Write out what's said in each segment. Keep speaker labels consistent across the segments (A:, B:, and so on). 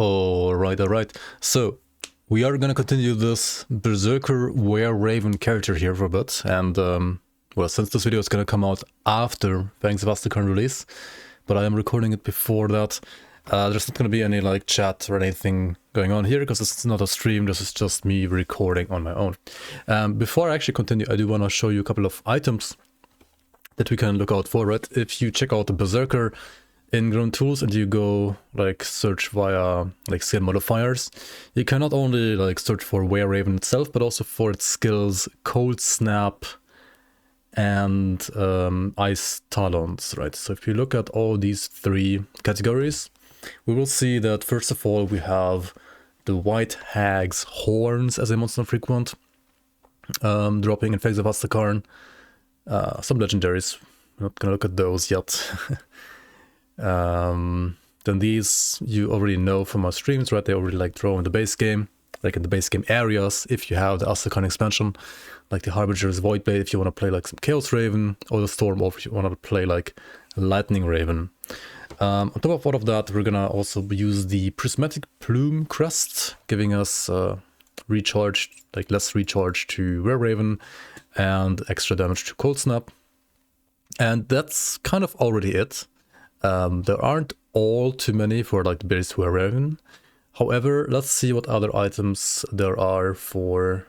A: Alright. So, we are gonna continue this Berserker Wereraven character here for a bit, and, well, since this video is gonna come out after Fangs of Asterkarn release, but I am recording it before that, there's not gonna be any, like, chat or anything going on here, because this is not a stream, this is just me recording on my own. Before I actually continue, I do wanna show you a couple of items that we can look out for, right? If you check out the Berserker in Grimtools and you go like search via like skill modifiers, you can not only like search for Wereraven itself, but also for its skills Cold Snap and Ice Talons, right? So if you look at all these three categories, we will see that first of all we have the White Hag's Horns as a monster frequent, dropping in Fangs of Asterkarn. Some legendaries, I'm not gonna look at those yet. Then these you already know from our streams, right? They already like draw in the base game, like in the base game areas. If you have the Asterkarn expansion, like the Harbinger's Voidblade, if you want to play like some Chaos Raven, or the Storm, or if you want to play like Lightning Raven. On top of all of that, we're gonna also use the Prismatic Plume crest, giving us recharge, like less recharge to Wereraven and extra damage to Cold Snap. And that's kind of already it. There aren't all too many for like the base Wereraven. However, let's see what other items there are for,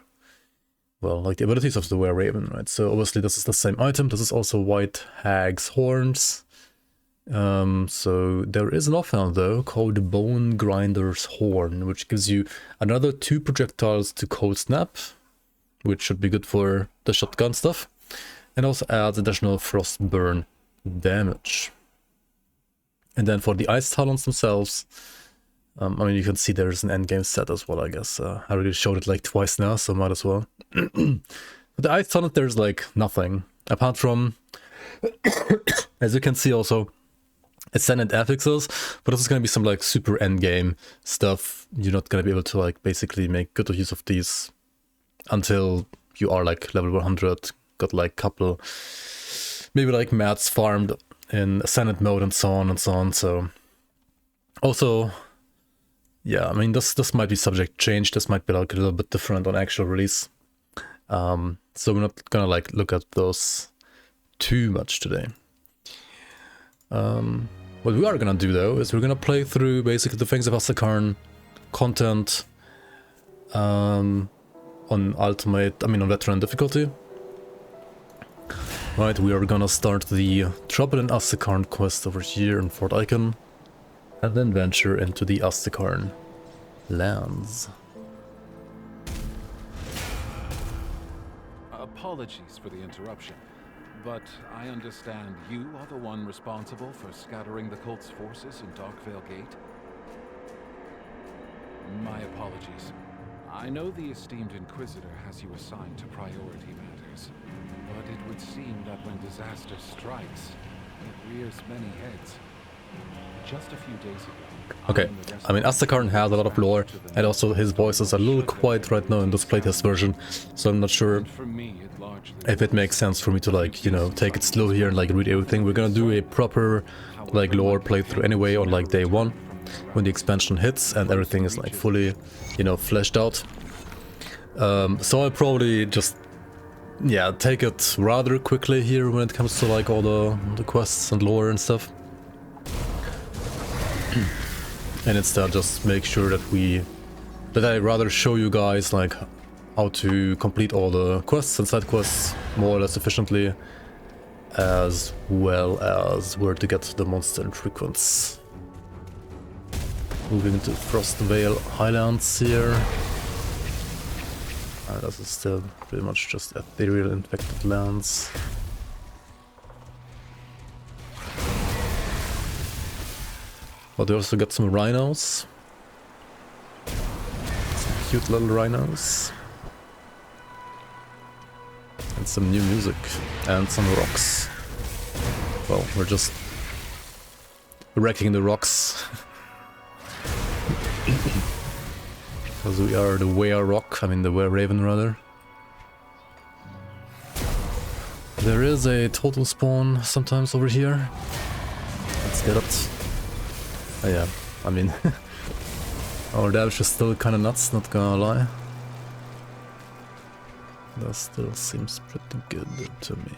A: well, like the abilities of the Wereraven, right? So obviously this is the same item. This is also White Hag's Horns. So there is an offhand though called Bone Grinder's Horn, which gives you another 2 projectiles to Cold Snap, which should be good for the shotgun stuff, and also adds additional Frostburn damage. And then for the Ice Talons themselves, I mean, you can see there's an endgame set as well, I guess. I already showed it like twice now, so might as well. But the Ice Talons, there's like nothing. Apart from, as you can see also, Ascendant affixes, but this is going to be some like super endgame stuff. You're not going to be able to like basically make good use of these until you are like level 100, got like couple, maybe like mats farmed in Ascendant mode and so on and so on. So also, yeah, I mean, this might be subject change. This might be like a little bit different on actual release. So we're not gonna like look at those too much today. What we are gonna do though is we're gonna play through basically the Fangs of Asterkarn content on ultimate, I mean on veteran difficulty. Right, we are gonna start the Trouble in Asterkarn quest over here in Fort Icon, and then venture into the Asterkarn lands.
B: Apologies for the interruption, but I understand you are the one responsible for scattering the cult's forces in Darkvale Gate? My apologies. I know the esteemed Inquisitor has you assigned to priority matters, but it would seem that when disaster strikes, it rears many heads. Just a few days ago...
A: Okay, I mean Asterkarn has a lot of lore, and also his voice is a little quiet right now in this playtest version, so I'm not sure if it makes sense for me to like, you know, take it slow here and like read everything. We're gonna do a proper like lore playthrough anyway on like day 1, when the expansion hits and everything is like fully, you know, fleshed out. So I'll probably just, yeah, take it rather quickly here when it comes to like all the quests and lore and stuff. And instead just make sure that I rather show you guys like how to complete all the quests and side quests more or less efficiently, as well as where to get the monster and frequents. Moving into Frostvale Highlands here. This is still pretty much just ethereal infected lands. But we also got some rhinos. Some cute little rhinos. And some new music. And some rocks. Well, we're just wrecking the rocks. Because we are the Wereraven, I mean the Wereraven rather. There is a total spawn sometimes over here. Let's get it. Oh yeah, I mean, Our damage is still kinda nuts, not gonna lie. That still seems pretty good to me.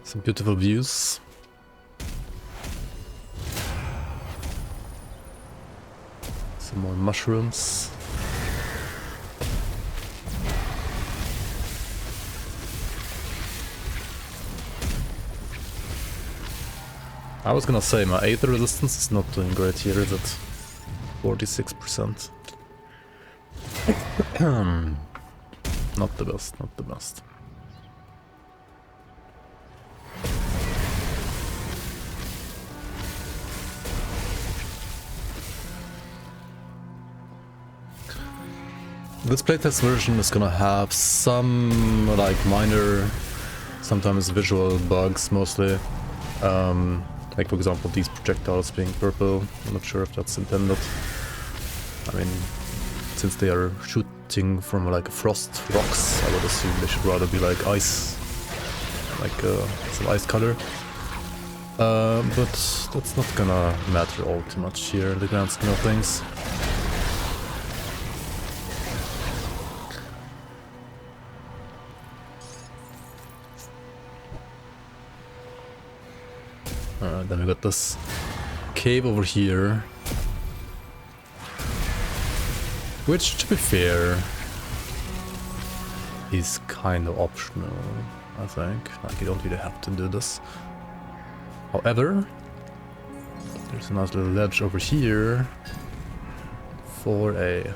A: Some beautiful views. Some more mushrooms. I was gonna say my Aether resistance is not doing great here, is it? 46%. Not the best, not the best. This playtest version is gonna have some like minor, sometimes visual bugs mostly. Like for example these projectiles being purple, I'm not sure if that's intended. I mean, since they are shooting from like frost rocks, I would assume they should rather be like ice, like some ice color. But that's not gonna matter all too much here in the grand scheme of things. Then we got this cave over here, which, to be fair, is kind of optional, I think. Like, you don't really have to do this. However, there's a nice little ledge over here for a,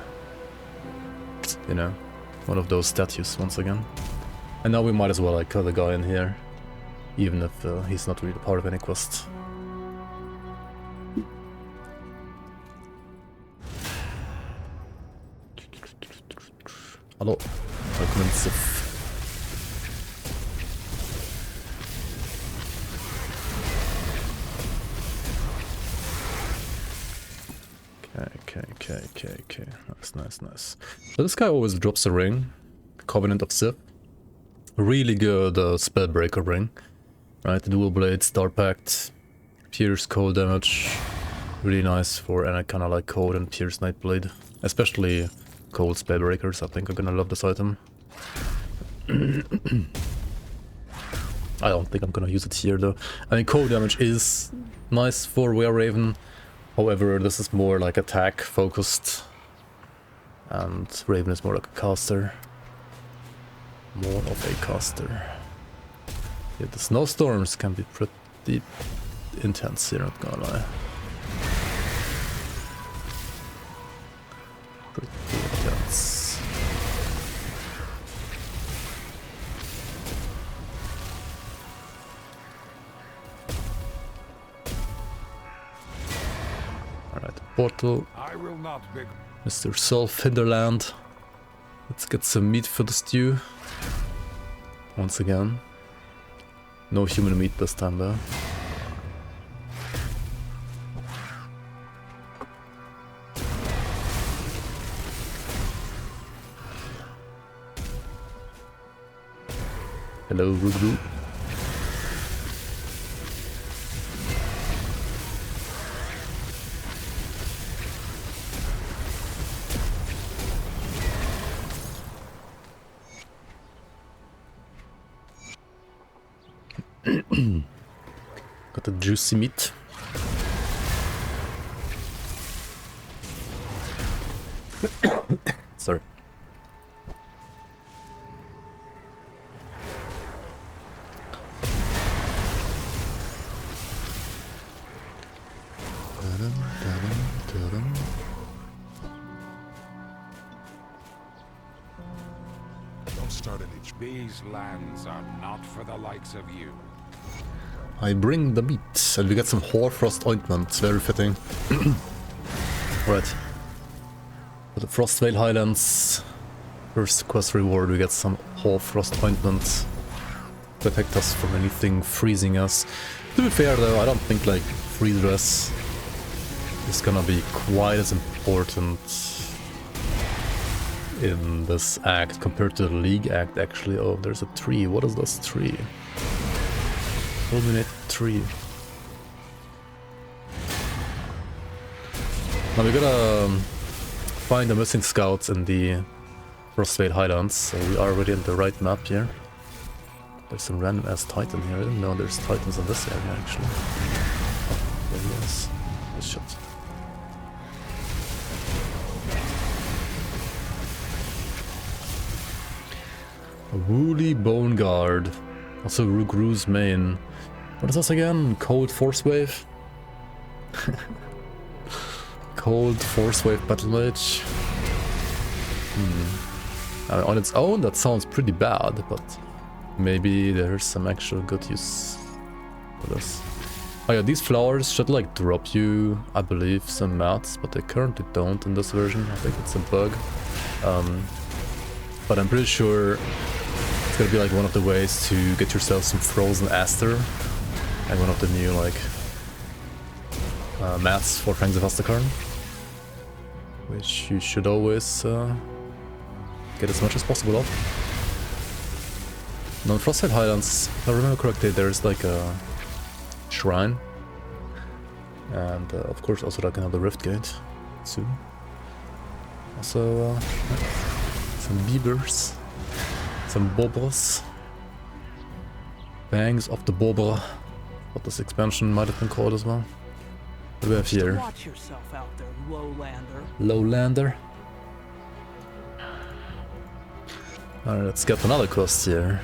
A: you know, one of those statues once again. And now we might as well like kill the guy in here, even if he's not really part of any quest. Hallo, willkommen Sif. Okay. Nice. So this guy always drops a ring. Covenant of Sif. Really good spellbreaker ring. Right, dual blade, star pact, pierce, cold damage. Really nice for any kind of like cold and pierce nightblade. Especially cold spellbreakers, I think I'm gonna love this item. I don't think I'm gonna use it here though. I mean, cold damage is nice for Wereraven. However, this is more like attack focused. And Raven is more like a caster. More of a caster. Yeah, the snowstorms can be pretty intense here, not gonna lie. Pretty intense. Alright, portal. Mr. Solf Hinterland. Let's get some meat for the stew. Once again. No human meat this time though. Hello, Rugru. Got the juicy meat. Sorry.
B: Don't start any. These lands are not for the likes of you.
A: I bring the meat, and we get some Hoarfrost ointment, very fitting. Right. For the Frostvale Highlands, first quest reward, we get some Hoarfrost ointment to protect us from anything freezing us. To be fair though, I don't think like freeze dress is gonna be quite as important in this act compared to the League act, actually. Oh, there's a tree. What is this tree? Illuminate tree. Now we gotta find the missing scouts in the Frostblade Highlands, so we are already in the right map here. There's some random ass titan here. I didn't know there's titans in this area actually. Oh, there he is. Oh, shit. A Woolly Bone Guard. Also Rugru's main. What is this again? Cold Force Wave? Cold Force Wave Battle Mage. On its own that sounds pretty bad, but maybe there's some actual good use for this. Oh yeah, these flowers should like drop you, I believe, some mats, but they currently don't in this version. I think it's a bug. But I'm pretty sure it's gonna be like one of the ways to get yourself some frozen Aster, and one of the new like mats for Fangs of Asterkarn, which you should always get as much as possible of. Now in Frostblade Highlands, if I remember correctly, there's like a shrine, and of course also like another rift gate soon. Also some beavers, some bobras, Fangs of the Bobra, what this expansion might have been called as well. What do we have here?
C: Watch yourself out there, lowlander.
A: Lowlander. Alright, let's get another quest here.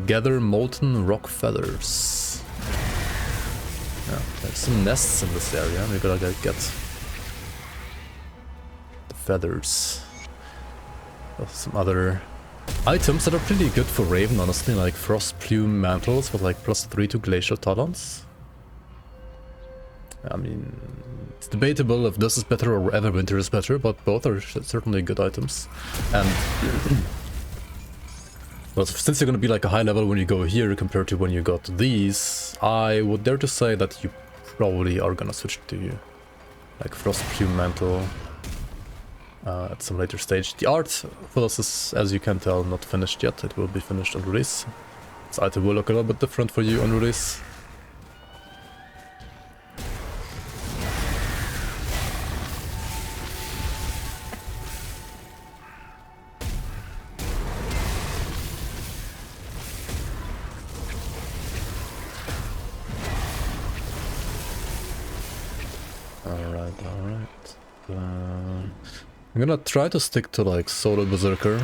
A: Gather molten rock feathers. Yeah, there's some nests in this area. We gotta get the feathers. Some other items that are pretty good for Raven, honestly, like frost plume mantles with like +3 to glacial tolerance. I mean, it's debatable if this is better or Everwinter is better, but both are certainly good items. And well, since you're gonna be like a high level when you go here compared to when you got these, I would dare to say that you probably are gonna switch to like Frost Plume Mantle at some later stage. The art for this is, as you can tell, not finished yet. It will be finished on release. This item will look a little bit different for you on release. I'm gonna try to stick to like solo Berserker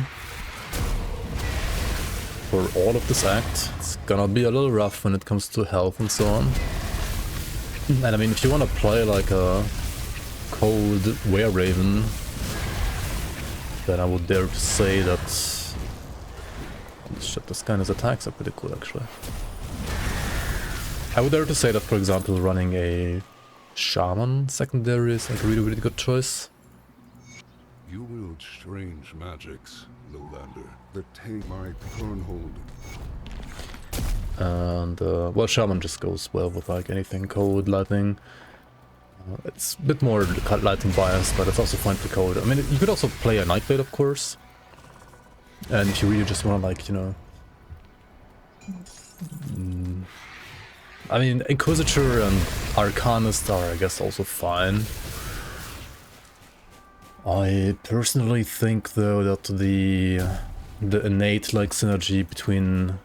A: for all of this act. It's gonna be a little rough when it comes to health and so on. And I mean, if you wanna play like a cold Wereraven, then I would dare to say that... Shit, this guy's attacks are pretty cool actually. I would dare to say that, for example, running a Shaman secondary is like a really, really good choice.
D: You wield strange magics, Lowlander, that take my Kernhold.
A: And, well, Shaman just goes well with like anything cold, lightning. It's a bit more lightning biased, but it's also fine for cold. I mean, you could also play a Nightblade, of course. And if you really just want to, like, you know... I mean, Inquisitor and Arcanist are, I guess, also fine. I personally think, though, that the innate, like, synergy between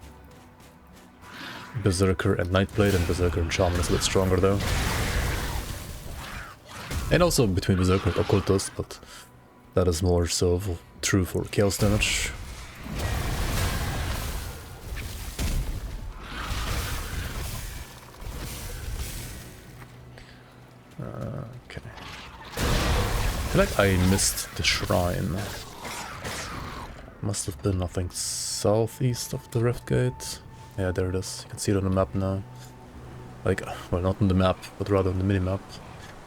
A: Berserker and Nightblade and Berserker and Shaman is a bit stronger, though. And also between Berserker and Occultist, but that is more so true for chaos damage. Okay. I feel like I missed the shrine. Must have been, I think, southeast of the Rift Gate. Yeah, there it is. You can see it on the map now. Like, well, not on the map, but rather on the minimap.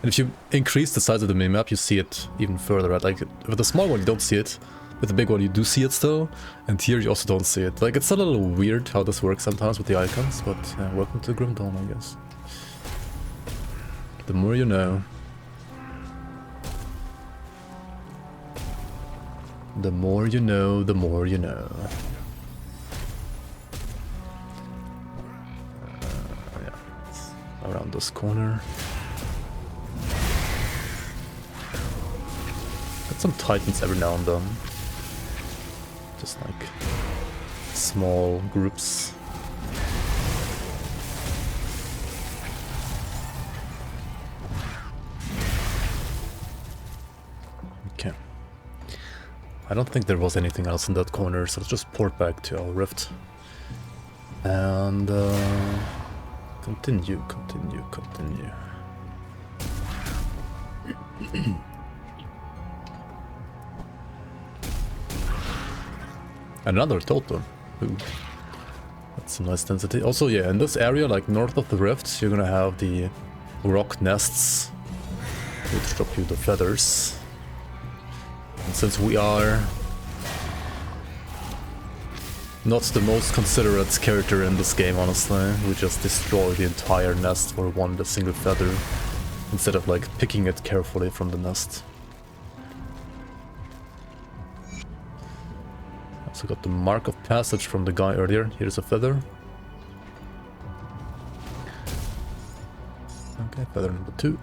A: And if you increase the size of the minimap, you see it even further, right? Like, with the small one, you don't see it. With the big one, you do see it still. And here, you also don't see it. Like, it's a little weird how this works sometimes with the icons, but yeah, welcome to Grimtools, I guess. The more you know. The more you know, the more you know. Yeah, around this corner. Got some titans every now and then. Just like small groups. Okay. I don't think there was anything else in that corner, so let's just port back to our rift. And continue. Another totem. Ooh. That's some nice density. Also, yeah, in this area, like north of the rift, you're gonna have the rock nests, which drop you the feathers. And since we are not the most considerate character in this game, honestly, we just destroy the entire nest for one single feather, instead of like picking it carefully from the nest. Also got the mark of passage from the guy earlier. Here's a feather. Okay, feather number 2.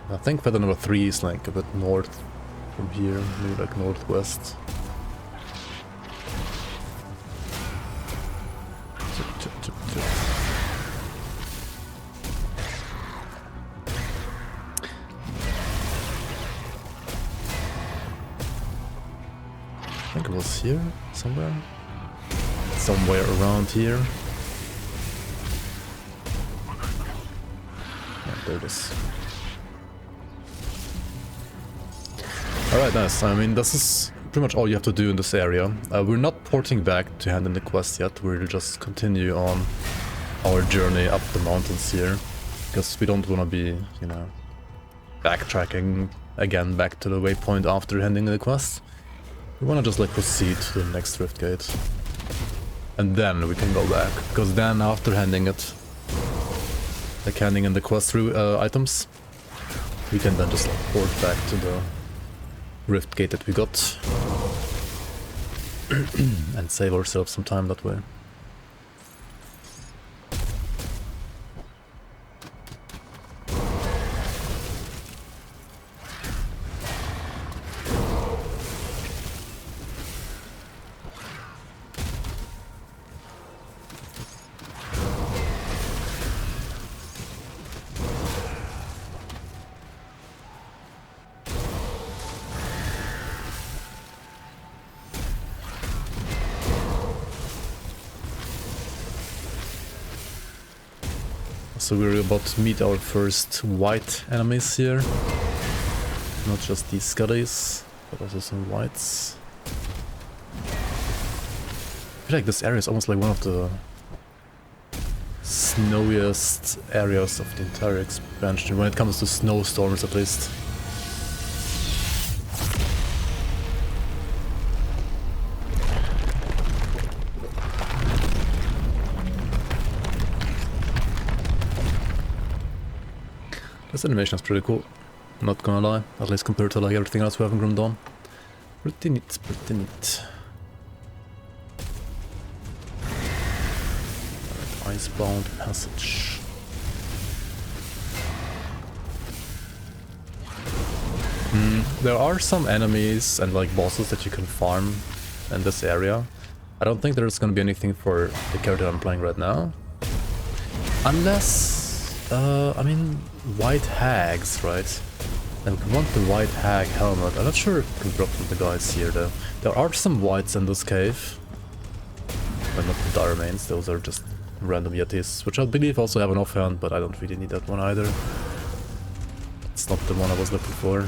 A: I think feather number 3 is like a bit north from here, maybe like northwest. I think it was here, somewhere around here. Yeah, there it is. Alright, nice. I mean, this is pretty much all you have to do in this area. We're not porting back to hand in the quest yet, we'll just continue on our journey up the mountains here. Because we don't want to be, you know, backtracking again back to the waypoint after handing in the quest. We want to just like proceed to the next rift gate. And then we can go back, because then after handing it, like handing in the quest through items, we can then just like port back to the rift gate that we got and save ourselves some time that way. So we're about to meet our first white enemies here. Not just these scuddies, but also some whites. I feel like this area is almost like one of the snowiest areas of the entire expansion, when it comes to snowstorms at least. This animation is pretty cool, not gonna lie, at least compared to like everything else we have in Grim Dawn. Pretty neat, pretty neat. Alright, Icebound Passage. There are some enemies and like bosses that you can farm in this area. I don't think there's gonna be anything for the character I'm playing right now. Unless... I mean, white hags, right? And we want the white hag helmet. I'm not sure if we can drop from the guys here though. There are some whites in this cave. But not the dire mains, those are just random yetis, which I believe also have an offhand, but I don't really need that one either. It's not the one I was looking for.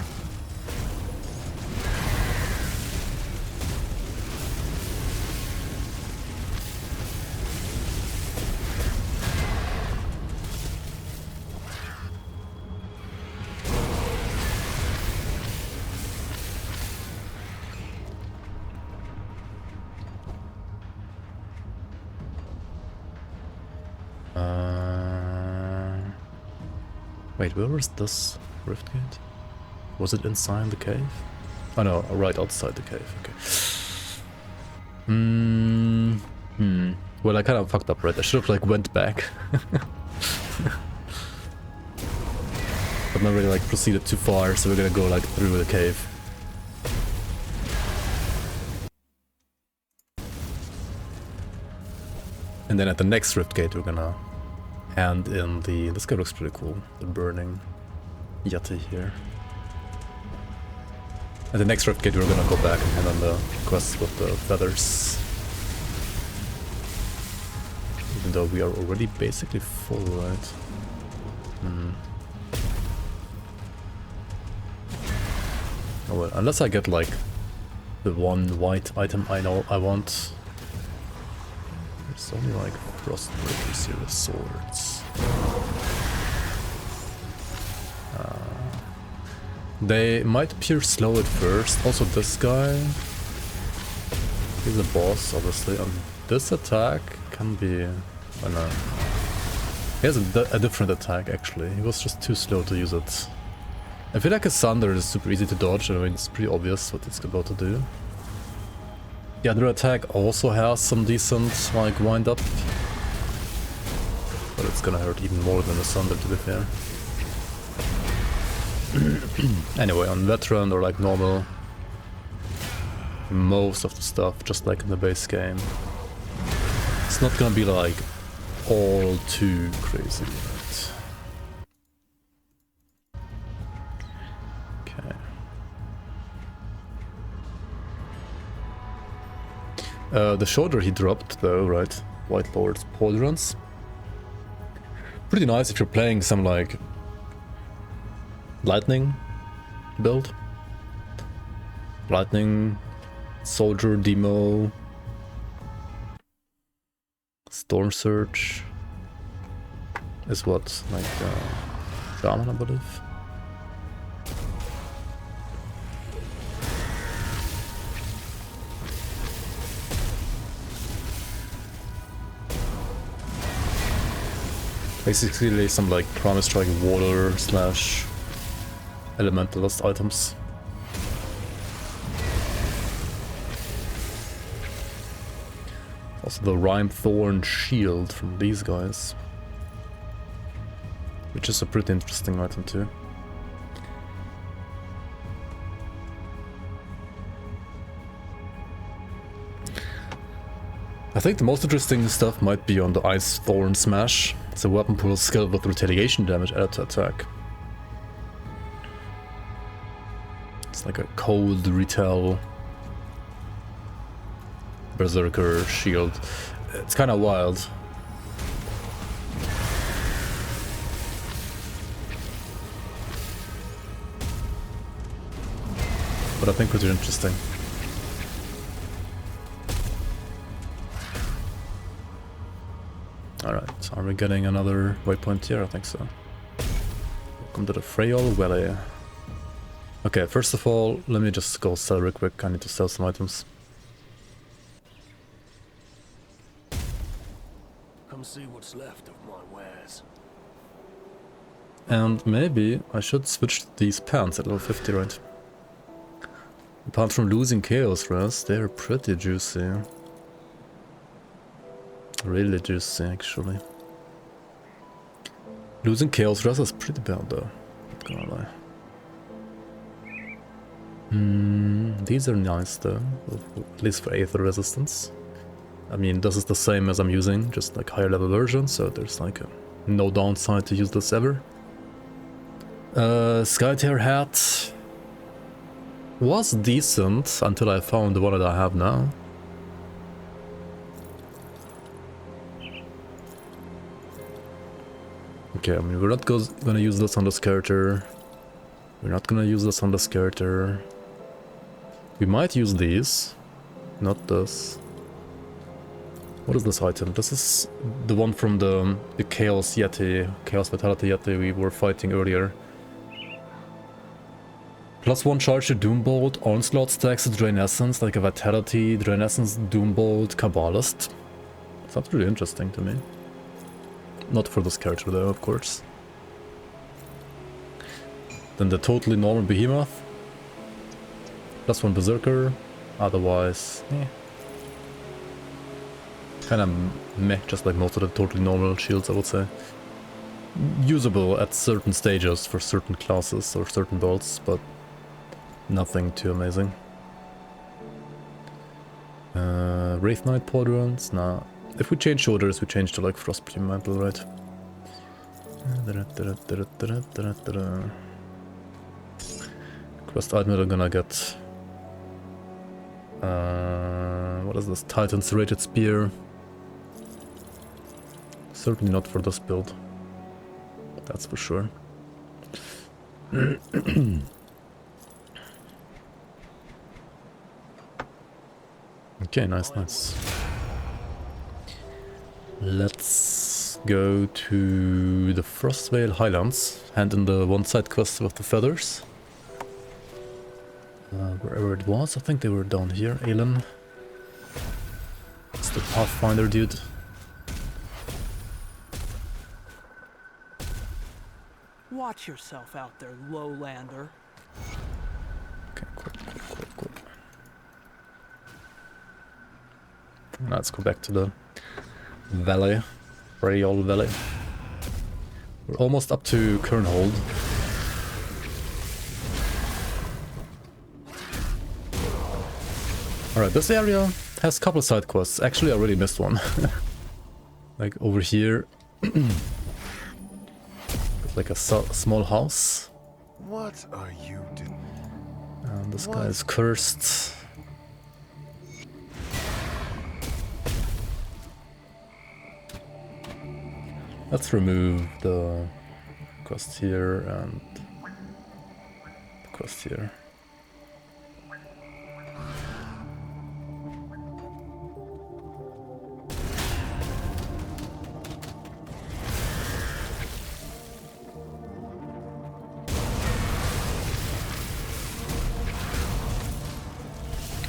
A: Wait, where was this rift gate? Was it inside the cave? Oh no, right outside the cave, okay. Well, I kind of fucked up, right? I should have like went back. But not really like proceeded too far, so we're gonna go like through the cave. And then at the next rift gate we're gonna hand in the... This guy looks pretty cool. The burning yeti here. At the next rift gate we're gonna go back and hand on the quest with the feathers. Even though we are already basically full, right? Oh well, unless I get like the one white item I know I want. There's only like frost breakers here with swords. They might appear slow at first. Also this guy, he's a boss obviously, and this attack can be... Oh no. He has a different attack actually, he was just too slow to use it. I feel like a Sunder is super easy to dodge, I mean it's pretty obvious what it's about to do. The other attack also has some decent like wind up. But it's gonna hurt even more than the Sunder to be fair. Anyway, on veteran or like normal, most of the stuff, just like in the base game, it's not gonna be like all too crazy. Right? Okay. The shoulder he dropped though, right? White Lord's Pauldrons. Pretty nice if you're playing some like lightning build. Lightning, soldier, demo, storm surge is what, like shaman I believe. Basically some like Promise Strike water slash elementalist items. Also the Rime Thorn shield from these guys, which is a pretty interesting item too. I think the most interesting stuff might be on the Ice Thorn Smash. It's a weapon pool skill with retaliation damage added to attack. It's like a cold retell Berserker shield. It's kind of wild. But I think pretty interesting. Alright, are we getting another waypoint here? I think so. Welcome to the Freyal Valley. Okay, first of all, let me just go sell real quick. I need to sell some items.
E: Come see what's left of my wares.
A: And maybe I should switch these pants at level 50, right? Apart from losing Chaos Rest, they're pretty juicy. Really juicy, actually. Losing Chaos Rest is pretty bad, though. Not gonna lie. These are nice, though. At least for Aether Resistance. I mean, this is the same as I'm using, just like higher level version, so there's like no downside to use this ever. Skytear hat was decent until I found the one that I have now. Okay, I mean, we're not gonna use this on this character. We're not gonna use this on this character. We might use these, not this. What is this item? This is the one from the Chaos Yeti, Chaos Vitality Yeti we were fighting earlier. +1 charge to Doombolt, Onslaught stacks to Drain Essence, like a Vitality, Drain Essence, Doombolt, Kabbalist. Sounds really interesting to me. Not for this character though, of course. Then the totally normal behemoth. +1 Berserker. Otherwise, kind of meh, just like most of the totally normal shields, I would say. Usable at certain stages for certain classes or certain builds, but nothing too amazing. Wraith Knight Pauldrons? Nah. If we change shoulders, we change to like Frostbreath Mantle, right? Quest item that I'm gonna get. What is this? Titan Serrated Spear. Certainly not for this build. That's for sure. Okay, nice, nice. Let's go to the Frostvale Highlands, hand in the one side quest with the feathers. Wherever it was, I think they were down here. Aelin. It's the Pathfinder dude.
C: Watch yourself out there, lowlander.
A: Okay, cool. Let's go back to the valley. Very old valley. We're almost up to Kernhold. Alright, this area has a couple of side quests. Actually, I already missed one. Like over here. Like a small house.
D: What are you doing?
A: And this guy is cursed. Let's remove the quest here and the quest here.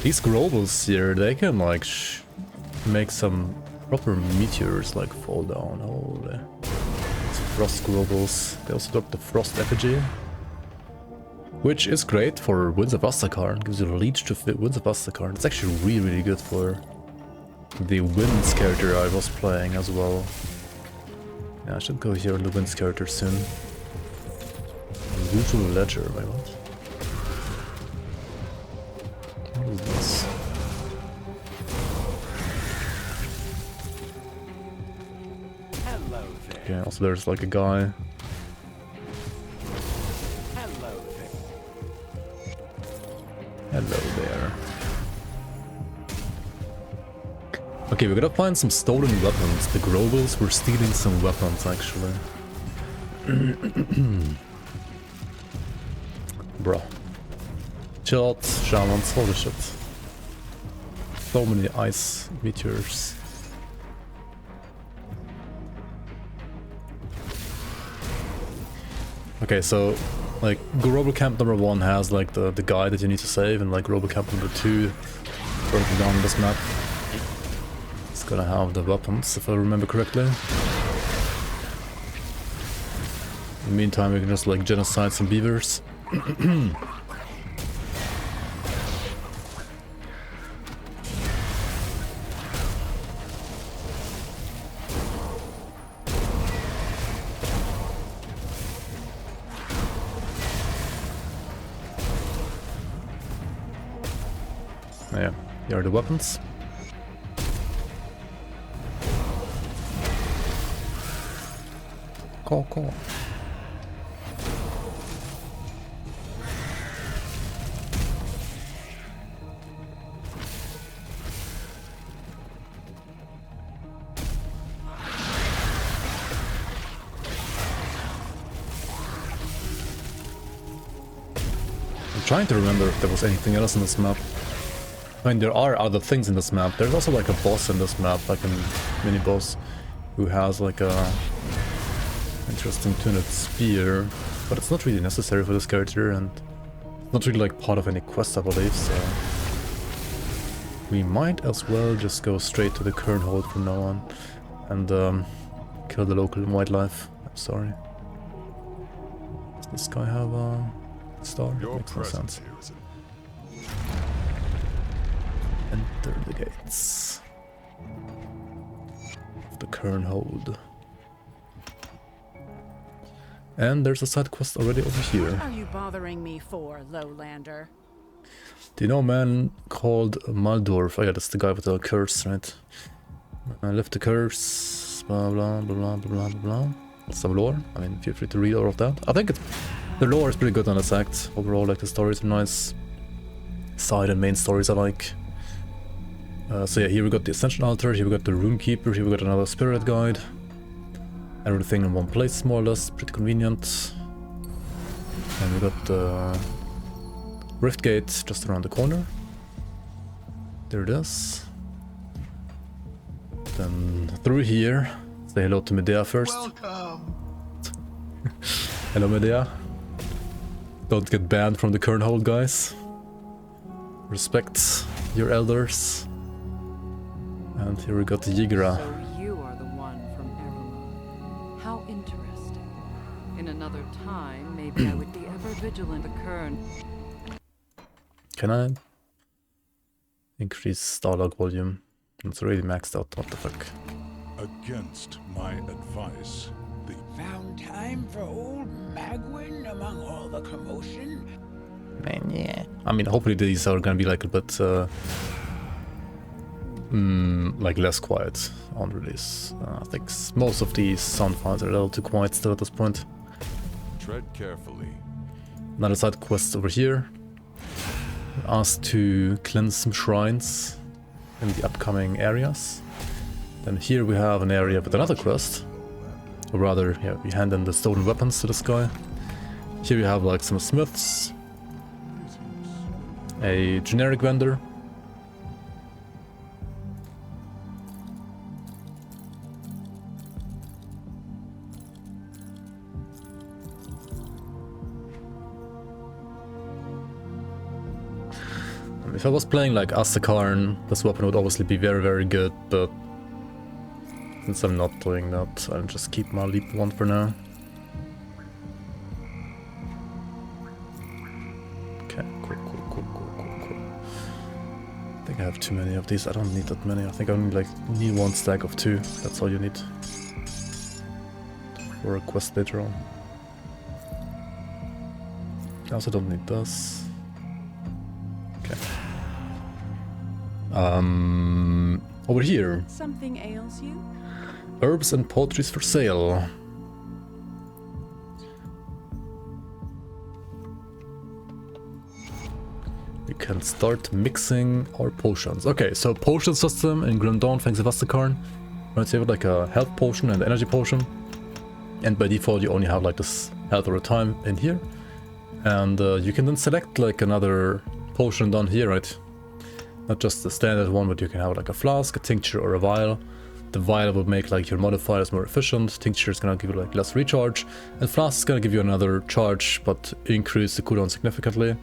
A: These Grobels here, they can like make some proper meteors like fall down. Holy. It's Frost Grobels. They also got the Frost Effigy, which is great for Winds of Asterkarn. Gives you a leech to fit Winds of Asterkarn. It's actually really good for the Winds character I was playing as well. Yeah, I should go here on the Winds character soon. Usual Ledger, wait, what? What is this?
E: Hello there.
A: Okay, also there's like a guy.
E: Hello there.
A: Hello there. Okay, we gotta find some stolen weapons. The Grobels were stealing some weapons, actually. Bro. Chill out, shamans, holy shit. So many ice meteors. Okay, so like Grobel Camp number 1 has like the guy that you need to save, and like Grobel Camp number 2 further down this map. It's gonna have the weapons, if I remember correctly. In the meantime, we can just like genocide some beavers. Yeah, here are the weapons. Cool. I'm trying to remember if there was anything else in this map. I mean, there are other things in this map. There's also like a boss in this map, like a mini boss, who has like a interesting tuned spear, but it's not really necessary for this character, and not really like part of any quest, I believe. So we might as well just go straight to the Kernhold from now on and kill the local wildlife. I'm sorry. Does this guy have a Star
D: Your
A: makes no
D: presence
A: sense.
D: here is
A: Enter the gates of the Kernhold. And there's a side quest already over here.
F: What are you bothering me for, Lowlander?
A: Do you know a man called Maldorf? Oh yeah, that's the guy with the curse, right? Lift the curse, blah blah blah blah blah blah blah. Some lore. I mean, feel free to read all of that. I think the lore is pretty good on this act. Overall, like the stories are nice. Side and main stories I like. So yeah, here we got the Ascension Altar, here we got the Rune Keeper, here we got another Spirit Guide. Everything in one place, more or less, pretty convenient. And we got the Rift Gate just around the corner. There it is. Then through here, say hello to Medea first.
G: Welcome.
A: Hello Medea. Don't get banned from the Kernhold, guys. Respect your elders. And here we got the Yigra.
F: So you are the one from Eruma. How interesting. In another time, maybe I would be ever vigilant the Kern.
A: Can I increase Starlog volume? It's already maxed out, what the fuck.
D: against my advice. The
G: Found time for old Magwin among all the commotion?
A: Man, yeah. I mean, hopefully these are gonna be like a bit, like less quiet on release. I think most of these sound files are a little too quiet still at this point.
D: tread carefully.
A: Another side quest over here. We're asked to cleanse some shrines in the upcoming areas. Then here we have an area with another quest. Or rather, yeah, we hand in the stolen weapons to this guy. Here we have like some smiths. A generic vendor. If I was playing like Asterkarn, this weapon would obviously be very, very good, but since I'm not doing that, I'll just keep my leap one for now. Okay, cool. I think I have too many of these. I don't need that many. I think I only need one stack of 2. That's all you need for a quest later on. I also don't need this. Okay. Over here,
F: Something ails you?
A: herbs and poultries for sale. We can start mixing our potions. Okay, so potion system in Grim Dawn, Fangs of Asterkarn. Right, so you have like a health potion and energy potion. And by default you only have like this health over time in here. And you can then select like another potion down here, right? Not just the standard one, but you can have like a flask, a tincture, or a vial. The vial will make like your modifiers more efficient. Tincture is gonna give you like less recharge, and flask is gonna give you another charge, but increase the cooldown significantly.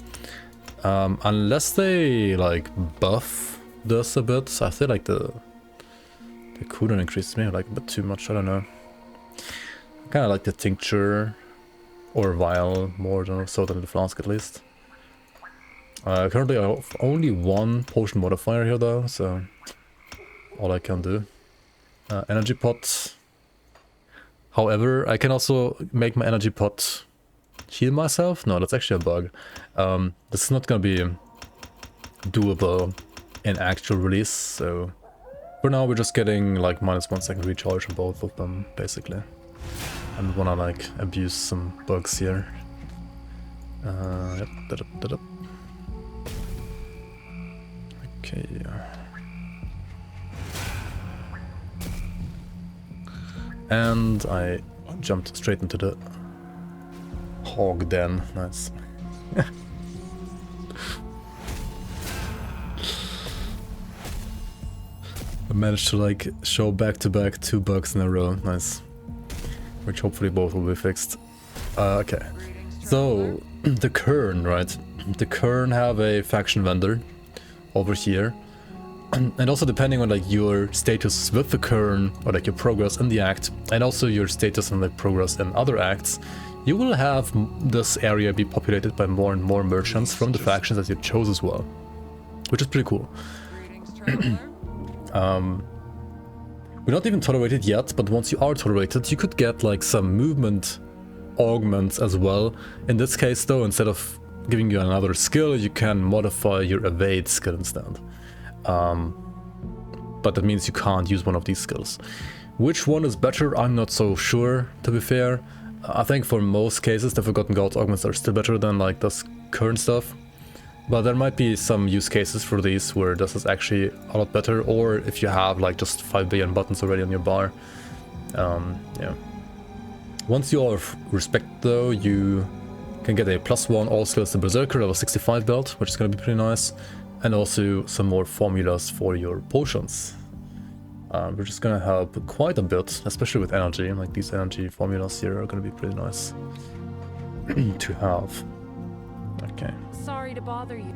A: Unless they like buff this a bit, I feel like the cooldown increases maybe like a bit too much. I don't know. I kind of like the tincture or vial more than so than the flask at least. Currently I have only one potion modifier here though, so all I can do. Energy pot. However, I can also make my energy pot heal myself. No, that's actually a bug. This is not gonna be doable in actual release, so for now we're just getting like -1 second recharge on both of them, basically. And we wanna like abuse some bugs here. Yep, Okay. And I jumped straight into the hog den. Nice. I managed to like show back-to-back 2 bugs in a row. Nice. Which hopefully both will be fixed. Okay. So, the Kern, right? The Kern have a faction vendor over here. And also depending on like your status with the Kern, or like your progress in the act, and also your status and like progress in other acts, you will have this area be populated by more and more merchants from the factions that you chose as well, which is pretty cool.
F: Greetings, traveler.
A: We're not even tolerated yet, but once you are tolerated, you could get like some movement augments as well. In this case though, instead of giving you another skill, you can modify your evade skill instead. But that means you can't use one of these skills. Which one is better? I'm not so sure, to be fair. I think for most cases the Forgotten Gods augments are still better than like this current stuff. But there might be some use cases for these where this is actually a lot better, or if you have like just 5 billion buttons already on your bar. Yeah. Once you are respect though, you can get a +1 all skills to Berserker level 65 belt, which is going to be pretty nice, and also some more formulas for your potions, which is going to help quite a bit, especially with energy. Like these energy formulas here are going to be pretty nice to have. Okay.
F: Sorry to bother you.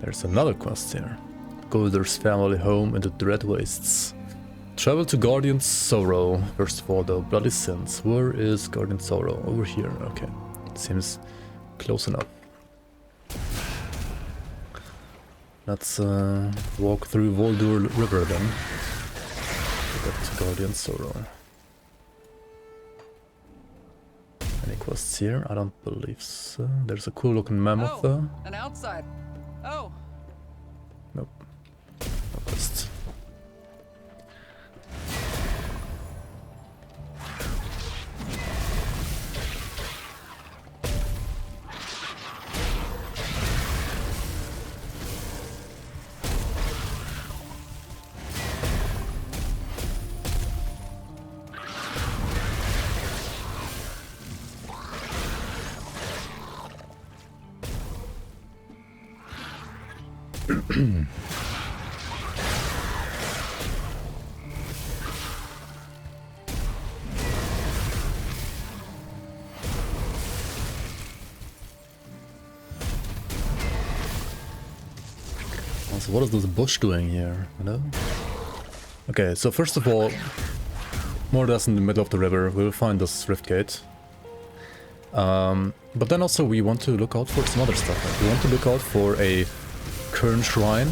A: There's another quest here. Golder's family home in the Dread Wastes. Travel to Guardian Sorrow. First of all, though, Bloody Sins. Where is Guardian Sorrow? Over here. Okay. Seems close enough. Let's walk through Voldur River then. To get to Guardian Sorrow. Any quests here? I don't believe so. There's a cool looking mammoth though.
H: An outside. Oh.
A: Nope. No quest. So what is this bush doing here, you know? Okay, so first of all, more or less in the middle of the river, we'll find this rift gate. But then also we want to look out for some other stuff. Like we want to look out for a current shrine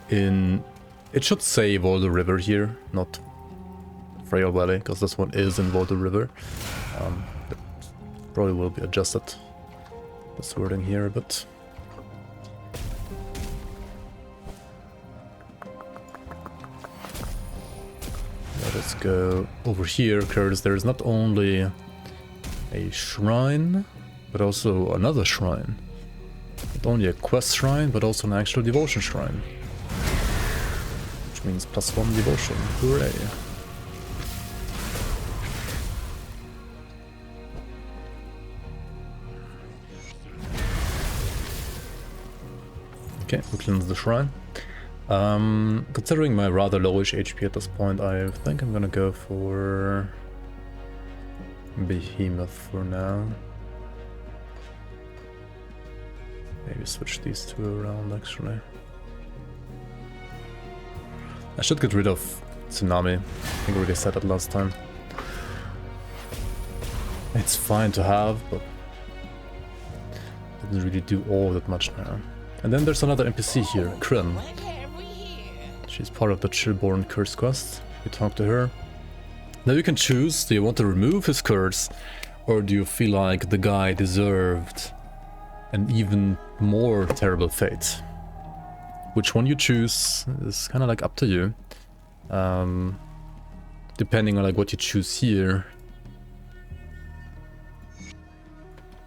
A: in... It should say Voldur River here, not Frail Valley, because this one is in Voldur River. It probably will be adjusted, this wording here a bit. Let's go over here, because there is not only a shrine, but also another shrine. Not only a quest shrine, but also an actual devotion shrine. Which means +1 devotion. Hooray! Okay, we cleanse the shrine. Considering my rather lowish HP at this point, I think I'm gonna go for Behemoth for now. Maybe switch these two around actually. I should get rid of Tsunami. I think I already said that last time. It's fine to have, but doesn't really do all that much now. And then there's another NPC here, Kryn. She's part of the Chillborn Curse quest. We talk to her. Now you can choose, do you want to remove his curse, or do you feel like the guy deserved an even more terrible fate? Which one you choose is kind of like up to you. Depending on like what you choose here,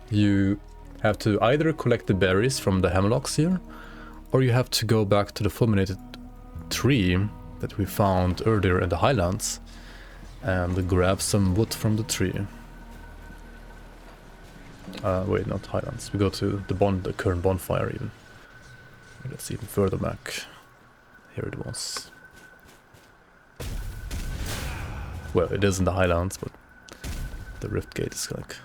A: you have to either collect the berries from the hemlocks here, or you have to go back to the fulminated tree that we found earlier in the highlands and grab some wood from the tree. Wait, not highlands. We go to the current bonfire even. Let's even further back. Here it was. Well, it is in the highlands, but the rift gate is like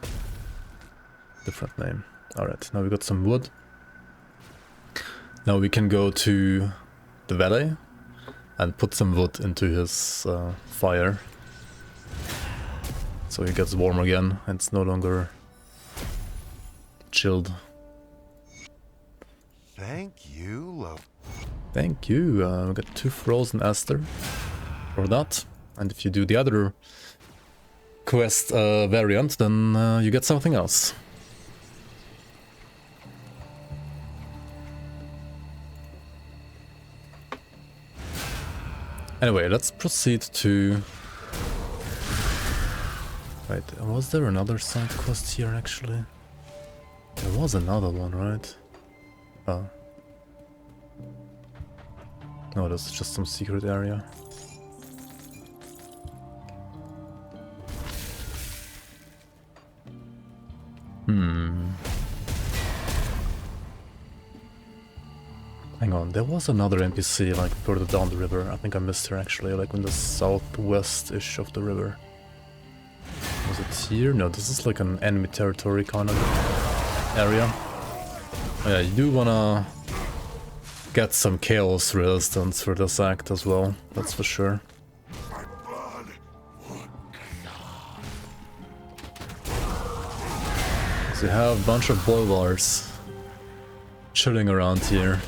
A: different name. Alright, now we got some wood. Now we can go to the valley and put some wood into his fire. So it gets warm again, and it's no longer chilled.
I: Thank you,
A: Thank you. We got 2 frozen Aster for that. And if you do the other quest variant, then you get something else. Anyway, let's proceed to... Wait, was there another side quest here actually? There was another one, right? Oh. No, this is just some secret area. Hang on, there was another NPC like further down the river. I think I missed her actually, like in the southwest-ish of the river. Was it here? No, this is like an enemy territory kind of area. Oh, yeah, you do wanna get some chaos resistance for this act as well, that's for sure. So you have a bunch of bolvars chilling around here.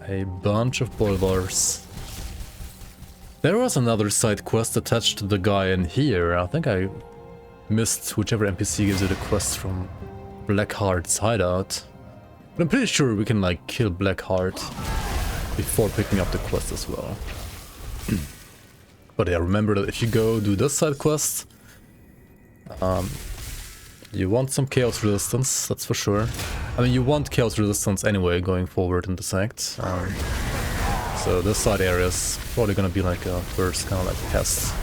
A: A bunch of bolvars. There was another side quest attached to the guy in here. I think I missed whichever NPC gives you the quest from Blackheart's hideout. But I'm pretty sure we can like kill Blackheart before picking up the quest as well. But yeah, remember that if you go do this side quest, you want some chaos resistance, that's for sure. I mean, you want chaos resistance anyway going forward in this act. So this side area is probably gonna be like a first kind of like test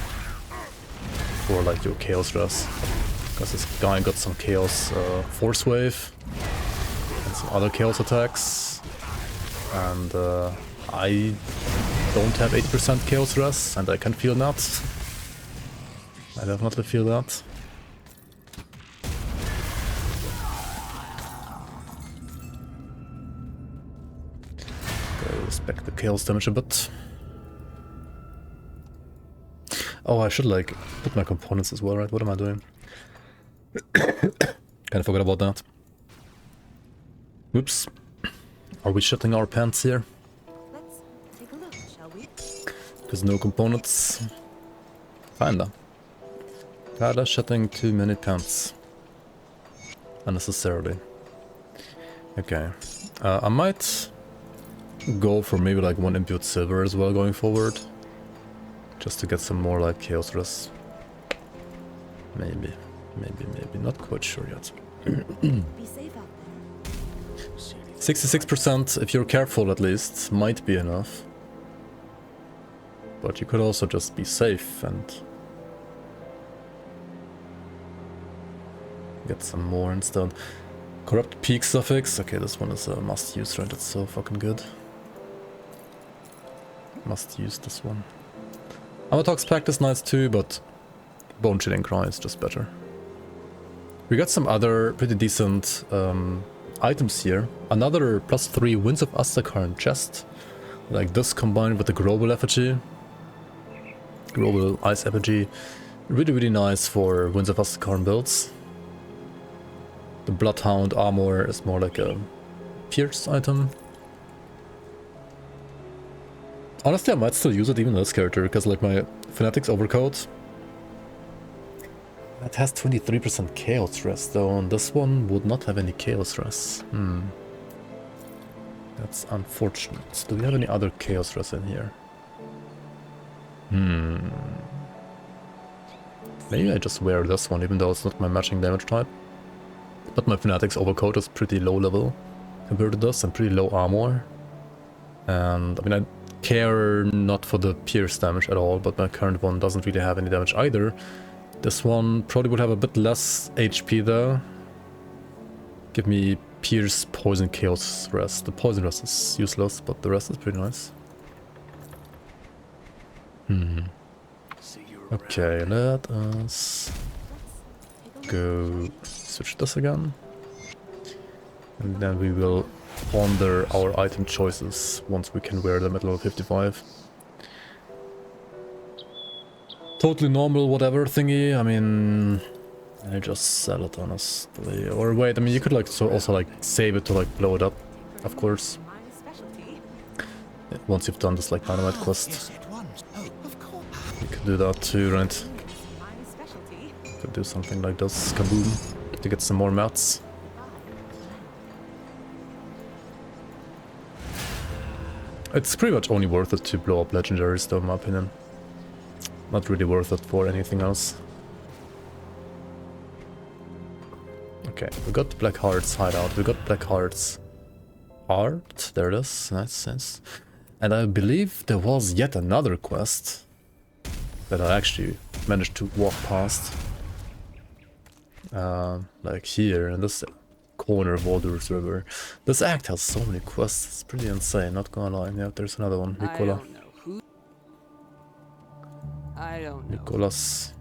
A: for like your chaos res. Because this guy got some chaos force wave and some other chaos attacks. And I don't have 80% chaos res, and I can feel that. I definitely feel that. Respect the chaos damage a bit. Oh, I should like put my components as well, right? What am I doing? Kinda forgot about that. Oops. Are we shitting our pants here?
J: Let's take a look, shall we?
A: There's no components. Kinda. Kinda shitting too many pants. Unnecessarily. Okay. I might go for maybe like 1 imbued silver as well going forward. Just to get some more like chaos res. Maybe. Not quite sure yet.
J: Be safe out there.
A: 66%, if you're careful at least, might be enough. But you could also just be safe and get some more instead. Corrupt Peak suffix. Okay, this one is a must use, right? It's so fucking good. Must use this one. Amatox Pact is nice too, but Bone Chilling Cry is just better. We got some other pretty decent items here. Another +3 Winds of Asterkarn chest. Like this combined with the Global Effigy. Global Ice Effigy. Really nice for Winds of Asterkarn builds. The Bloodhound armor is more like a pierce item. Honestly, I might still use it even in this character, because like my Fanatics overcoat, that has 23% chaos res though, and this one would not have any chaos res. That's unfortunate. Do we have any other chaos res in here? Maybe I just wear this one, even though it's not my matching damage type. But my Fanatics overcoat is pretty low level compared to this, and pretty low armor. And I mean, I care not for the pierce damage at all, but my current one doesn't really have any damage either. This one probably would have a bit less HP though. Give me pierce, poison, chaos rest. The poison rest is useless, but the rest is pretty nice. Okay, let us go switch this again. And then we will ponder our item choices once we can wear them at level 55. totally normal whatever thingy. I mean, I just sell it honestly. Or wait, I mean you could like so also like save it to like blow it up, of course.
J: My specialty.
A: Once you've done this like dynamite quest. You could do that too, right?
J: My specialty.
A: Could do something like this, kaboom, to get some more mats. It's pretty much only worth it to blow up legendaries though, in my opinion. Not really worth it for anything else. Okay, we got Black Heart's hideout, we got Black Heart's art, there it is, nice. And I believe there was yet another quest that I actually managed to walk past. Like here in this corner of Waldur's River. This act has so many quests, it's pretty insane, not gonna lie. Yeah, there's another one, Nicola.
H: I don't know.
A: Nicholas.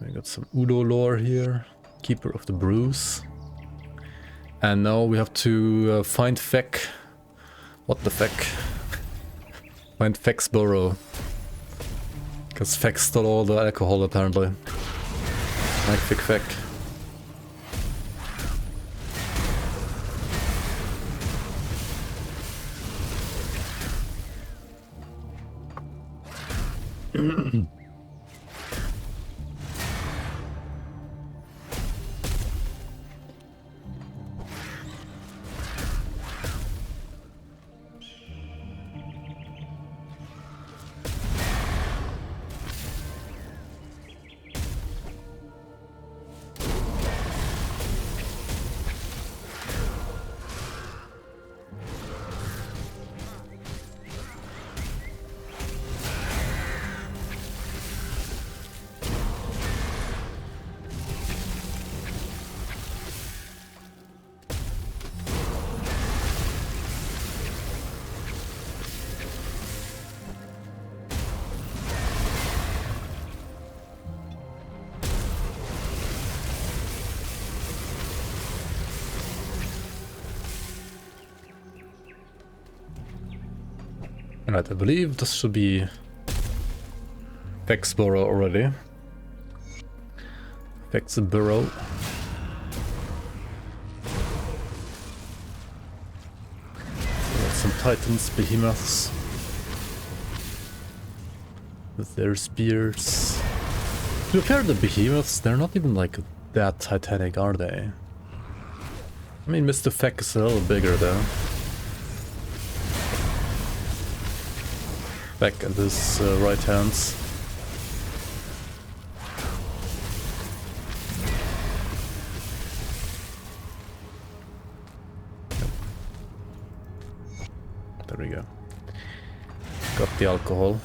A: We got some Udo lore here. Keeper of the Brews. And now we have to find Feck. What the feck? Find Feck's burrow. Because Feck stole all the alcohol apparently. Like Feck. Alright, I believe this should be Feck's burrow already. Feck's burrow. Got some titans, behemoths. With their spears. To be fair, the behemoths, they're not even like that titanic, are they? I mean, Mr. Feck is a little bigger though. Back at his right hands. Yep. There we go. Got the alcohol.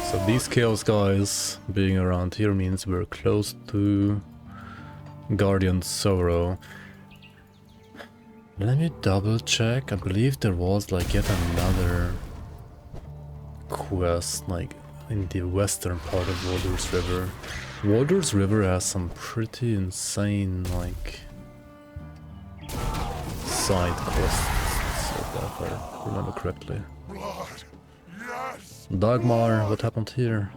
A: So these chaos guys being around here means we're close to Guardian Sorrow. Let me double check. I believe there was like yet another quest like in the western part of Waldur's River. Waldur's River has some pretty insane like side quests, if I remember correctly.
D: Blood! Yes!
A: Dagmar, what happened here?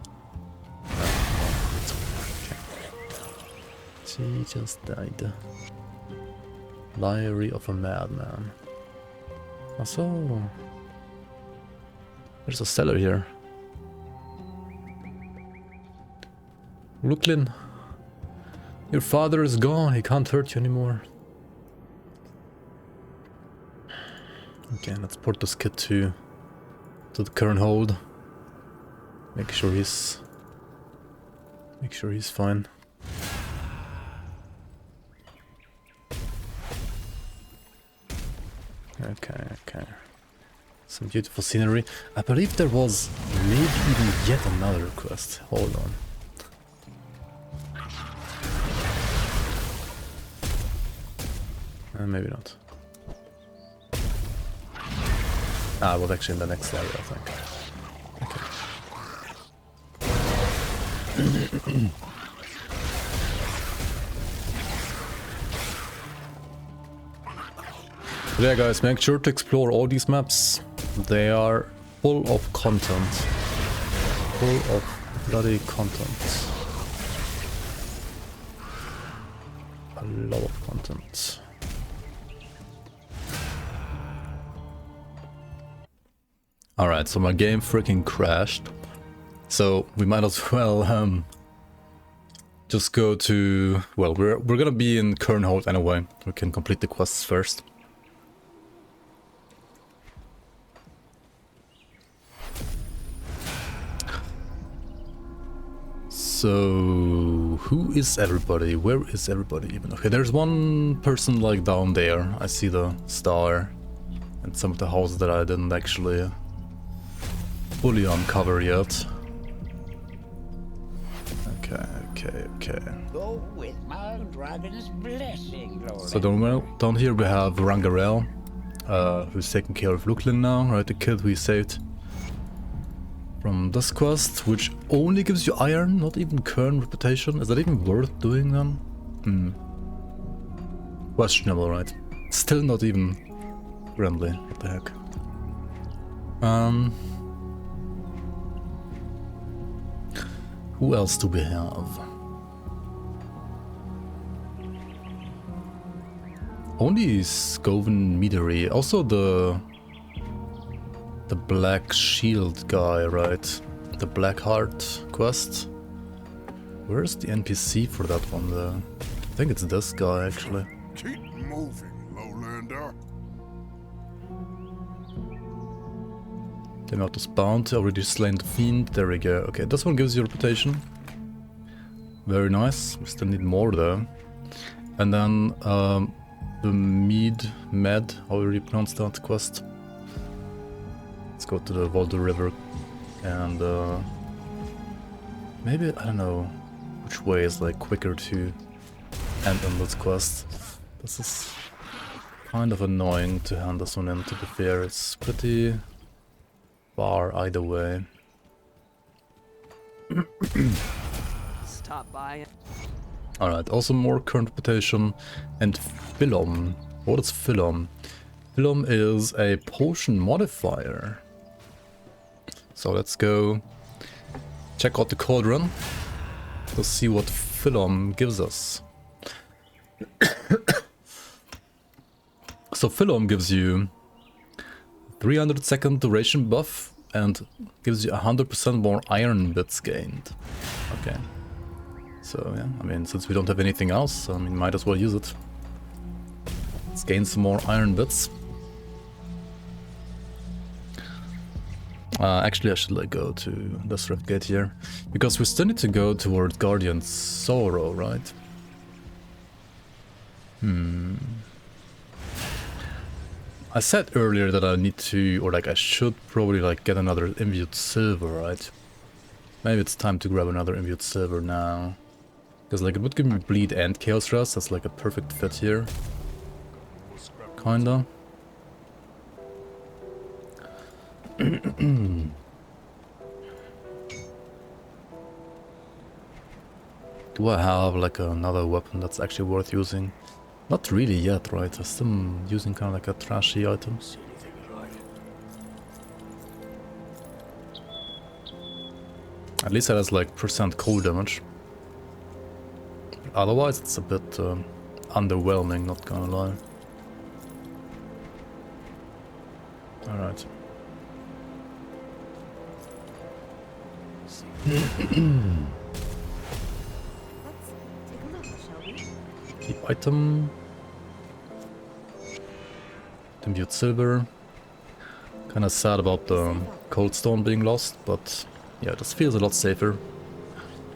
A: She just died. Diary of a Madman. Also, there's a cellar here. Brooklyn, your father is gone. He can't hurt you anymore. Okay, let's port this kid to the current hold. Make sure he's fine. Okay. Some beautiful scenery. I believe there was maybe even yet another quest. Hold on. Maybe not. Ah, well, actually in the next area, I think. Okay. But yeah, guys, make sure to explore all these maps. They are full of content. Full of bloody content. A lot of content. Alright, so my game freaking crashed. So we might as well just go to... Well, we're gonna be in current hold anyway. We can complete the quests first. So, who is everybody? Where is everybody even? Okay, there's one person like down there. I see the star and some of the houses that I didn't actually fully uncover yet. Okay.
G: Go with my dragon's blessing, Lord.
A: So down here we have Rangarel, who's taking care of Luklin now, right? The kid we saved from this quest, which only gives you iron, not even current reputation. Is that even worth doing then? Questionable, right? Still not even friendly. What the heck? Who else do we have? Only Scoven Meadery. Also the Black Shield guy, right? The Black Heart quest. Where's the NPC for that one? I think it's this guy actually.
D: Keep moving, Lowlander.
A: Then out is bound, already slain the fiend. There we go. Okay, this one gives you reputation. Very nice. We still need more though. And then the Med, how do you pronounce that quest? Let's go to the Volder River and maybe, I don't know which way is like quicker to end on this quest. This is kind of annoying to hand this one in, to be fair. It's pretty far either way.
C: Stop by.
A: Alright, also more current reputation and Philom. What is Philom? Philom is a potion modifier. So let's go check out the cauldron to see what Philom gives us. So Philom gives you 300-second duration buff and gives you 100% more iron bits gained. Okay. So yeah, I mean, since we don't have anything else, I mean, might as well use it. Let's gain some more iron bits. Actually, I should like go to this rift gate here, because we still need to go towards Guardian's Sorrow, right? I said earlier that I need to, or like I should probably like get another imbued silver, right? Maybe it's time to grab another imbued silver now. Because like it would give me bleed and chaos rust, that's like a perfect fit here. Kinda. Do I have like another weapon that's actually worth using? Not really yet, right? I'm still using kind of like a trashy item. At least it has like % cold damage. Otherwise it's a bit underwhelming, not gonna lie. Alright.
J: Let's take a look, shall we?
A: Keep item. Imbued silver. Kinda sad about the cold stone being lost, but yeah, this feels a lot safer.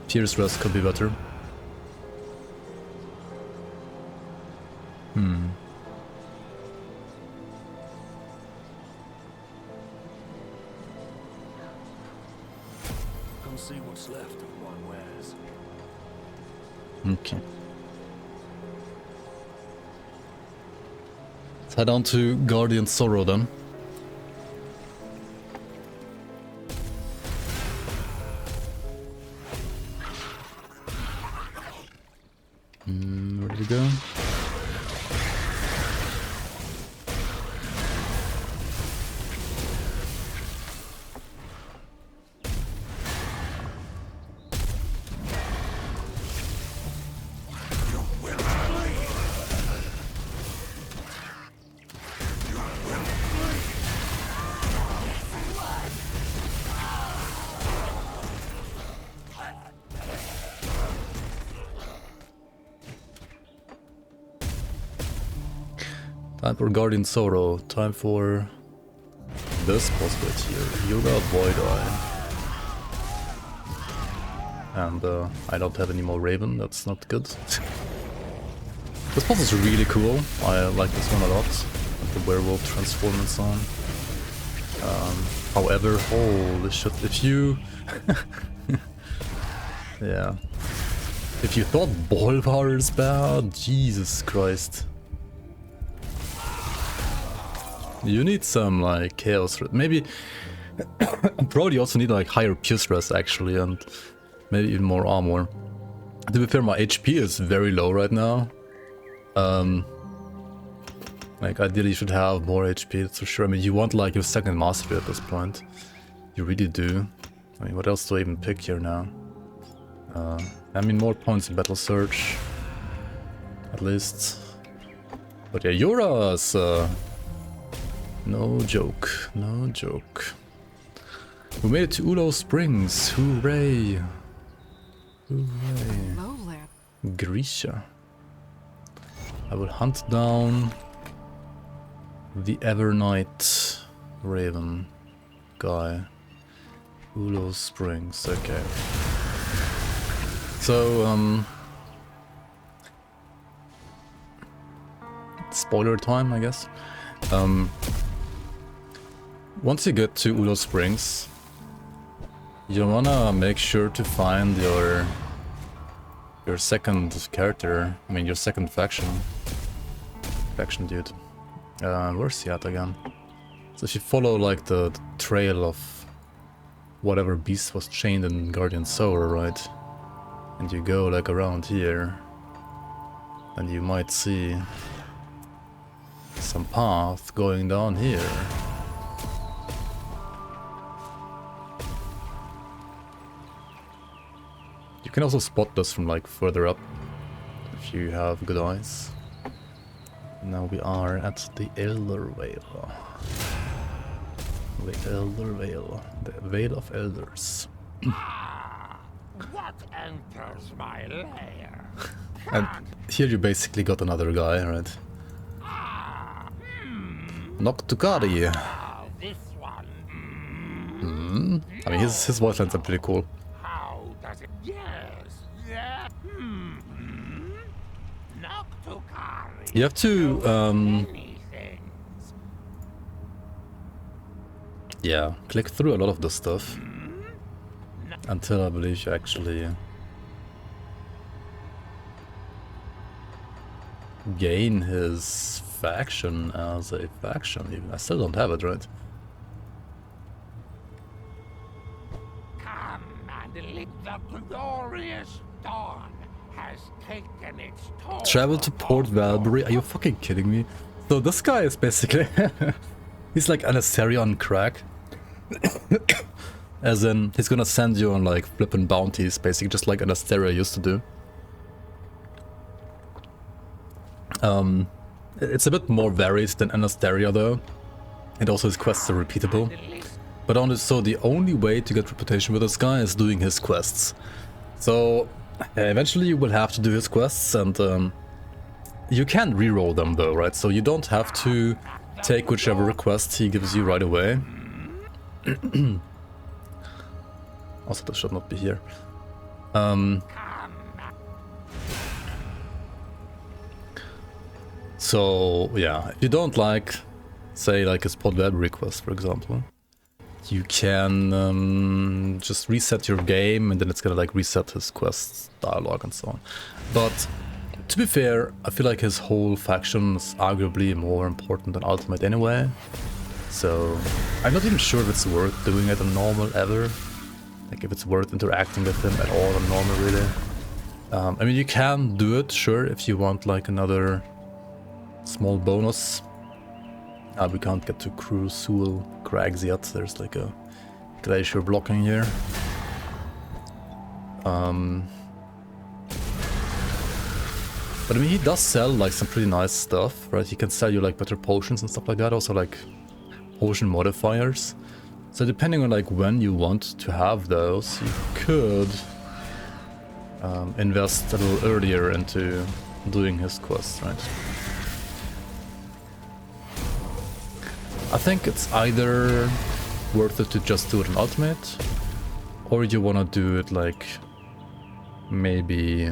A: Pierce rest could be better.
E: Come see what's left of one wares.
A: Okay. Let's head on to Guardian Sorrow then. Where did we go? Time for Guardian Sorrow. Time for this boss bit here. Yoga Void Eye. And I don't have any more Raven, that's not good. This boss is really cool. I like this one a lot. With the werewolf transformance on. However, holy shit, if you... yeah. If you thought Bolvar is bad, Jesus Christ. You need some like chaos, maybe probably also need like higher pierce rest actually, and maybe even more armor. To be fair, my HP is very low right now. Like ideally you should have more HP, that's for sure. I mean, you want like your second mastery at this point. You really do. I mean, what else do I even pick here now? I mean, more points in Battle Surge, at least. But yeah, Yora's no joke, no joke. We made it to Ulo Springs, hooray! Hooray.
F: Hello there.
A: Grisha. I will hunt down the Evernight Raven guy. Ulo Springs, okay. So, spoiler time, I guess. Once you get to Ulo Springs, you wanna make sure to find your second character, I mean your second faction dude. Where's he at again? So if you follow like the trail of whatever beast was chained in Guardian Sorrow, right? And you go like around here, and you might see some path going down here. You can also spot this from like further up if you have good eyes. Now we are at the Elder Vale. The Elder Vale. The Vale of Elders.
E: What enters my lair?
A: And here you basically got another guy, right? Noctukari.
E: This one.
A: I mean, his voice lines are pretty cool.
E: How does it? Yes. Yeah. Noctukari.
A: You have to,
E: Many things.
A: yeah, click through a lot of the stuff. Until I believe you actually gain his faction as a faction. Even I still don't have it, right?
E: Come and lick the glorious dawn. has taken its toll.
A: Travel to Port Valbury? Are you fucking kidding me? So this guy is basically... he's like an Asteria on crack. As in, he's gonna send you on like flippin' bounties, basically just like an Asteria used to do. It's a bit more varied than an Asteria though. And also his quests are repeatable. But so the only way to get reputation with this guy is doing his quests. So eventually you will have to do his quests, and you can reroll them though, right? So you don't have to take whichever request he gives you right away. Also, this should not be here. So yeah, if you don't like, say like a spot web request, for example, you can just reset your game, and then it's gonna like reset his quests dialogue and so on. But to be fair, I feel like his whole faction is arguably more important than Ultimate anyway. So I'm not even sure if it's worth doing it on normal ever. Like if it's worth interacting with him at all on normal really. I mean, you can do it, sure, if you want like another small bonus. We can't get to Crucial Crags yet. There's like a glacier blocking here. But I mean, he does sell like some pretty nice stuff, right? He can sell you like better potions and stuff like that. Also like potion modifiers. So depending on like when you want to have those, you could invest a little earlier into doing his quests, right? I think it's either worth it to just do it in Ultimate, or you want to do it like maybe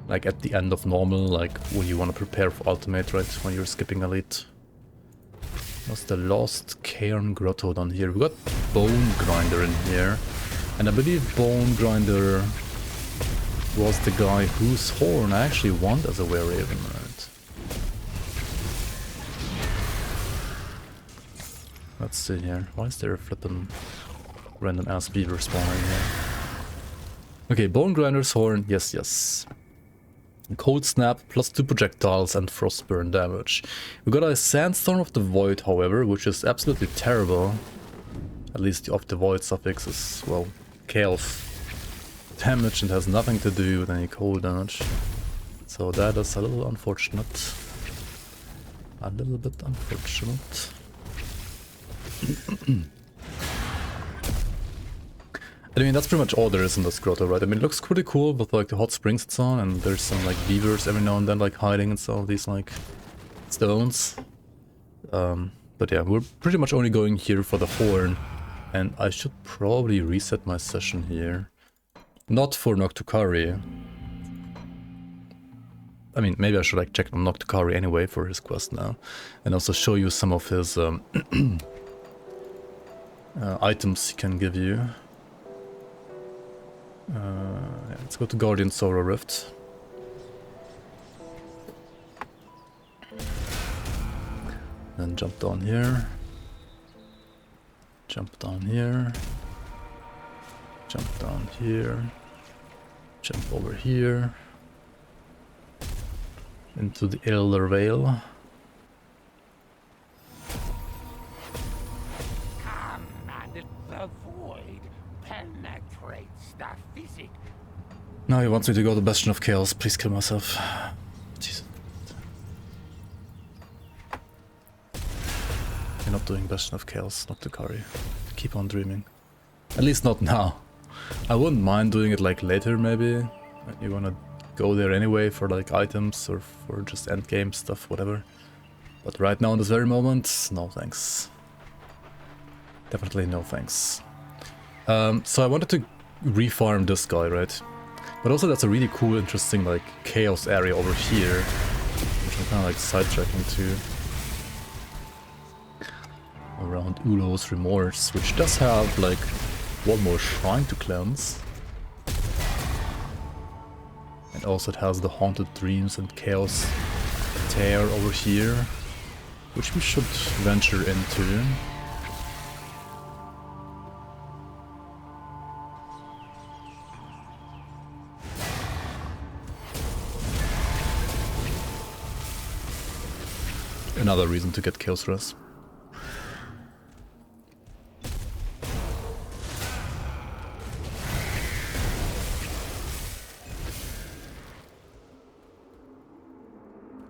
A: like at the end of normal, like when you want to prepare for Ultimate, right? When you're skipping Elite. What's the Lost Cairn Grotto down here? We got Bone Grinder in here, and I believe Bone Grinder was the guy whose horn I actually want as a Wereraven, right? Let's see here. Why is there a flippin' random ass beaver spawning here? Okay, Bone Grinder's horn, yes, yes. Cold Snap, +2 projectiles and Frostburn damage. We got a Sandstorm of the Void, however, which is absolutely terrible. At least the of the Void suffix is, well, chaos damage and has nothing to do with any cold damage. So that is a little unfortunate. A little bit unfortunate. I mean, that's pretty much all there is in this grotto, right? I mean, it looks pretty cool with like the hot springs it's on, and there's some like beavers every now and then like hiding in some of these like stones. But yeah, we're pretty much only going here for the horn, and I should probably reset my session here. Not for Noctukari. I mean, maybe I should like check on Noctukari anyway for his quest now, and also show you some of his items he can give you. Yeah, let's go to Guardian Sorrow Rift. Then jump down here. Jump down here. Jump down here. Jump over here. Into the Elder Vale. Now he wants me to go to Bastion of Chaos. Please kill myself. Jesus. You're not doing Bastion of Chaos, Noctukari. Keep on dreaming. At least not now. I wouldn't mind doing it like later maybe. When you wanna go there anyway for like items or for just endgame stuff, whatever. But right now in this very moment, no thanks. Definitely no thanks. So I wanted to refarm this guy, right? But also that's a really cool, interesting like chaos area over here, which I'm kind of like sidetracking to. Around Ulo's Remorse, which does have like one more shrine to cleanse. And also it has the Haunted Dreams and Chaos Tear over here, which we should venture into. Another reason to get Chaos Res.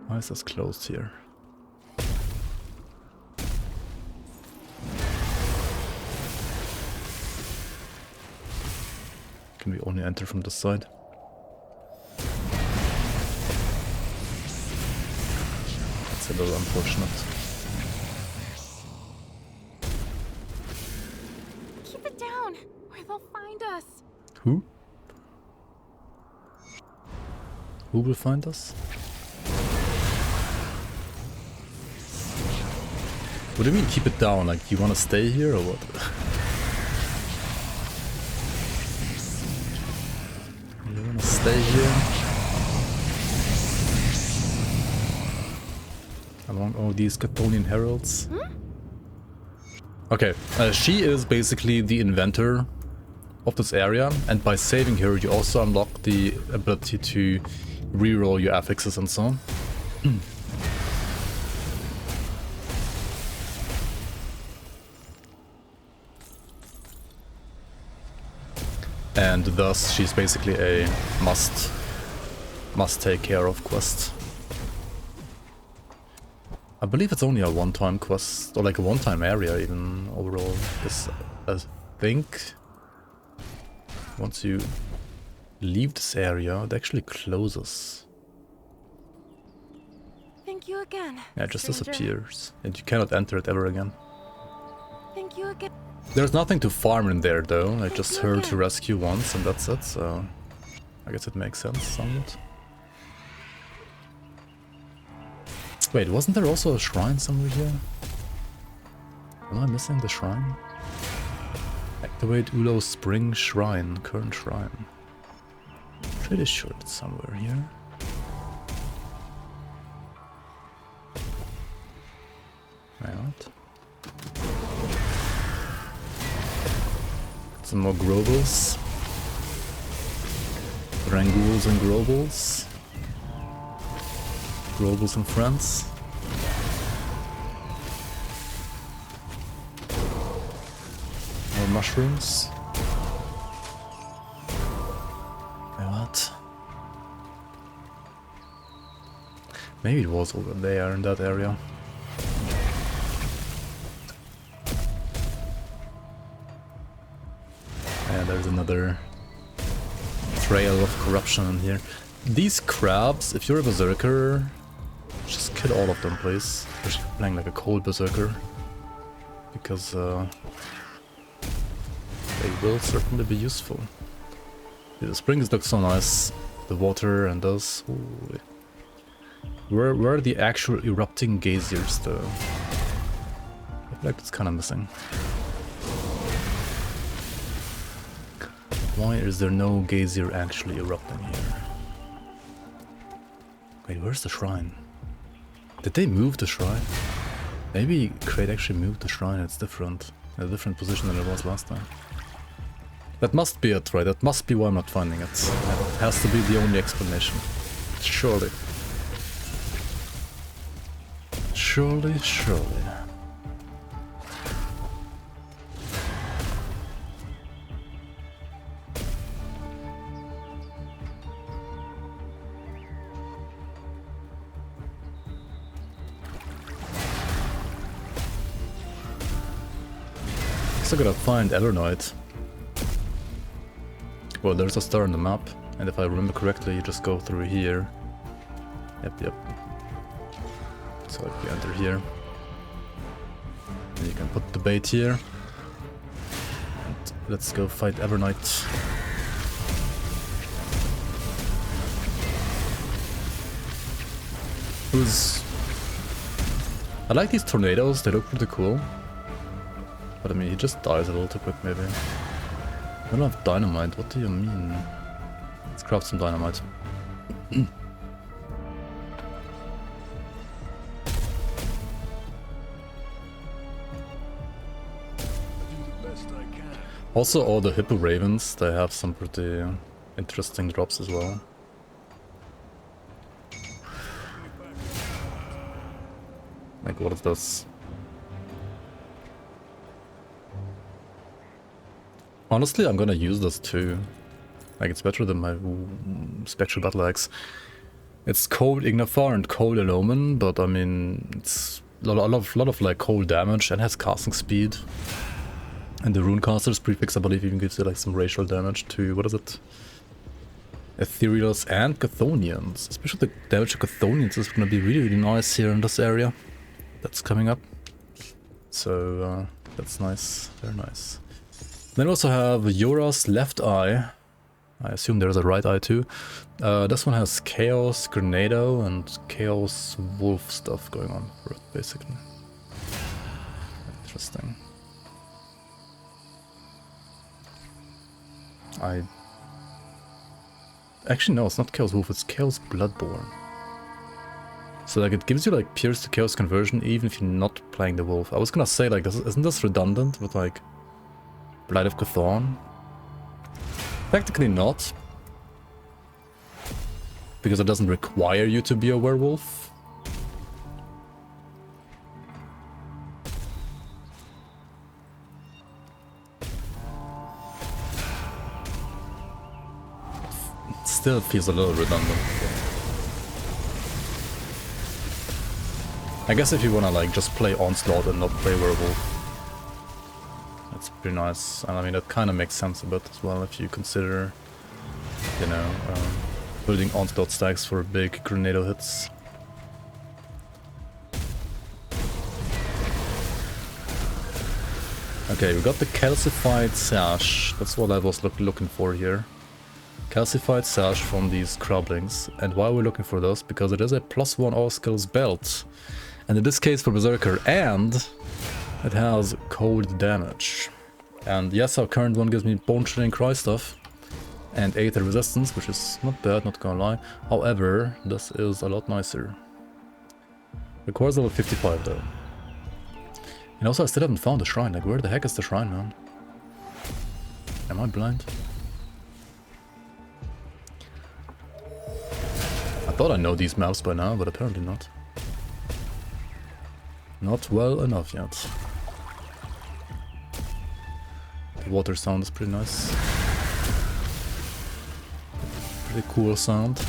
A: Why is this closed here? Can we only enter from this side? That's a little unfortunate.
J: Keep it down, or they'll find us.
A: Who? Who will find us? What do you mean keep it down? Like, you wanna stay here or what? You wanna stay here? Among all these Chthonian heralds? Okay, she is basically the inventor of this area, and by saving her you also unlock the ability to reroll your affixes and so on. And thus she's basically a must take care of quest. I believe it's only a one-time quest, or like a one-time area even overall. This, I think, once you leave this area, it actually closes.
J: Thank you again.
A: Yeah, it just
J: stranger.
A: disappears, and you cannot enter it ever again.
J: Thank you again.
A: There's nothing to farm in there though, like just
J: you
A: her
J: again.
A: to rescue once and that's it, so I guess it makes sense somewhat. Wait, wasn't there also a shrine somewhere here? Am I missing the shrine? Activate Ulo's Spring Shrine, current shrine. Pretty sure it's somewhere here. Wait, what? Some more Grobles. Rangules and Grobles. Grobles and friends. More mushrooms. Wait, what? Maybe it was over there in that area. Yeah, there's another trail of corruption in here. These crabs, if you're a Berserker, just kill all of them, please. Especially playing like a cold Berserker. Because they will certainly be useful. Yeah, the springs look so nice. The water and those. Ooh. Where are the actual erupting geysers though? I feel like it's kind of missing. Why is there no geyser actually erupting here? Wait, where's the shrine? Did they move the shrine? Maybe Crate actually moved the shrine, it's different. In a different position than it was last time. That must be it, right? That must be why I'm not finding it. That has to be the only explanation. Surely. Surely, surely. I gotta find Evernoid. Well, there's a star on the map, and if I remember correctly, you just go through here. Yep. So if you enter here, then you can put the bait here. And let's go fight Evernoid. I like these tornadoes, they look pretty cool. But I mean, he just dies a little too quick, maybe. I don't have dynamite, what do you mean? Let's craft some dynamite. Also, all the Hippo Ravens, they have some pretty interesting drops as well. Like, what is this? Honestly, I'm gonna use this too. Like, it's better than my Spectral Battle Axe. It's cold Ignifar and cold Eloman, but I mean, it's a lot of like cold damage and has casting speed. And the Runecaster's prefix, I believe, even gives you like some racial damage to, what is it? Ethereals and Chthonians. Especially the damage to Chthonians is gonna be really, really nice here in this area. That's coming up. So, that's nice. Very nice. Then we also have Yora's left eye. I assume there's a right eye too. This one has Chaos Grenado and Chaos Wolf stuff going on for it, basically. Interesting. Actually, no, it's not Chaos Wolf, it's Chaos Bloodborne. So like it gives you like Pierce to Chaos conversion even if you're not playing the Wolf. I was gonna say like, isn't this redundant with like Blight of Chthon? Technically not. Because it doesn't require you to be a werewolf. It still feels a little redundant. I guess if you wanna like just play Onslaught and not play werewolf. That's pretty nice, and I mean that kind of makes sense a bit as well if you consider, you know, building Onslaught stacks for big Grenado hits. Okay, we got the Calcified Sash, that's what I was looking for here. Calcified Sash from these Crublings, and why are we looking for those? Because it is a +1 all skills belt, and in this case for Berserker, and it has cold damage. And yes, our current one gives me Bone Chilling Cry stuff and Aether resistance, which is not bad, not gonna lie. However, this is a lot nicer. Requires level 55 though. And also I still haven't found the shrine, like where the heck is the shrine, man? Am I blind? I thought I know these maps by now, but apparently not. Not well enough yet. The water sound is pretty nice. Pretty cool sound.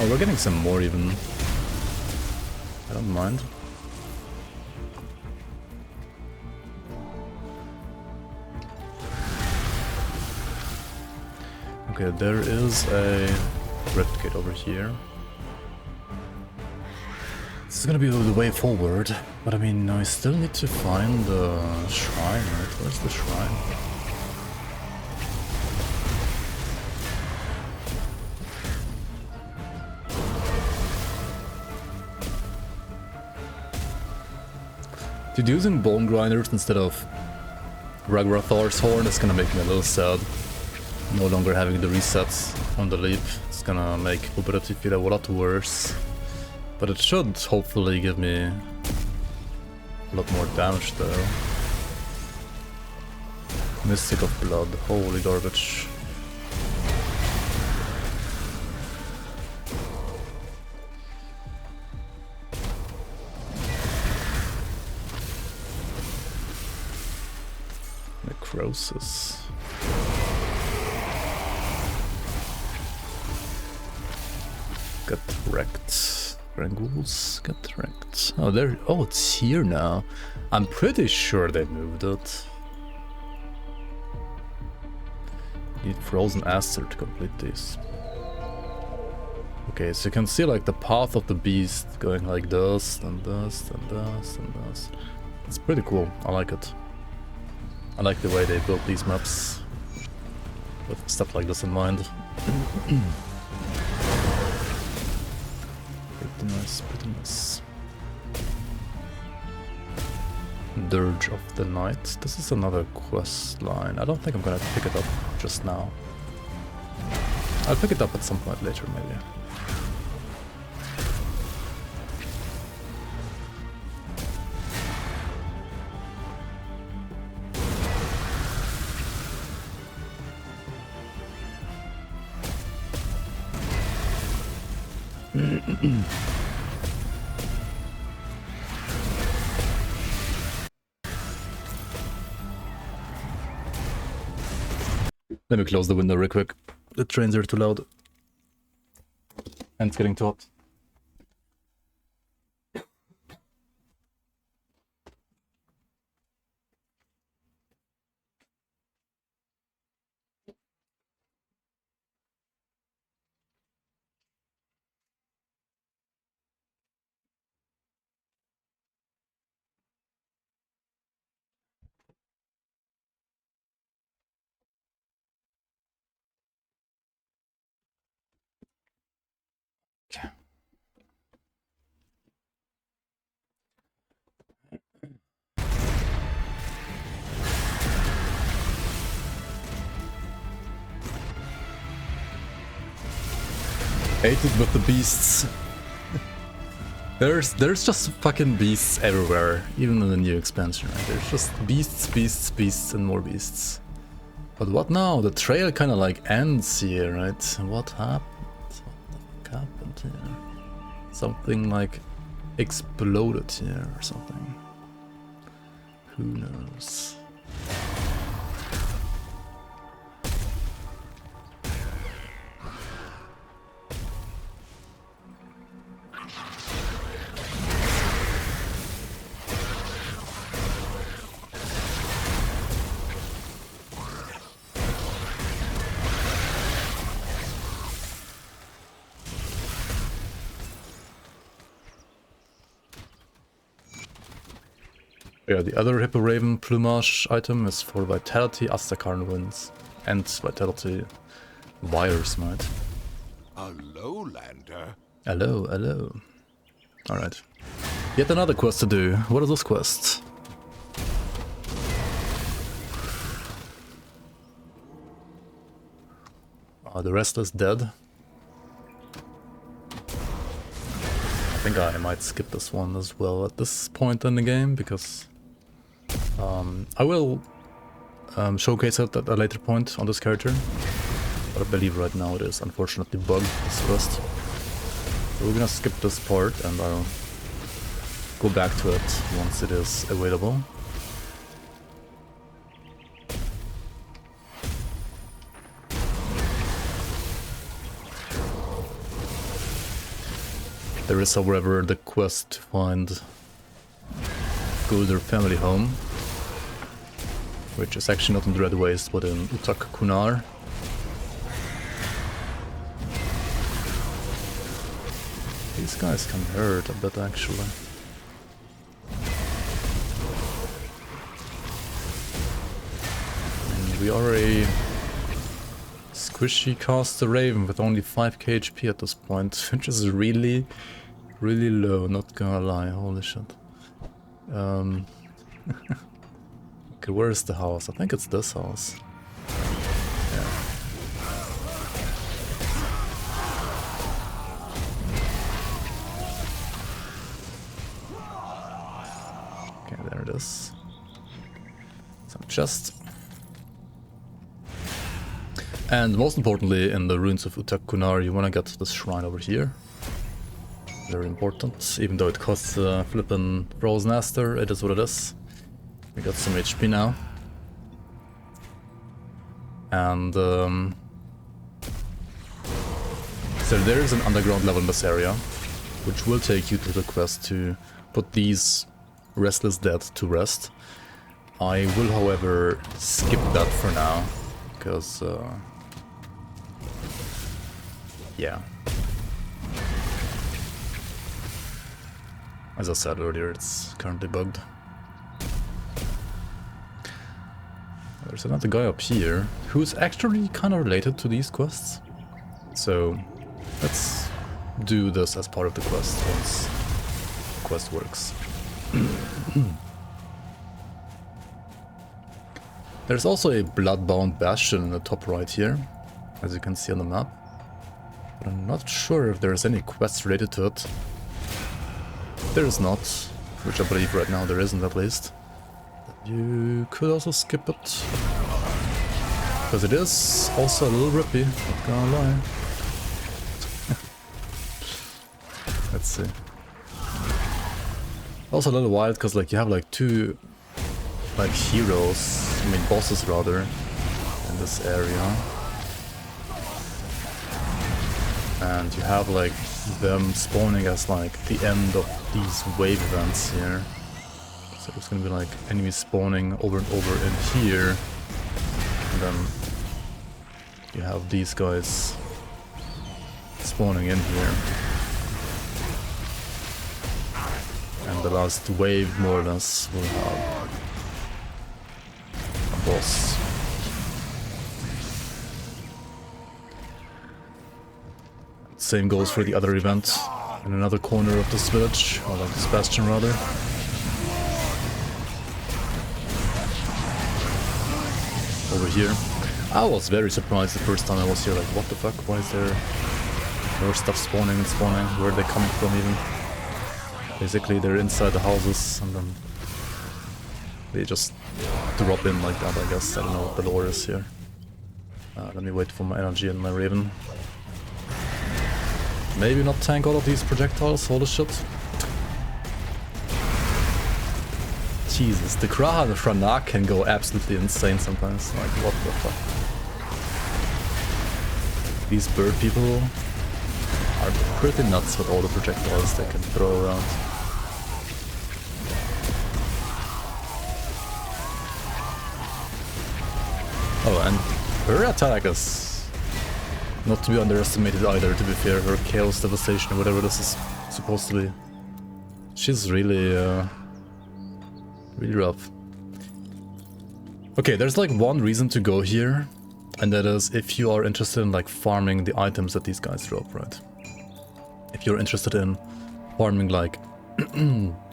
A: Oh, we're getting some more even. I don't mind. Okay, there is a rift gate over here. This is gonna be the way forward, but I mean, I still need to find the shrine, right? Where's the shrine? Dude, using bone grinders instead of Ragrathar's horn is gonna make me a little sad. No longer having the resets on the leap. It's gonna make mobility feel a lot worse. But it should hopefully give me a lot more damage though. Mystic of Blood, holy garbage. Necrosis. Get wrecked. Ghouls, get wrecked. Oh, there. Oh, it's here now. I'm pretty sure they moved it. Need Frozen Aster to complete this. Okay, so you can see like the path of the beast going like this, and this, and this, and this. It's pretty cool. I like it. I like the way they built these maps with stuff like this in mind. Pretty nice, pretty nice. Dirge of the Night. This is another quest line. I don't think I'm gonna pick it up just now. I'll pick it up at some point later, maybe. Let me close the window real quick. The trains are too loud. And it's getting too hot. Okay. Hated with the beasts. There's just fucking beasts everywhere, even in the new expansion, right? There's just beasts, beasts, beasts, and more beasts. But what now? The trail kind of like ends here, right? What happened? What the fuck happened here? Something like exploded here or something. Who knows? Yeah, the other Wereraven plumage item is for Vitality Asterkarn wins and Vitality Wires might.
E: A lowlander?
A: Hello, hello. Alright. Yet another quest to do. What is this quest? The rest is dead. I think I might skip this one as well at this point in the game, because I will showcase it at a later point on this character, but I believe right now it is unfortunately bugged, this quest. So we're gonna skip this part and I'll go back to it once it is available. There is, however, the quest to find Gulder family home, which is actually not in the Red Waste, but in Utak-Kunar. These guys can hurt a bit, actually. And we are a squishy caster Raven with only 5k HP at this point, which is really low, not gonna lie, holy shit. Okay, where is the house? I think it's this house. Yeah. Okay, there it is. Some chest. And most importantly, in the ruins of Utak-Kunar, you wanna get this shrine over here. Very important, even though it costs flippin' Frozen Aster, it is what it is. We got some HP now. And so there is an underground level in this area, which will take you to the quest to put these restless dead to rest. I will, however, skip that for now, because yeah. As I said earlier, it's currently bugged. There's another guy up here who's actually kind of related to these quests. So let's do this as part of the quest once the quest works. There's also a blood-bound bastion in the top right here, as you can see on the map. But I'm not sure if there's any quests related to it. There is not, which I believe right now there isn't at least. You could also skip it, because it is also a little rippy, not gonna lie. see. Also a little wild because like you have like two like heroes, I mean bosses rather, in this area. And you have like them spawning as like the end of these wave events here. So there's gonna be like enemies spawning over and over in here. And then you have these guys spawning in here. And the last wave, more or less, will have a boss. Same goes for the other event in another corner of this village, or like this bastion rather. Over here. I was very surprised the first time I was here, like what the fuck, why is there more stuff spawning and spawning, where are they coming from even? Basically they're inside the houses and then they just drop in like that, I guess. I don't know what the lore is here. Let me wait for my energy and my Raven. Maybe not tank all of these projectiles, holy shit. Jesus, the Kraha and the Franak can go absolutely insane sometimes, like what the fuck. These bird people are pretty nuts with all the projectiles they can throw around. Oh, and her attack is not to be underestimated either, to be fair. Her Chaos Devastation or whatever this is supposed to be. She's really, really rough. Okay, there's like one reason to go here, and that is if you are interested in like farming the items that these guys drop, right? If you're interested in farming like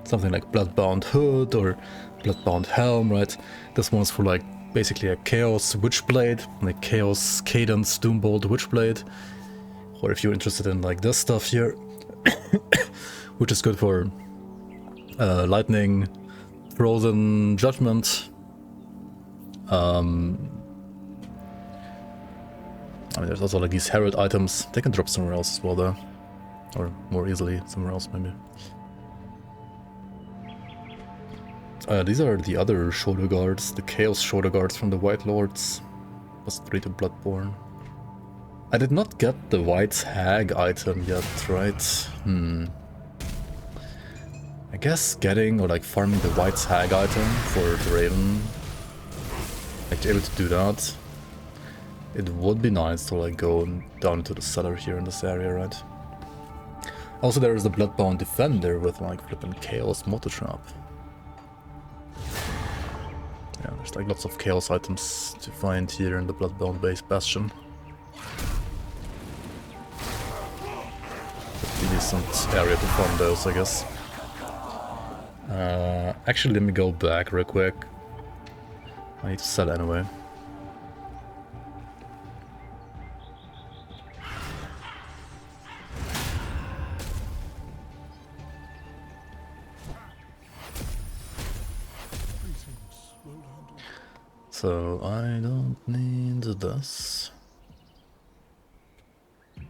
A: something like Bloodbound Hood or Bloodbound Helm, right? This one's for like basically a Chaos Witchblade, like Chaos Cadence Doombolt Witchblade. Or if you're interested in like this stuff here, which is good for Lightning, Frozen Judgment. I mean, there's also like these Herald items. They can drop somewhere else as well though. Or more easily somewhere else maybe. These are the other shoulder guards, the Chaos shoulder guards from the White Lords. Plus 3 to Bloodborne. I did not get the White Hag item yet, right? I guess getting or like farming the White Hag item for the Raven, like able to do that, it would be nice to like go down to the cellar here in this area, right? Also there is the Bloodbound Defender with like flippin' Chaos Motor Trap. Yeah, there's like lots of Chaos items to find here in the Bloodbound base bastion. Pretty decent area to farm those, I guess. Actually, let me go back real quick. I need to sell anyway. So I don't need this. I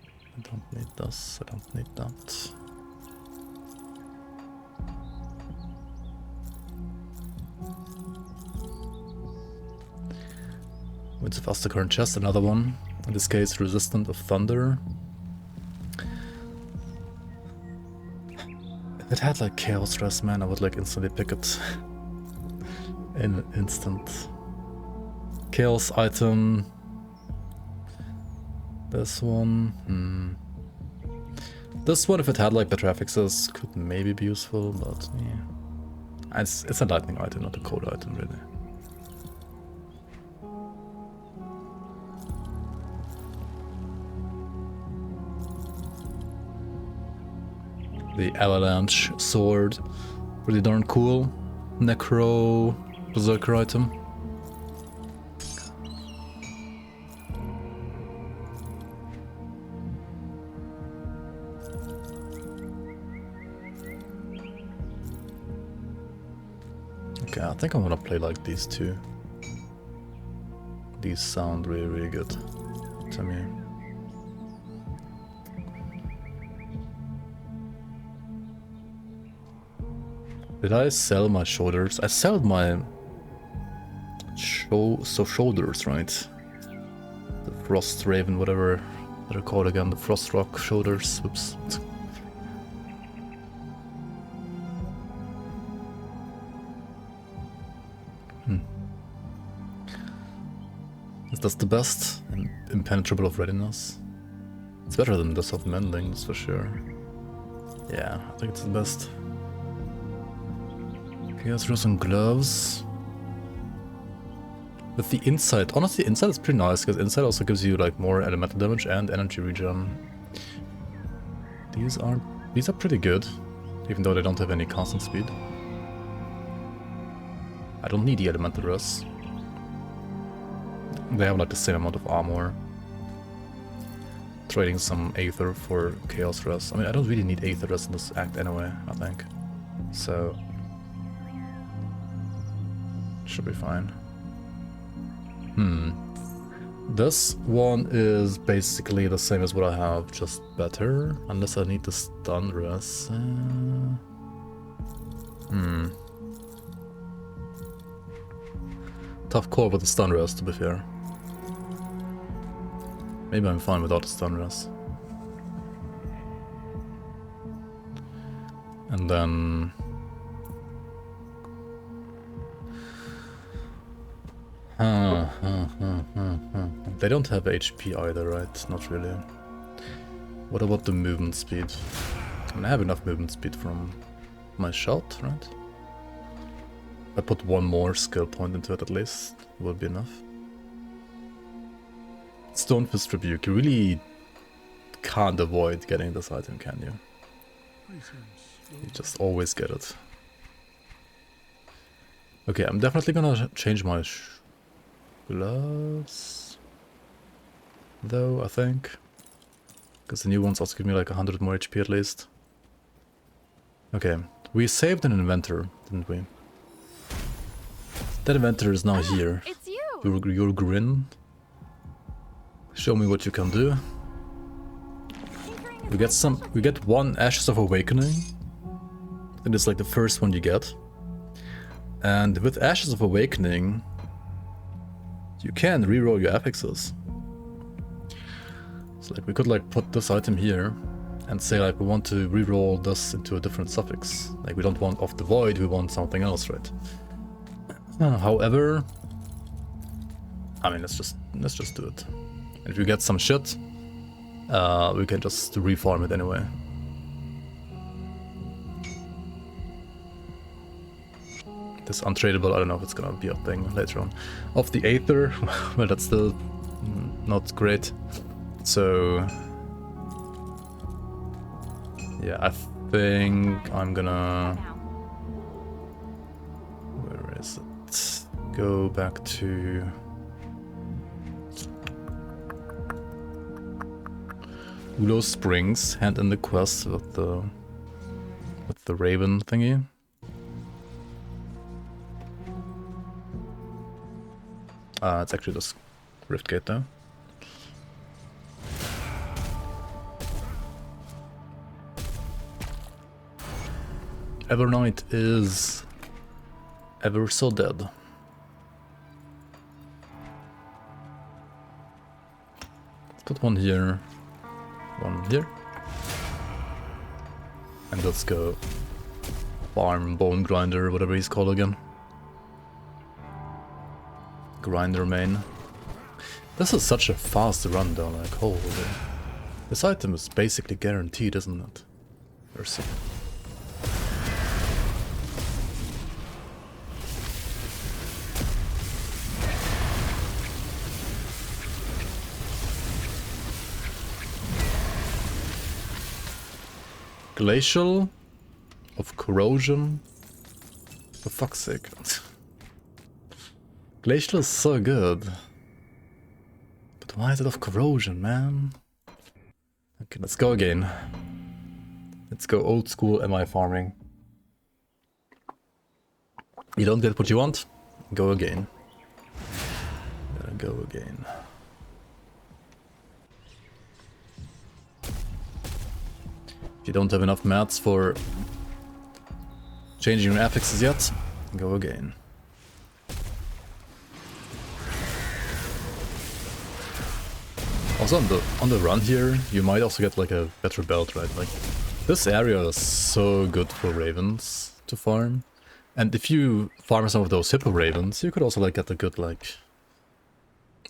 A: don't need this. I don't need that. Winds of Asterkarn chest, another one. In this case, resistant of thunder. If it had like Chaos Stress, man, I would like instantly pick it. In an instant. Chaos item. This one. This one, if it had like better affixes, could maybe be useful, but yeah. It's a lightning item, not a cold item, really. The Avalanche Sword, really darn cool. Necro Berserker item. Okay, I think I'm gonna play like these two. These sound really, really good to me. Did I sell my shoulders? I sold my shoulders, right? The Wereraven, whatever they're called again, the Frost Rock shoulders. Oops. Is that the best? Impenetrable of readiness? It's better than this of mending, that's for sure. Yeah, I think it's the best. Okay, let's throw some gloves. With the inside, honestly, inside is pretty nice, because inside also gives you like more elemental damage and energy regen. These are pretty good, even though they don't have any constant speed. I don't need the elemental rest. They have like the same amount of armor. Trading some Aether for Chaos Rest. I mean, I don't really need Aether Rest in this act anyway, I think. So... should be fine. This one is basically the same as what I have, just better. Unless I need the stun rest. Tough call with the stun rest, to be fair. Maybe I'm fine without the stun rest. And then... They don't have HP either, right? Not really. What about the movement speed? I mean, I have enough movement speed from my shot, right? I put one more skill point into it at least, it would be enough. Stonefist Rebuke, you really can't avoid getting this item, can you? You just always get it. Okay, I'm definitely gonna change my gloves, though, I think. Because the new ones also give me like 100 more HP at least. Okay, we saved an inventor, didn't we? That inventor is now here.
J: It's you!
A: Your grin. Show me what you can do. We get one Ashes of Awakening. I think it's like the first one you get. And with Ashes of Awakening, you can reroll your affixes. So like we could like put this item here and say like we want to reroll this into a different suffix. Like we don't want Off the Void, we want something else, right? However, I mean let's just do it. And if you get some shit, we can just reform it anyway. This untradeable, I don't know if it's gonna be a thing later on. Of the Aether, well that's still not great. So yeah, I think I'm gonna... where is it? Go back to... Willow Springs, hand in the quest with the Raven thingy. It's actually this Rift Gate though. Evernight is ever so dead. Let's put one here. One here. And let's go farm Bone Grinder, whatever he's called again. Grinder main. This is such a fast run though, like holy. This item is basically guaranteed, isn't it? Mercy. Glacial of Corrosion? For fuck's sake. Glacial is so good. But why is it of Corrosion, man? Okay, let's go again. Let's go old school MI farming. You don't get what you want? Go again. Gotta go again. If you don't have enough mats for changing your affixes yet, go again. Also on the run here, you might also get like a better belt, right? Like this area is so good for ravens to farm. And if you farm some of those hippo ravens, you could also like get a good like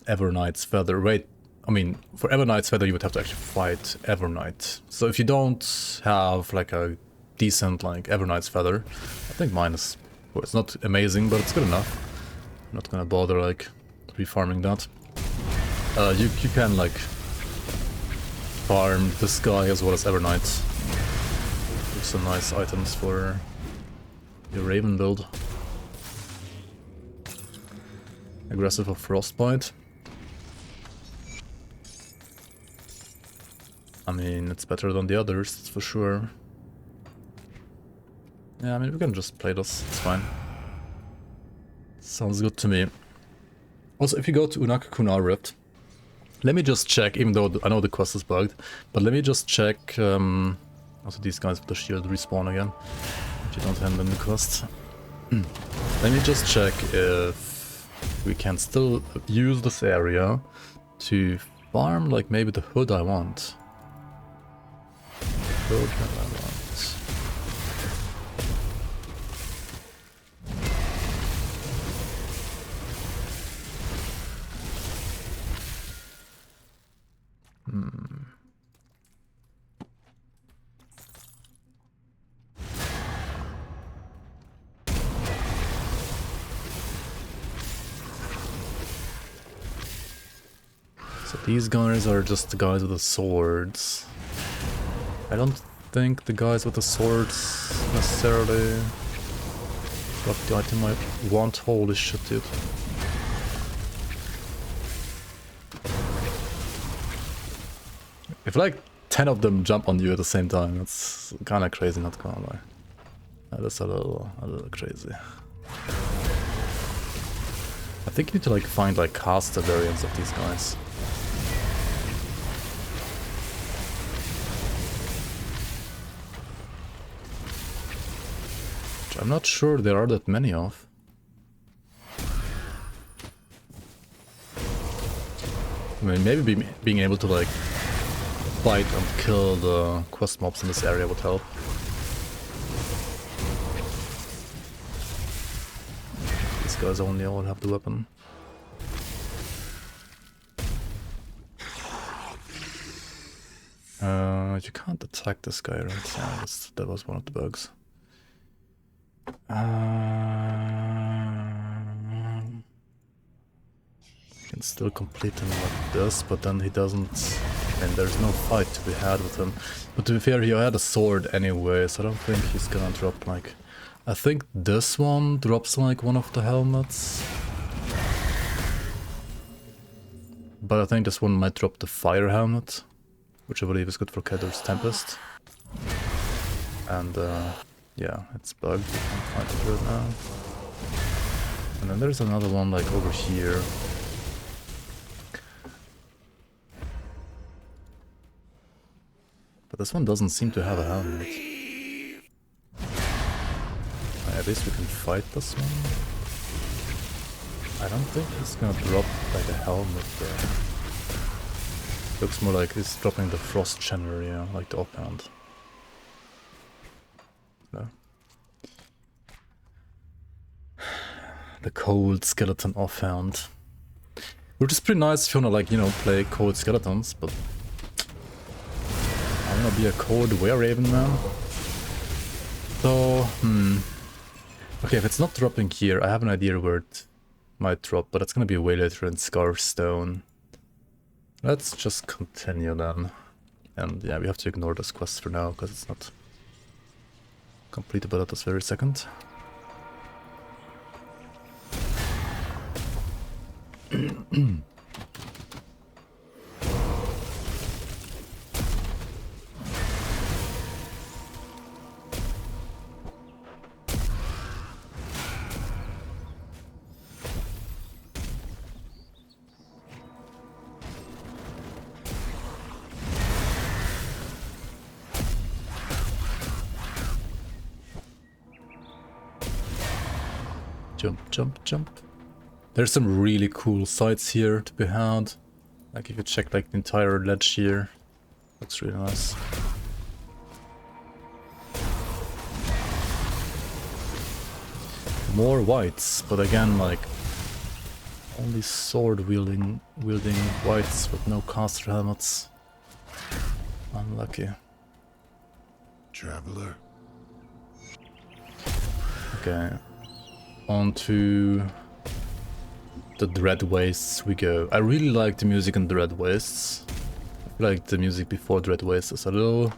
A: Everknight's Feather. Wait, I mean, for Everknight's Feather you would have to actually fight Everknight. So if you don't have like a decent like Everknight's Feather, I think mine is, well, it's not amazing, but it's good enough. I'm not gonna bother like refarming that. You can like farm this guy as well as Everknight. With some nice items for your Raven build. Aggressive of Frostbite. I mean, it's better than the others, that's for sure. Yeah, I mean, we can just play this, it's fine. Sounds good to me. Also, if you go to Unak-Kunar Rift, let me just check, even though I know the quest is bugged, but let me just check, also these guys with the shield respawn again, if you don't hand them the quest. Let me just check if we can still use this area to farm, like, maybe the hood I want. Hood that I want. So these guys are just the guys with the swords. I don't think the guys with the swords necessarily drop the item I want. Holy shit, dude. If like 10 of them jump on you at the same time, that's kind of crazy, not gonna lie. That is a little crazy. I think you need to like find like caster variants of these guys. Which I'm not sure there are that many of. I mean, maybe being able to like fight and kill the quest mobs in this area would help. These guys only all have the weapon. You can't attack this guy, right? Yeah, that was one of the bugs. Can still complete him like this, but then he doesn't, and there's no fight to be had with him. But to be fair, he had a sword anyway, so I don't think he's gonna drop like... I think this one drops like one of the helmets. But I think this one might drop the fire helmet, which I believe is good for Kedur's Tempest. And yeah, it's bugged, you can't find it right now. And then there's another one like over here. But this one doesn't seem to have a helmet. At least we can fight this one. I don't think he's gonna drop like a helmet there. Looks more like he's dropping the frost channel, yeah, like the offhand. No. The cold skeleton offhand. Which is pretty nice if you wanna like, you know, play cold skeletons, but I wanna be a cold Wereraven man. So, okay, if it's not dropping here, I have an idea where it might drop, but it's gonna be way later in Scarstone. Let's just continue then. And yeah, we have to ignore this quest for now, because it's not completable at this very second. Jump, jump, jump. There's some really cool sights here to be had. Like if you check like the entire ledge here, looks really nice. More whites, but again like only sword wielding whites with no caster helmets. Unlucky.
D: Traveler.
A: Okay. On to the Dread Wastes we go. I really like the music in Dread Wastes. I feel like the music before Dread Wastes is a little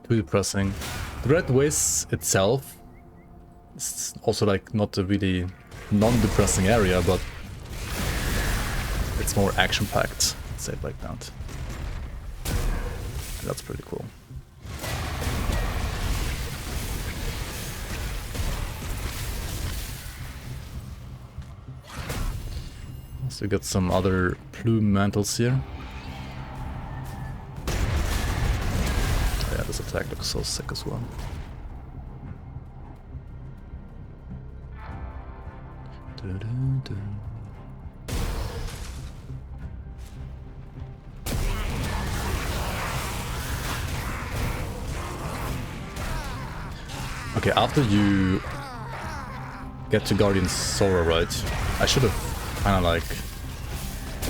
A: too depressing. Dread Wastes itself is also like not a really non-depressing area, but it's more action-packed, let's say it like that. That's pretty cool. So we got some other plume mantles here. Yeah, this attack looks so sick as well. Okay, after you get to Guardian Sora, right? I should have kind of like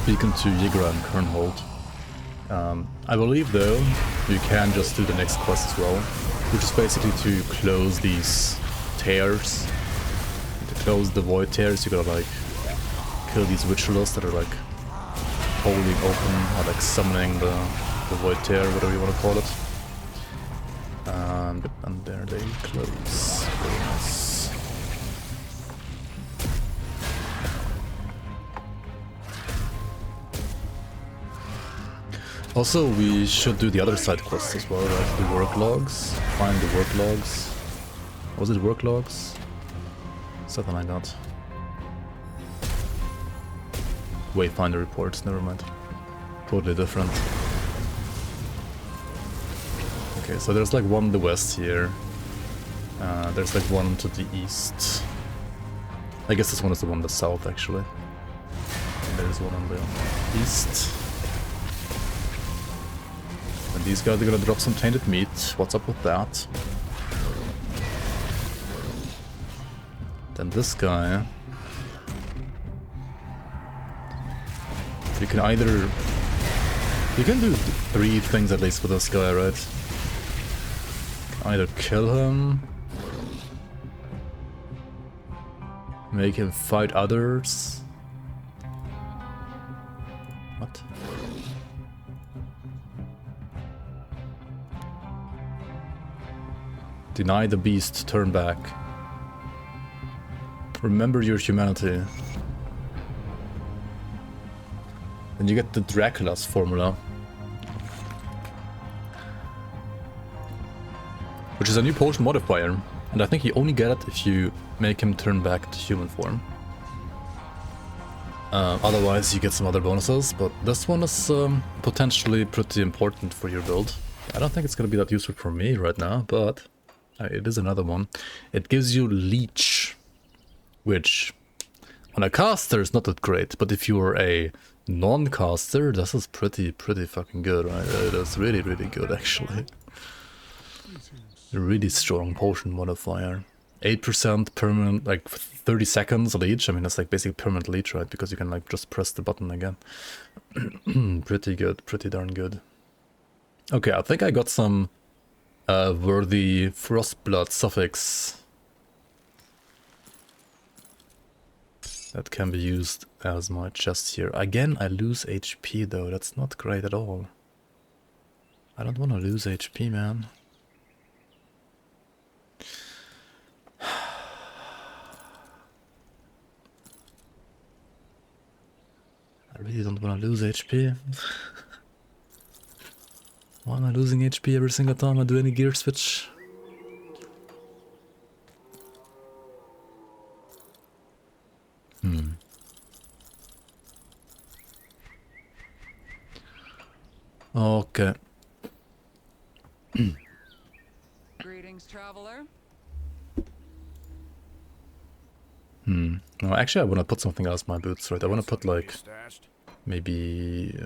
A: beacon to Yigra and Kernhold. I believe though you can just do the next quest as well, which is basically to close these tears. To close the void tears, you gotta like kill these ritualists that are like holding open or like summoning the void tear, whatever you want to call it. And there they close. Very nice. Also, we should do the other side quests as well, like the work logs. Find the work logs. Was it work logs? Something like that. Wayfinder reports, never mind. Totally different. Okay, so there's like one in the west here. There's like one to the east. I guess this one is the one in the south, actually. And there's one on the east. And these guys are gonna drop some tainted meat. What's up with that? Then this guy. You can either... You can do 3 things at least for this guy, right? Either kill him, make him fight others. What? Deny the beast, turn back. Remember your humanity. Then you get the Dracula's formula. Which is a new potion modifier, and I think you only get it if you make him turn back to human form. Otherwise you get some other bonuses, but this one is potentially pretty important for your build. I don't think it's gonna be that useful for me right now, but it is another one. It gives you Leech, which on a caster is not that great, but if you're a non-caster, this is pretty fucking good, right? It is really good actually. A really strong potion modifier. 8% permanent, like 30 seconds leech. I mean, that's like basically permanent leech, right? Because you can like just press the button again. Pretty good, pretty darn good. Okay, I think I got some worthy Frostblood suffix that can be used as my chest here. Again, I lose HP though. That's not great at all. I don't want to lose HP, man. I really don't want to lose HP. Why am I losing HP every single time I do any gear switch? Okay.
F: Greetings, traveler.
A: No, actually I want to put something else in my boots, right? I want to put like maybe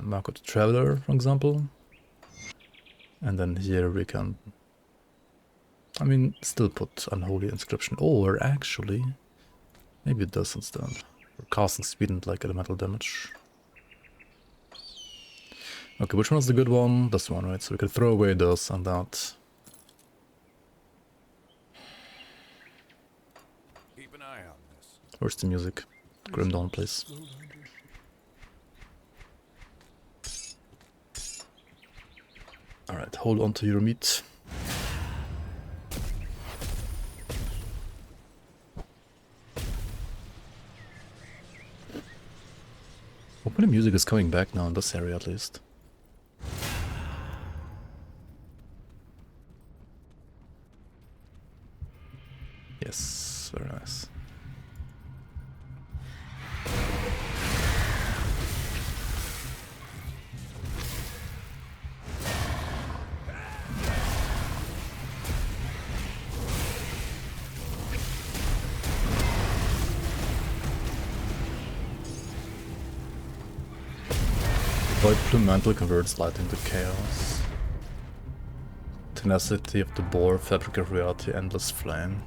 A: Mark of the Traveler, for example. And then here we can, I mean, still put Unholy Inscription, or actually, maybe it does instead. For casting speed and like elemental damage. Okay, which one is the good one? This one, right? So we can throw away this and that.
E: Keep an eye on this.
A: Where's the music? Grim Dawn, please. Alright, hold on to your meat. Hopefully music is coming back now in this area at least. Yes, very nice. Void Plume Mantle converts light into chaos. Tenacity of the Boar, Fabric of Reality, Endless Flame.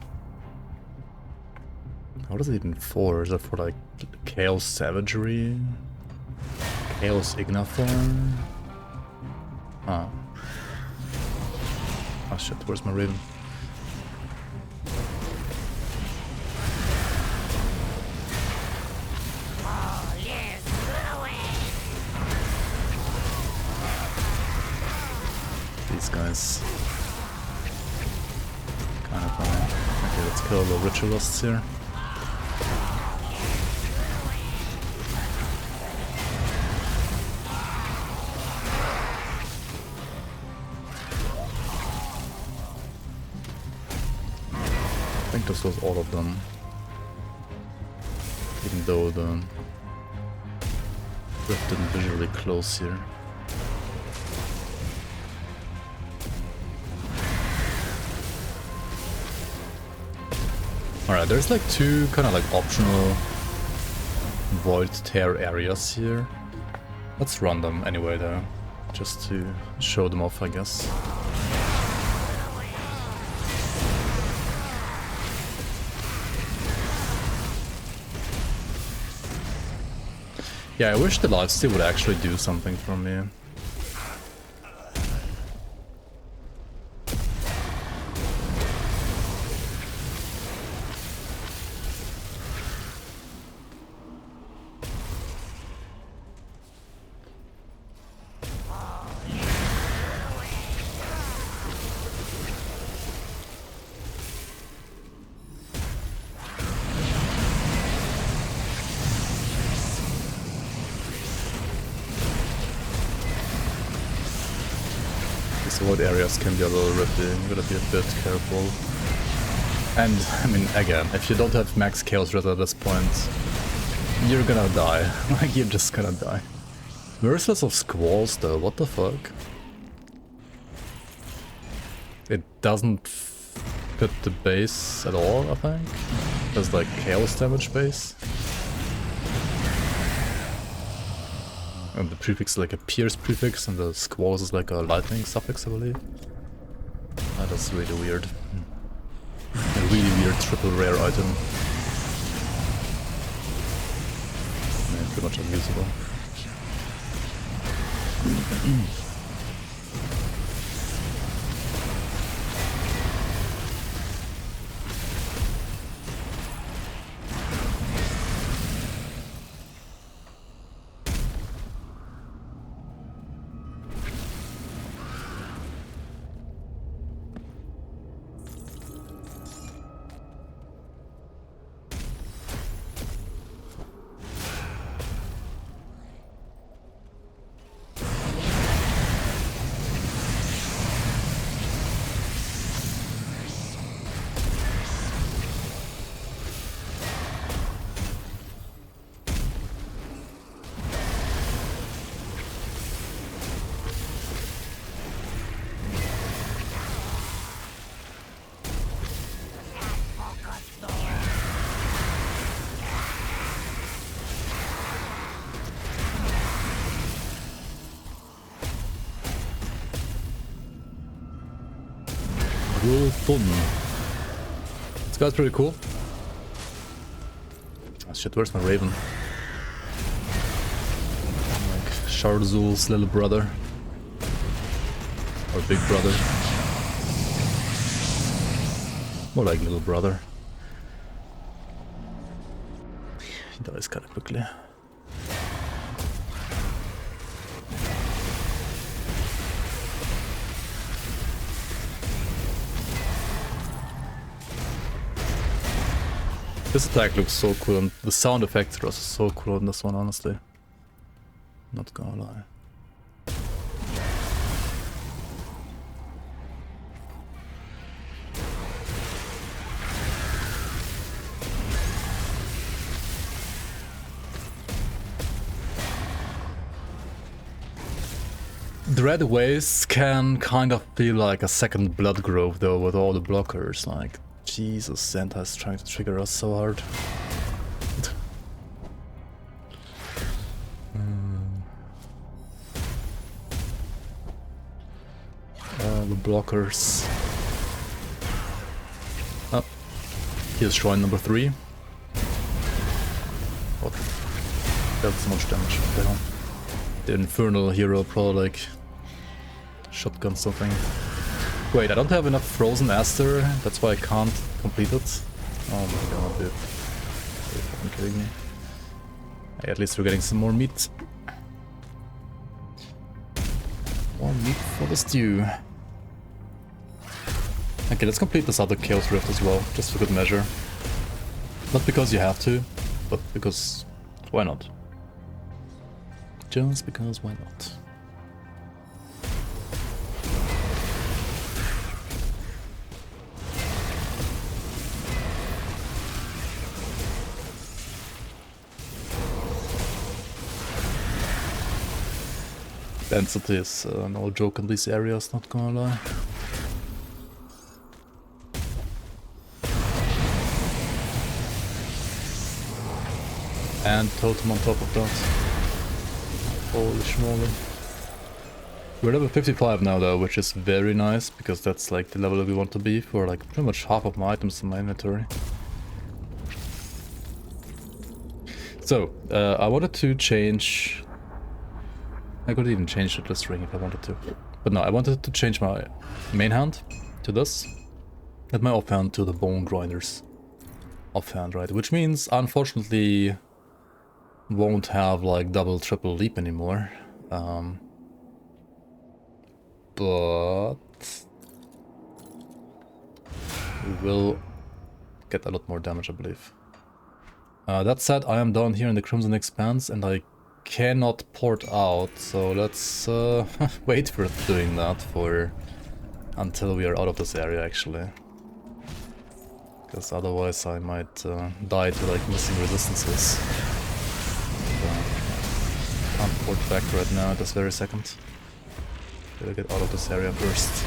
A: What is it even for? Is that for like Chaos Savagery? Chaos Ignathorn? Ah. Oh shit, where's my Raven? These guys. Kind of funny. Okay, let's kill the ritualists here. I think this was all of them. Even though the rift didn't visually close here. Alright, there's like two kind of like optional void tear areas here. Let's run them anyway though, just to show them off, I guess. Yeah, I wish the lifesteal would actually do something for me. Void areas can be a little rippy, you gotta be a bit careful. And, I mean, again, if you don't have max chaos res at this point, you're gonna die. Like, you're just gonna die. Merciless of Squalls though, what the fuck? It doesn't fit the base at all, I think. There's like chaos damage base. And the prefix is like a pierce prefix, and the squalls is like a lightning suffix, I believe. That is really weird. A really weird triple rare item. Yeah, pretty much unusable. Real fun. This guy's pretty cool. Oh shit, where's my Raven? Like Sharzul's little brother. Or big brother. More like little brother. He dies kind of quickly. This attack looks so cool, and the sound effects are also so cool on this one, honestly. Not gonna lie. The red waves can kind of feel like a second blood grove though, with all the blockers, like Jesus, Santa is trying to trigger us so hard. All the blockers. Oh, here's shrine number 3. What? That's so much damage. What the hell? The infernal hero probably like shotgun something. Wait, I don't have enough frozen Aster, that's why I can't complete it. Oh my god, dude. Are you fucking kidding me? Hey, at least we're getting some more meat. More meat for the stew. Okay, let's complete this other Chaos Rift as well, just for good measure. Not because you have to, but because why not? Just because why not? Density is no joke in these areas, not gonna lie. And totem on top of that. Holy schmoly. We're level 55 now though, which is very nice, because that's like the level that we want to be for like pretty much half of my items in my inventory. So, I wanted to change... I could even change the list ring if I wanted to. But no, I wanted to change my main hand to this. And my offhand to the Bone Grinders offhand, right? Which means, unfortunately, won't have like double, triple leap anymore. But we will get a lot more damage, I believe. That said, I am down here in the Crimson Expanse and I cannot port out, so let's wait for doing that for until we are out of this area actually. Because otherwise I might die to like missing resistances. Can't port back right now at this very second. Gotta get out of this area first.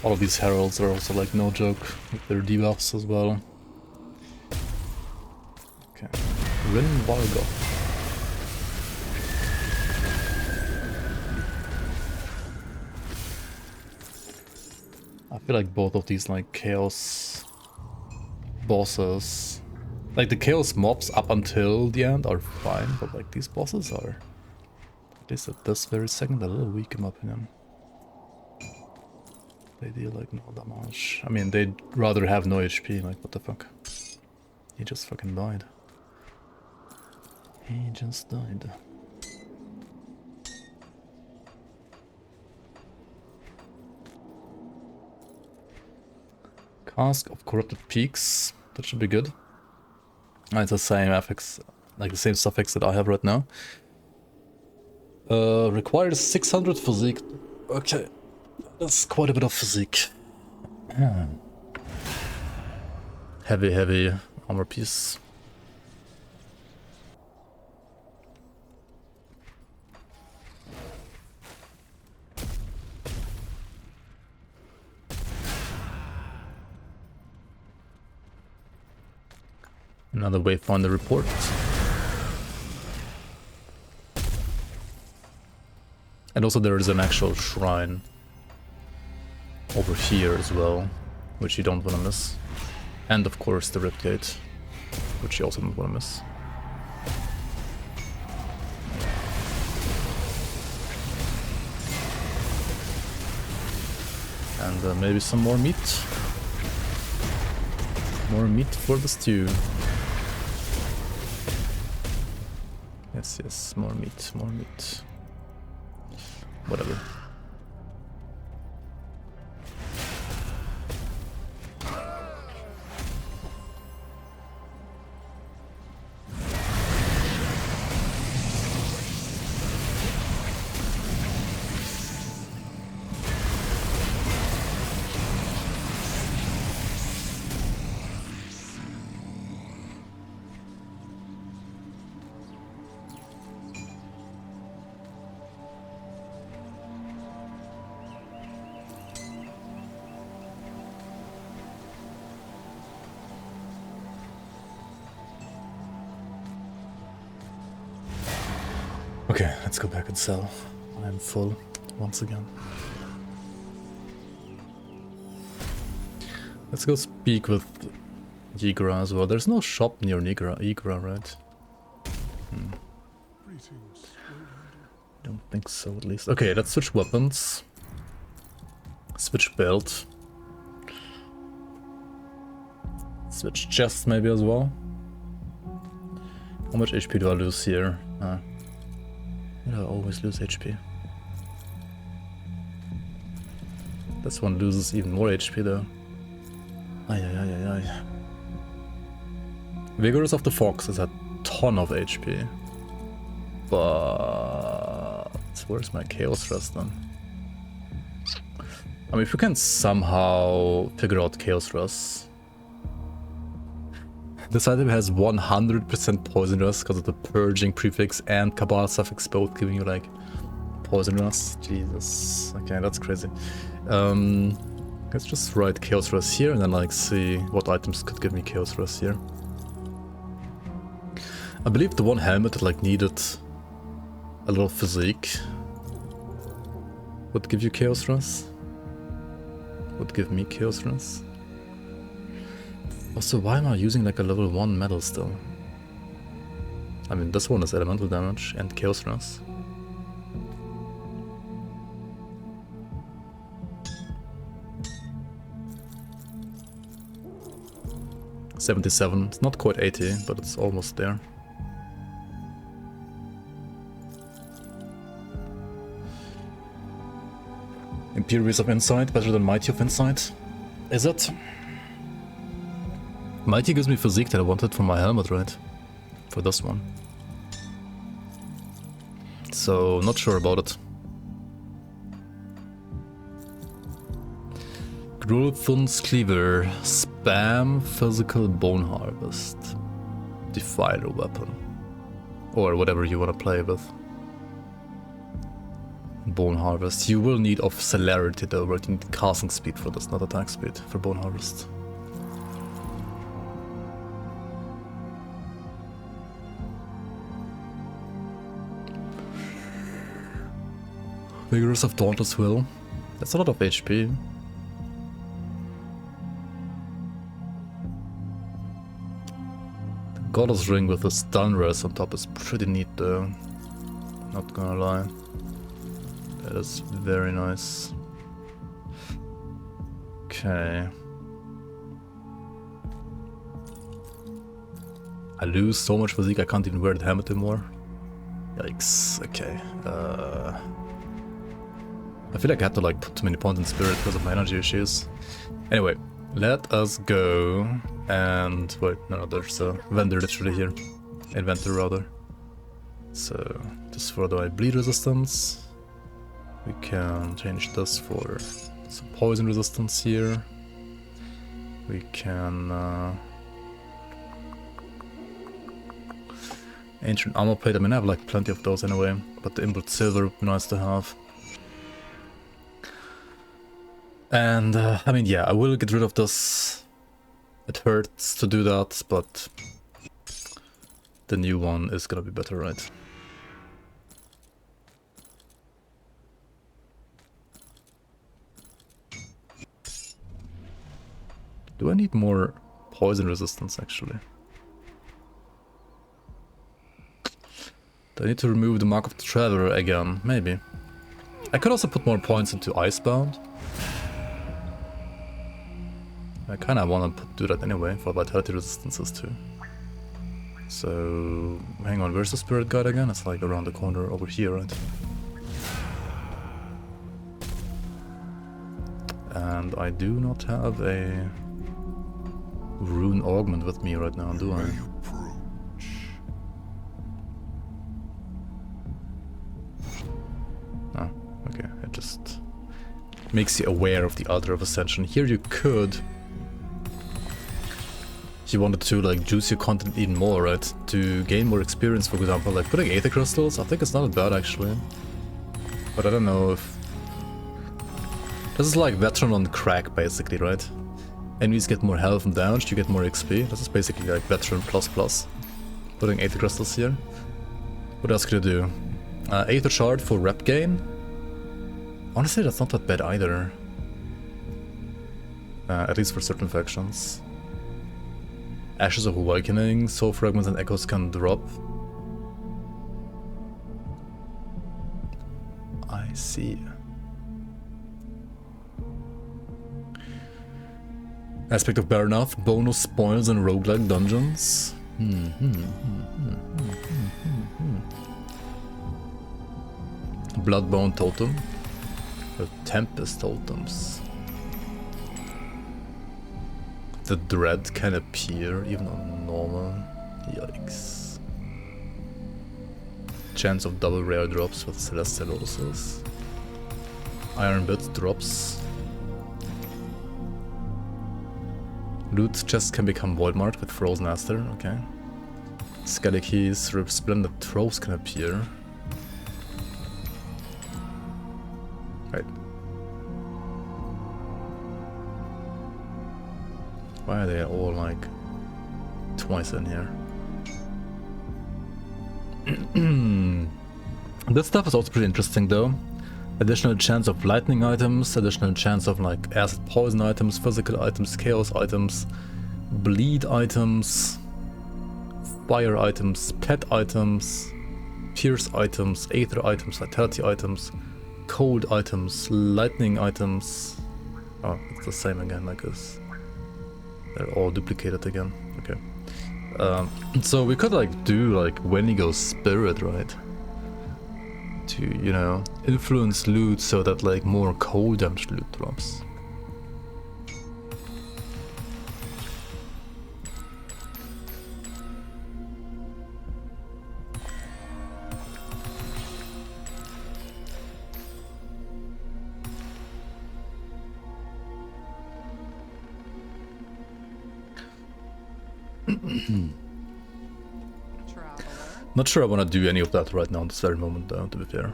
A: All of these heralds are also like no joke with their debuffs as well. Okay, Rin Vargo. I feel like both of these like chaos bosses, like the chaos mobs up until the end are fine, but like these bosses are, at least at this very second, a little weak in my opinion. They deal like no damage. I mean, they'd rather have no HP, like what the fuck. He just fucking died. He just died. Cask of Corrupted Peaks. That should be good. It's the same affix, like the same suffix that I have right now. Requires 600 physique. Okay, that's quite a bit of physique. Heavy armor piece. Another wayfinder report. And also there is an actual shrine over here as well, which you don't want to miss. And of course the Rip Gate, which you also don't want to miss. And maybe some more meat. More meat for the stew. Yes, more meat. Whatever. Okay, let's go back and sell. I'm full once again. Let's go speak with Yigra as well. There's no shop near Yigra, right? Don't think so, at least. Okay, let's switch weapons. Switch belt. Switch chest maybe as well. How much HP do I lose here? I always lose HP. This one loses even more HP though. Ay. Vigorous of the Fox is a ton of HP. But where's my Chaos Rest then? I mean, if we can somehow figure out Chaos Rest. This item has 100% poison rust because of the purging prefix and Cabal suffix both giving you like poison rust. Jesus. Okay, that's crazy. Let's just write Chaos Rust here and then like see what items could give me Chaos Rust here. I believe the one helmet that like needed a little physique would give you Chaos Rust. Would give me Chaos Rust. Also, why am I using like a level 1 metal still? I mean, this one is elemental damage and Chaos Rust. $77. It's not quite 80, but it's almost there. Imperious of Insight, better than Mighty of Insight. Is it? Mighty gives me physique that I wanted for my helmet, right? For this one. So, not sure about it. Grulthun's Cleaver. Spam Physical Bone Harvest. Defiler Weapon. Or whatever you want to play with. Bone Harvest. You will need of celerity though, right? You need casting speed for this, not attack speed for Bone Harvest. Vigorous of Dauntless Will. That's a lot of HP. The Goddess Ring with the stun res on top is pretty neat though. Not gonna lie. That is very nice. Okay. I lose so much physique I can't even wear the helmet anymore. Yikes. Okay. I feel like I had to like put too many points in spirit because of my energy issues. Anyway, Let us go and wait, no, there's a vendor literally here. Inventor rather. So this for the bleed resistance. We can change this for some poison resistance here. We can ancient armor plate. I mean, I have like plenty of those anyway, but the input silver would be nice to have. And I mean, yeah, I will get rid of this. It hurts to do that, but the new one is gonna be better, right? Do I need more poison resistance actually? Do I need to remove the Mark of the Traveler again? Maybe. I could also put more points into Icebound. I kinda wanna do that anyway, for vitality resistances too. So, hang on, where's the Spirit Guide again? It's like around the corner over here, right? And I do not have a Rune Augment with me right now, do I? Oh, okay, it just makes you aware of the Altar of Ascension. Here you could, if you wanted to like juice your content even more, right? To gain more experience, for example, like putting Aether Crystals, I think it's not bad actually. But I don't know if... This is like Veteran on crack basically, right? Enemies get more health and damage, you get more XP. This is basically like Veteran plus. Putting Aether Crystals here. What else could I do? Aether Shard for rep gain. Honestly, that's not that bad either. At least for certain factions. Ashes of Awakening, Soul Fragments and Echoes can drop. I see. Aspect of Baranath, bonus spoils and roguelike dungeons. Bloodbone Totem. Or Tempest Totems. The Dread can appear even on normal. Yikes. Chance of double rare drops with Celestial Roses. Iron Bit drops. Loot chests can become Voidmarked with Frozen Aster, okay. Skelly Keys, Resplendent Troves can appear. Right. Why are they all like twice in here? This stuff is also pretty interesting though. Additional chance of lightning items, additional chance of like acid poison items, physical items, chaos items, bleed items, fire items, pet items, pierce items, aether items, vitality items, cold items, lightning items. Oh, it's the same again, I guess. They're all duplicated again. Okay. So we could like do like Wendigo Spirit, right? To, you know, influence loot so that like more cold damage loot drops. Not sure I want to do any of that right now, this very moment, though, to be fair.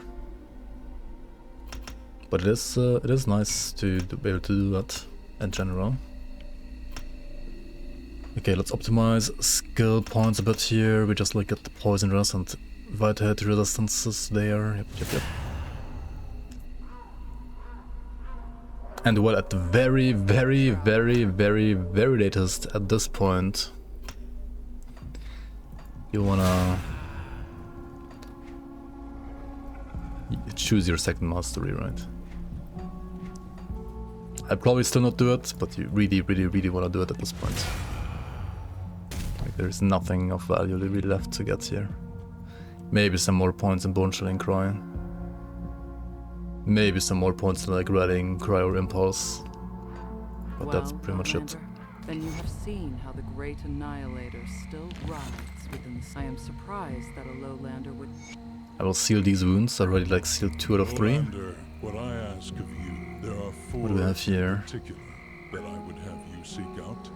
A: But it is nice to be able to do that in general. Okay, let's optimize skill points a bit here. We just like get the poison rest and vitality resistances there. Yep. And well, at the very latest, at this point, you wanna choose your second mastery, right? I'd probably still not do it, but you really want to do it at this point. Like, there's nothing of value really left to get here. Maybe some more points in Bone Chilling Cry. Maybe some more points in like Rallying Cry or Impulse. But that's pretty much it.
F: Outlander, then you have seen how the Great Annihilator still rides within the... I am surprised that a lowlander would...
A: I will seal these wounds. I already like sealed 2 out of 3.
I: Lowlander, what I ask of you, there are 4
A: What do we have here?
I: in particular that I would have you seek out.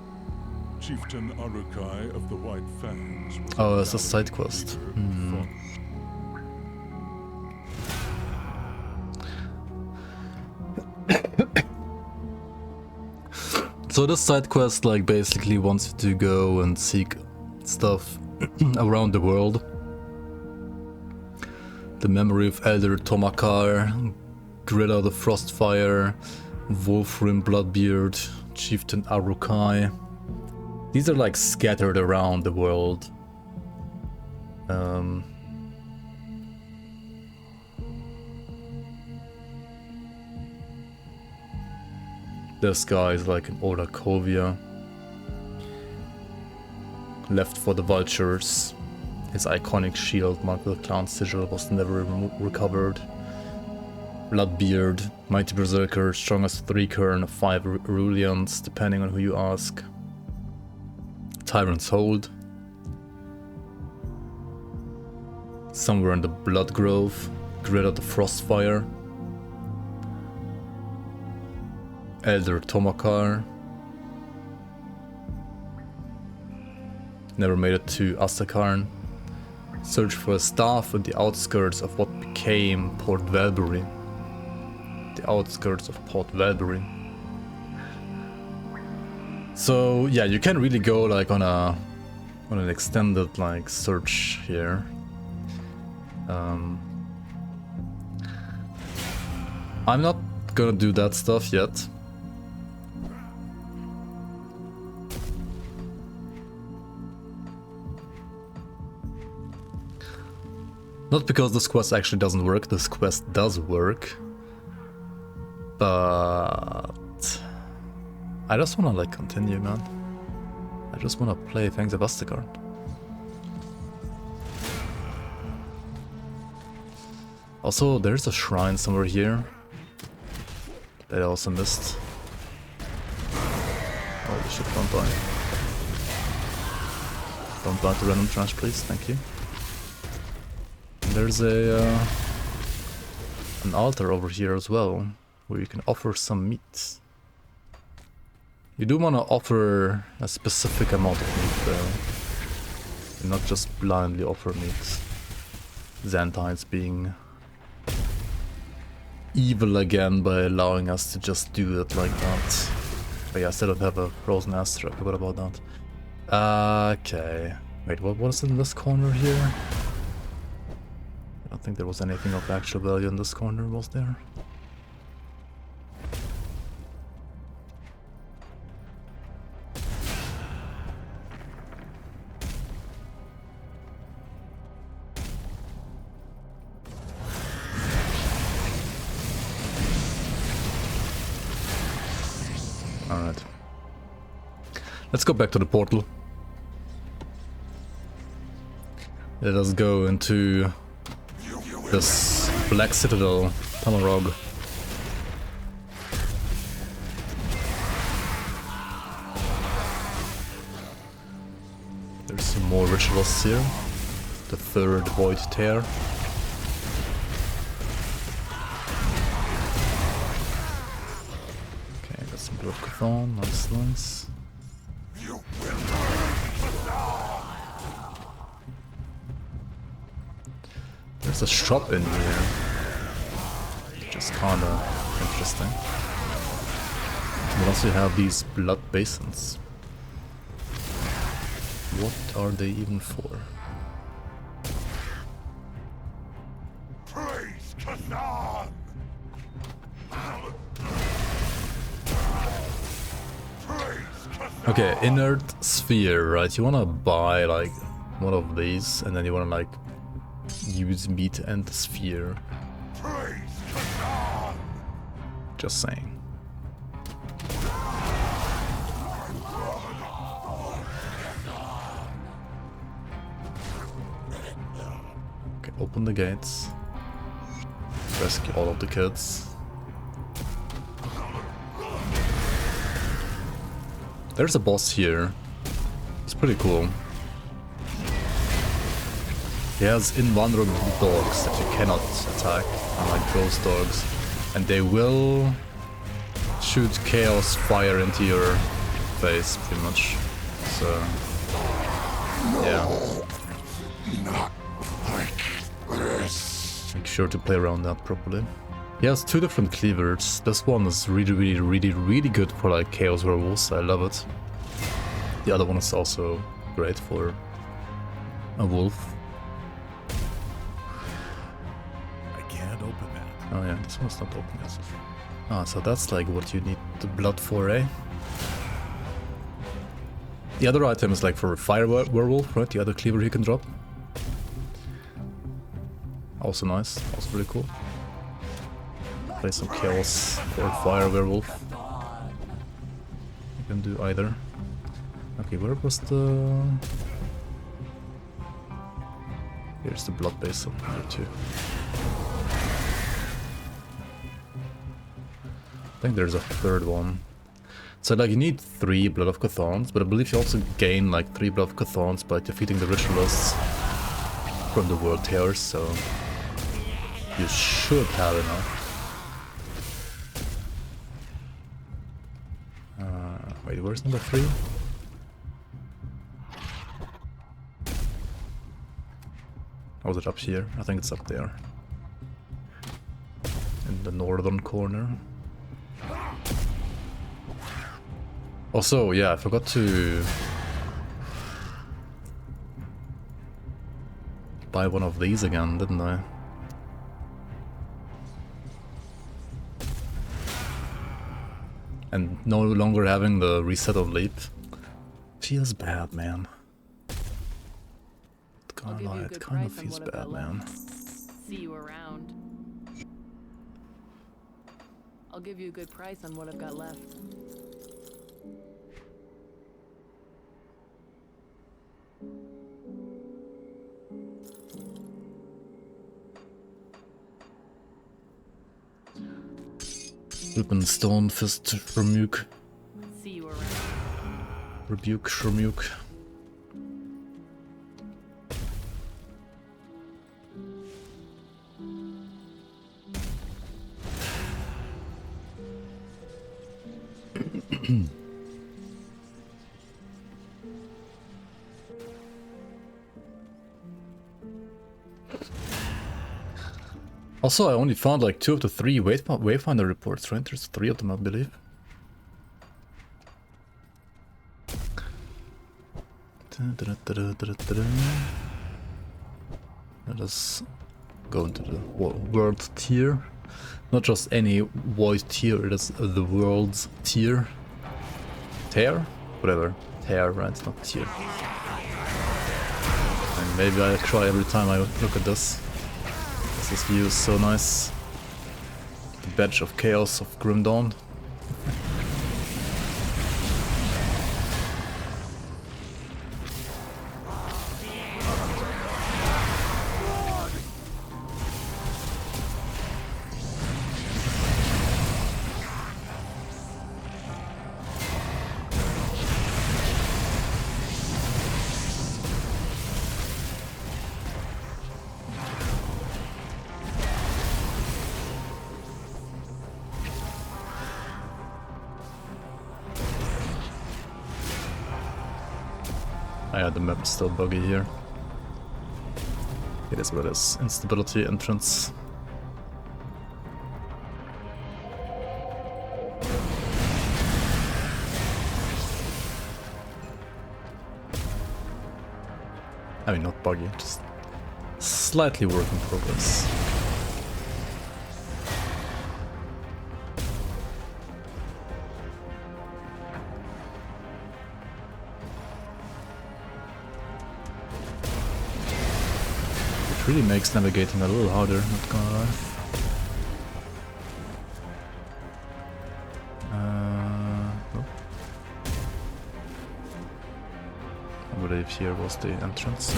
I: Chieftain Arukai of the White Fangs. Was
A: Oh, that's a
I: valiant
A: side quest.
I: leader of
A: So this side quest like basically wants you to go and seek stuff around the world. The memory of Elder Tomakar, Greta the Frostfire, Wolfrim Bloodbeard, Chieftain Arukai. These are like scattered around the world. This guy is like an Orakovia. Left for the vultures. His iconic shield marked with a clown sigil was never recovered. Bloodbeard, mighty berserker, strongest 3 Kern, 5 Rulians, depending on who you ask. Tyrant's Hold. Somewhere in the Blood Grove. Greta the Frostfire. Elder Tomakar. Never made it to Asterkarn. Search for a staff in the outskirts of what became Port Velbury. The outskirts of Port Velbury. So yeah, you can really go like on an extended like search here. I'm not gonna do that stuff yet. Not because this quest actually doesn't work, this quest does work. But I just wanna like continue, man. I just wanna play Fangs of Asterkarn. Also, there's a shrine somewhere here that I also missed. Holy shit, don't die. Don't die to random trash, please, thank you. There's an altar over here as well, where you can offer some meat. You do want to offer a specific amount of meat though, and not just blindly offer meat. Xantides being evil again by allowing us to just do it like that. But yeah, I still don't have a frozen Aster, I forgot about that. Okay. Wait, what was in this corner here? I don't think there was anything of actual value in this corner, was there? Alright. Let's go back to the portal. Let us go into this Black Citadel, Tamarog. There's some more rituals here. The 3rd Void Tear. Okay, got some Blood Chthon, nice, nice. There's a shop in here, which is kinda interesting. We also have these blood basins. What are they even for?
D: Praise Kazan!
A: Okay, inert sphere, right? You wanna buy like one of these, and then you wanna like use meat and the sphere. Just saying. Okay, open the gates. Rescue all of the kids. There's a boss here. It's pretty cool. He has invulnerable dogs that you cannot attack, unlike ghost dogs. And they will shoot chaos fire into your face, pretty much. So, yeah.
D: Not like this.
A: Make sure to play around that properly. He has 2 different cleavers. This one is really good for like chaos werewolves. I love it. The other one is also great for a wolf.
E: I can't open that.
A: Oh yeah, this one's not open yet. Ah, so that's like what you need the blood for, eh? The other item is like for a fire werewolf, right? The other cleaver he can drop. Also nice, also really cool. Play some chaos or fire werewolf. You can do either. Okay, where was the... Here's the blood basin, here too. I think there's a 3rd one. So like you need 3 Blood of Chthons, but I believe you also gain like 3 Blood of Chthons by defeating the ritualists from the World Towers, so you should have enough. Wait, where's number 3? Or was it up here? I think it's up there. In the northern corner. Also, yeah, I forgot to buy one of these again, didn't I? And no longer having the reset of leap. Feels bad, man. It kind of feels bad, man.
F: See you around. I'll give you a good price on what I've got left.
A: Ribbon Stone Fist Rebuke.
F: See you around.
A: Rebuke Shremuke. Also, I only found like 2 of the 3 Wayfinder reports, right? There's 3 of them, I believe. Let us go into the world tier. Not just any void tier, it is the world's tier. Tier? Whatever. Tier, right? It's not tier. And maybe I cry every time I look at this. This view is so nice. The badge of chaos of Grim Dawn. Yeah, the map is still buggy here. It is what it is. Instability entrance. I mean, not buggy, just slightly work in progress. Really makes navigating a little harder, not gonna lie. Nope. I believe here was the entrance.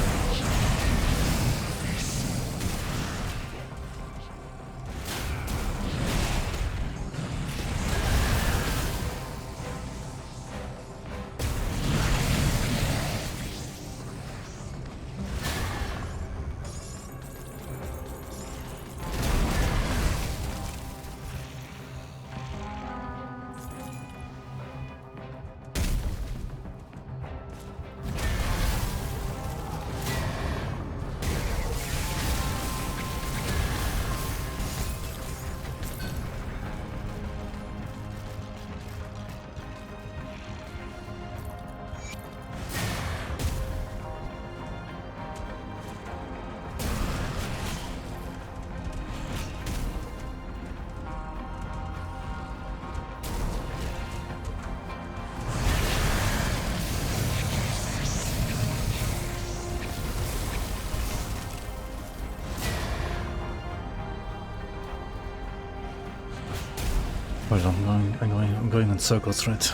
A: Wait, I'm going in circles, right?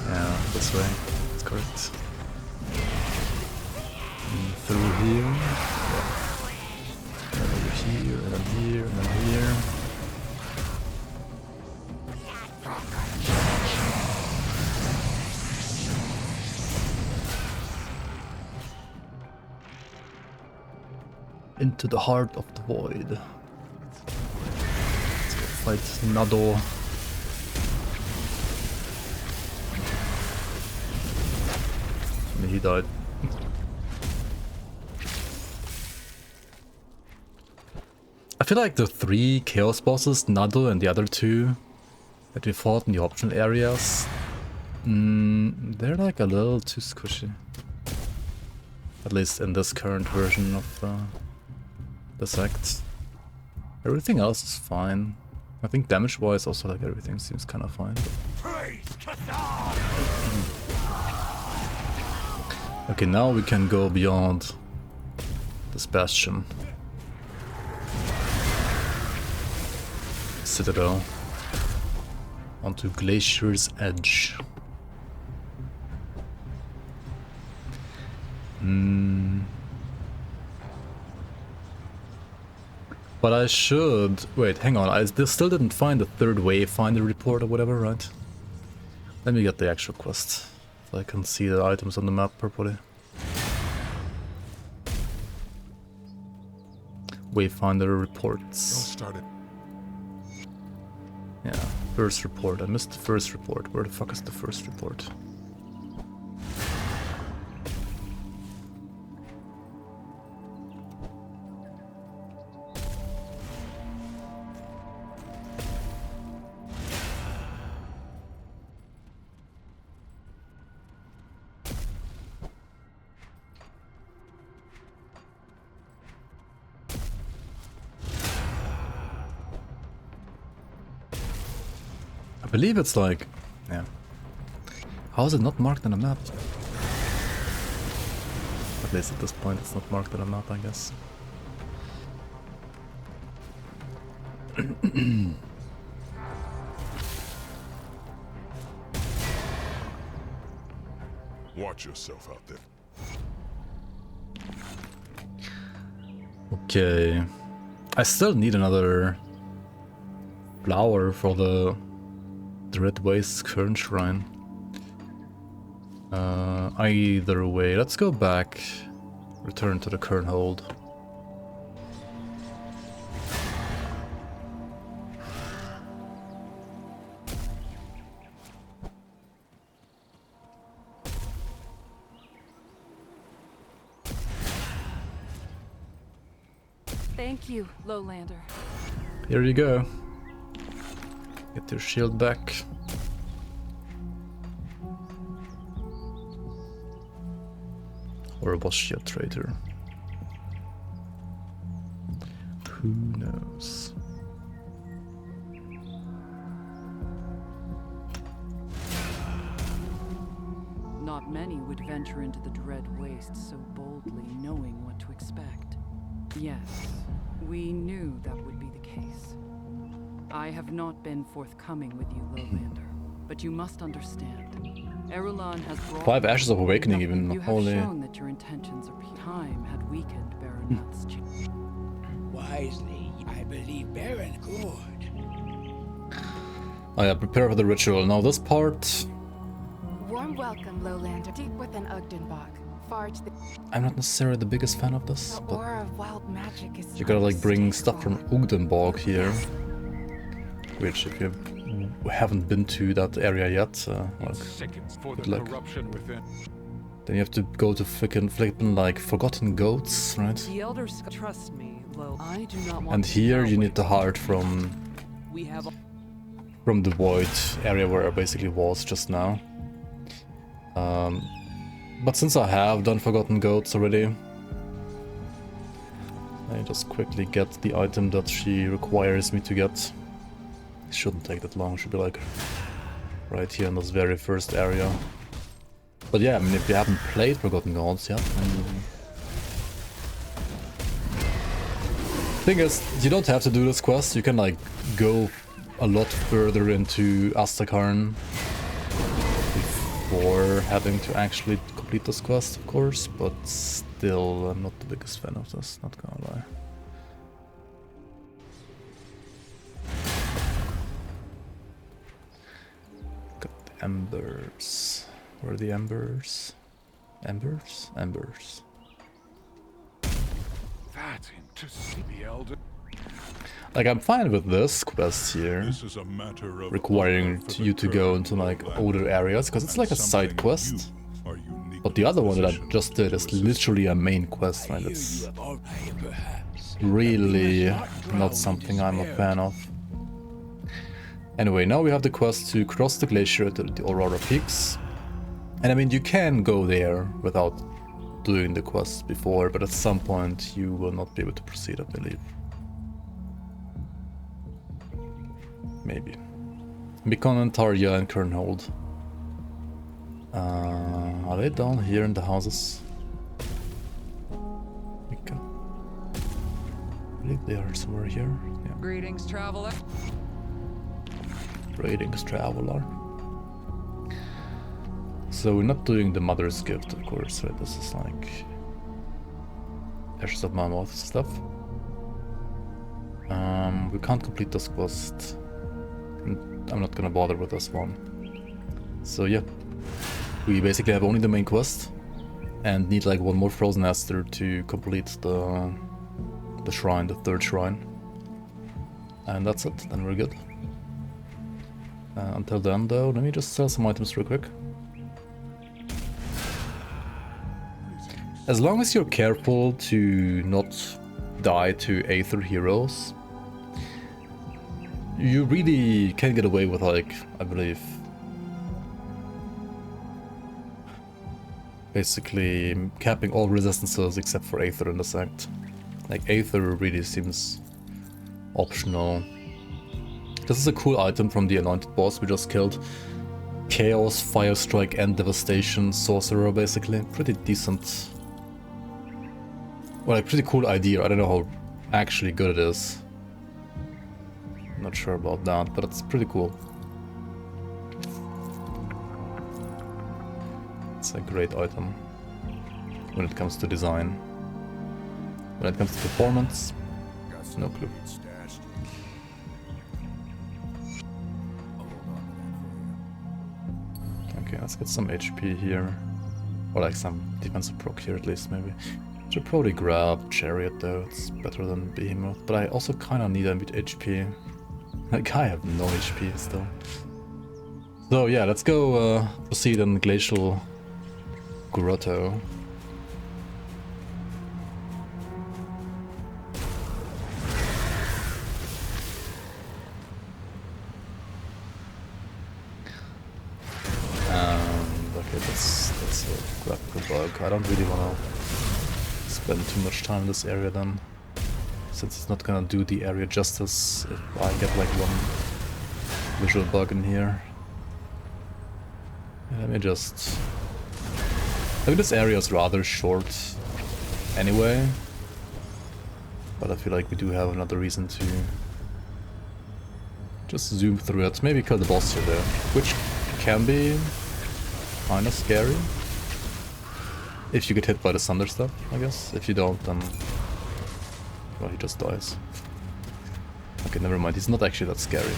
A: Yeah, this way. That's correct. And through here. And over here, and then here, and then here. Into the heart of the void. Let's go fight Nado. And he died. I feel like the 3 chaos bosses, Nado and the other 2 that we fought in the optional areas, they're like a little too squishy. At least in this current version of this act. Everything else is fine. I think damage-wise also like everything seems kind of fine. Okay, now we can go beyond this bastion. Citadel. Onto Glacier's Edge. But I should... Wait, hang on. I still didn't find the 3rd wayfinder report or whatever, right? Let me get the actual quest, so I can see the items on the map properly. Wayfinder reports.
E: Don't start it.
A: Yeah, first report. I missed the first report. Where the fuck is the first report? I believe it's like... yeah. How is it not marked on a map? At least at this point it's not marked on a map, I guess.
I: Watch yourself out there.
A: Okay. I still need another flower for the Red Waste current shrine. Either way, let's go back. Return to the current hold.
F: Thank you, Lowlander.
A: Here you go. Get your shield back. Or was she a traitor? Who knows?
F: Not many would venture into the Dread Waste so boldly, knowing what to expect. Yes, we knew that would be the case. I have not been forthcoming with you, Lowlander, but you must understand. Erulon has brought
A: 5 Ashes of Awakening even,
F: you have
A: holy...
F: shown that your intentions are pure. Time had weakened Baronet's
G: Wisely, I believe Baron good.
A: Oh yeah, prepare for the ritual. Now this part...
J: Warm welcome, Lowlander. Deep within Ugdenbach. Far to the...
A: I'm not necessarily the biggest fan of this,
J: The
A: but...
J: aura of wild magic is...
A: you gotta like bring stuff from Ugdenbach here. Which if you haven't been to that area yet, like, good luck. Then you have to go to flippin' like Forgotten Goats, right?
C: The elders trust me, Lo. I do not want
A: And here you need the heart from the void area where I basically was just now. But since I have done Forgotten Goats already, I just quickly get the item that she requires me to get. It shouldn't take that long, it should be like right here in this very first area. But yeah, I mean, if you haven't played Forgotten Gods yet, then... Thing is, you don't have to do this quest. You can like go a lot further into Asterkarn before having to actually complete this quest, of course, but still, I'm not the biggest fan of this, not gonna lie. Got the embers. Where are the embers? Embers? Embers.
B: To see the elder.
A: Like, I'm fine with this quest here,
I: This is a matter of
A: requiring you to go into like older areas, because it's like a side quest. But the other one that I just did is literally a main quest, and it's really not something I'm a fan of. Anyway, now we have the quest to cross the glacier to the Aurora Peaks. And I mean, you can go there without doing the quest before, but at some point you will not be able to proceed, I believe. Maybe. Beacon and Tarja and Kernhold. Are they down here in the houses? Mika. I believe they are somewhere here. Yeah.
H: Greetings, traveler.
A: Greetings, traveler. So we're not doing the Mother's Gift, of course, right? This is like Ashes of Mammoth stuff. We can't complete this quest. I'm not gonna bother with this one. So yeah, we basically have only the main quest and need like one more Frozen Aster to complete the shrine, the third shrine. And that's it, then we're good. Until then though, let me just sell some items real quick. As long as you're careful to not die to Aether heroes, you really can get away with, like, I believe, basically capping all resistances except for Aether in this act. Like, Aether really seems optional. This is a cool item from the Anointed boss we just killed. Chaos, Fire Strike and Devastation Sorcerer, basically. Pretty decent. Well, like, pretty cool idea. I don't know how actually good it is. Not sure about that, but it's pretty cool. It's a great item when it comes to design. When it comes to performance, no clue. Okay, let's get some HP here. Or like some defensive proc here at least, maybe. Should probably grab Chariot though, it's better than Behemoth, but I also kinda need a bit HP. Like, I have no HP still. So yeah, let's go proceed in Glacial Grotto. Okay, that's a graphical bug. I don't really wanna spend too much time in this area then, since it's not gonna do the area justice if I get like one visual bug in here. Let me just... I think this area is rather short anyway, but I feel like we do have another reason to just zoom through it. Maybe kill the boss here though, which can be kinda scary. If you get hit by the thunder stuff, I guess. If you don't, then... well, he just dies. Okay, never mind. He's not actually that scary.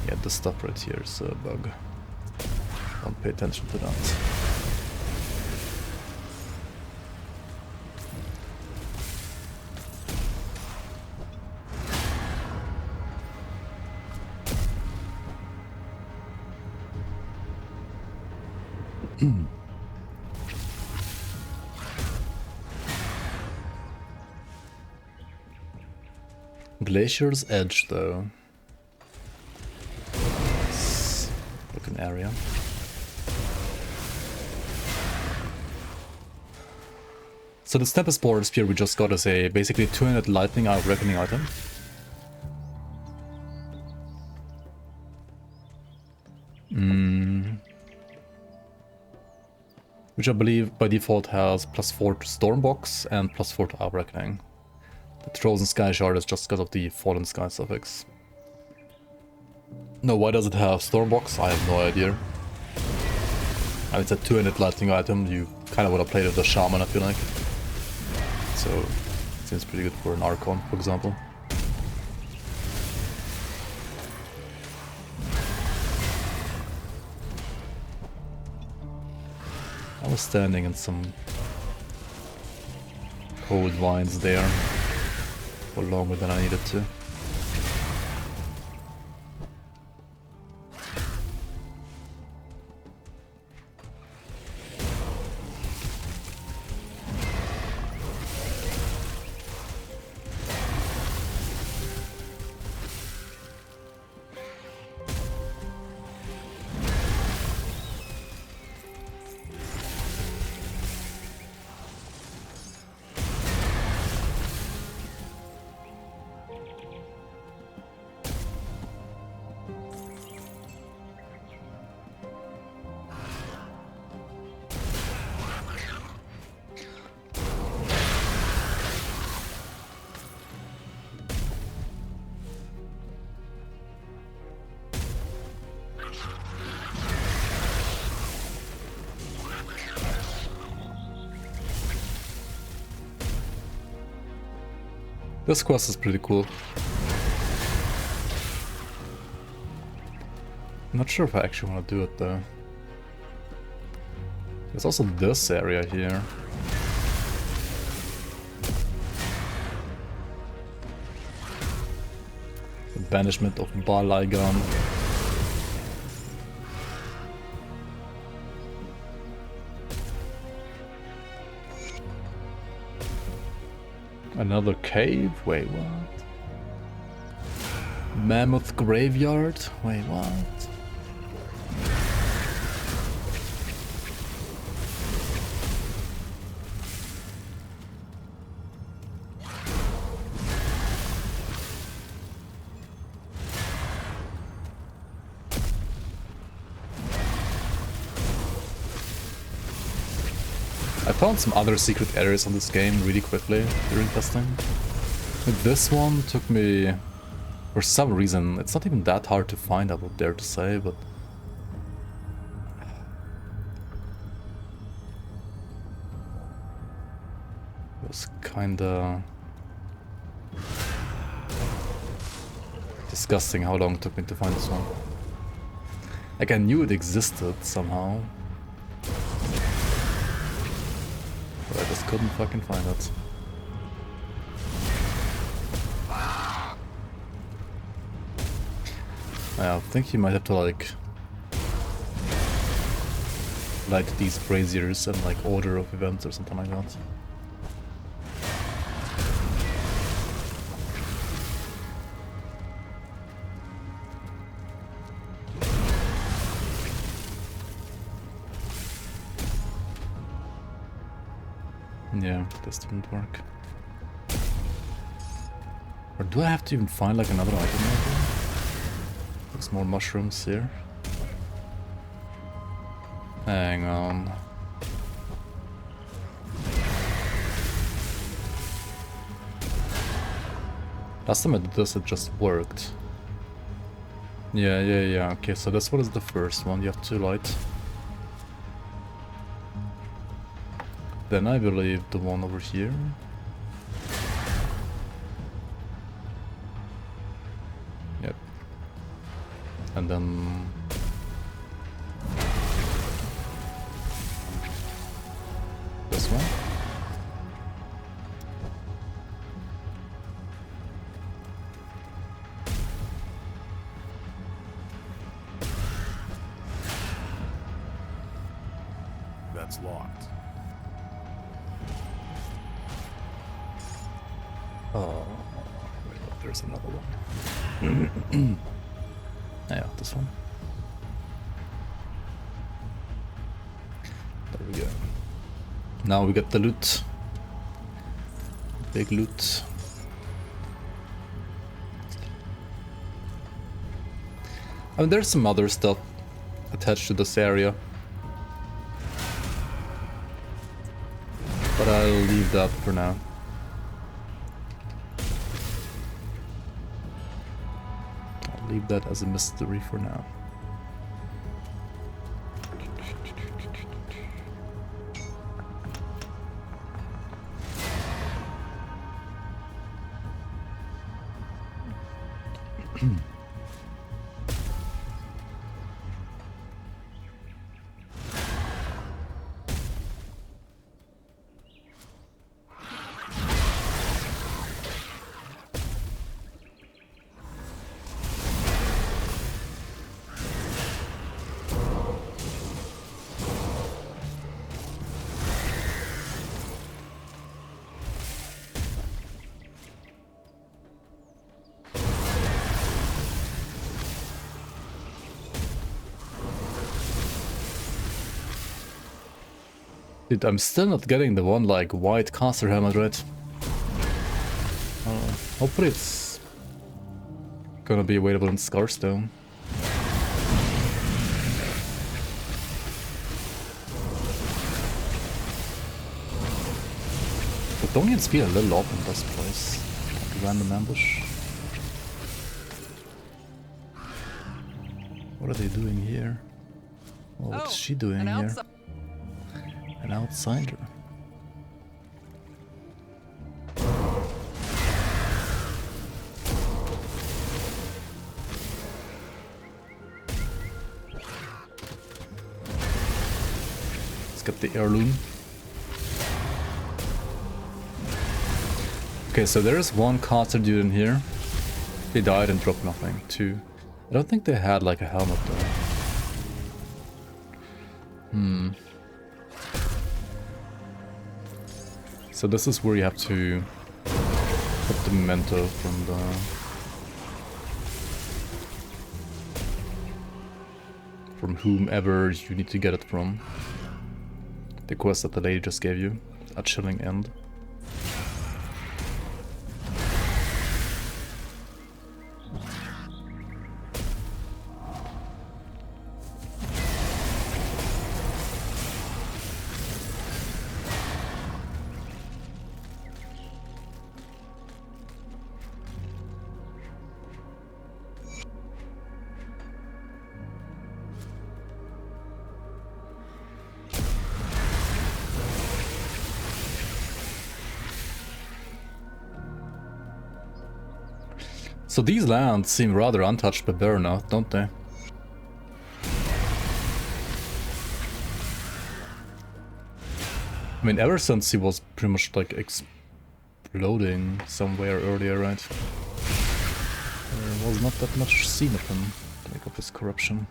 A: Yeah, this stuff right here is a bug. Don't pay attention to that. Glacier's Edge, though. Looking area. So the Tempest Board Spear we just got is a basically 200 lightning out reckoning item. which I believe by default has +4 to Stormbox and +4 to Outreckoning. The Frozen Sky Shard is just because of the Fallen Sky suffix. No, why does it have Stormbox? I have no idea. I mean, it's a 2-hit lightning item, you kind of want to play it with the Shaman, I feel like. So, it seems pretty good for an Archon, for example. I was standing in some cold vines there for longer than I needed to. This quest is pretty cool. I'm not sure if I actually want to do it though. There's also this area here. The banishment of Baligan. Another cave? Wait, what? Mammoth graveyard? Wait, what? I found some other secret areas on this game really quickly during testing. Like this one took me, for some reason, it's not even that hard to find, I would dare to say, but it was kinda disgusting how long it took me to find this one. Like I knew it existed somehow, but I just couldn't fucking find it. I think you might have to like light these braziers and like order of events or something like that. Yeah, this didn't work. Or do I have to even find like another item maybe? There's more mushrooms here. Hang on. Last time I did this, it just worked. Yeah. Okay, so this one is the first one. You have to light. Then I believe the one over here. Yep. And then this one.
E: That's locked.
A: Oh, wait, there's another one. Yeah, this one. There we go. Now we got the loot. Big loot. I mean, there's some other stuff attached to this area. I'll leave that for now. I'll leave that as a mystery for now. Dude, I'm still not getting the one, like, white caster helmet, right? Hopefully it's gonna be available in Scarstone. But don't even speed a little up in this place. Like a random ambush. What are they doing here? Oh, what's she doing here? An outsider. Let's get the heirloom. Okay, so there is one caster dude in here. He died and dropped nothing. Two. I don't think they had like a helmet though. So this is where you have to put the memento from whomever you need to get it from. The quest that the lady just gave you, a chilling end. So these lands seem rather untouched by bear now, don't they? I mean, ever since he was pretty much like exploding somewhere earlier, right? There was not that much seen of him, like of his corruption.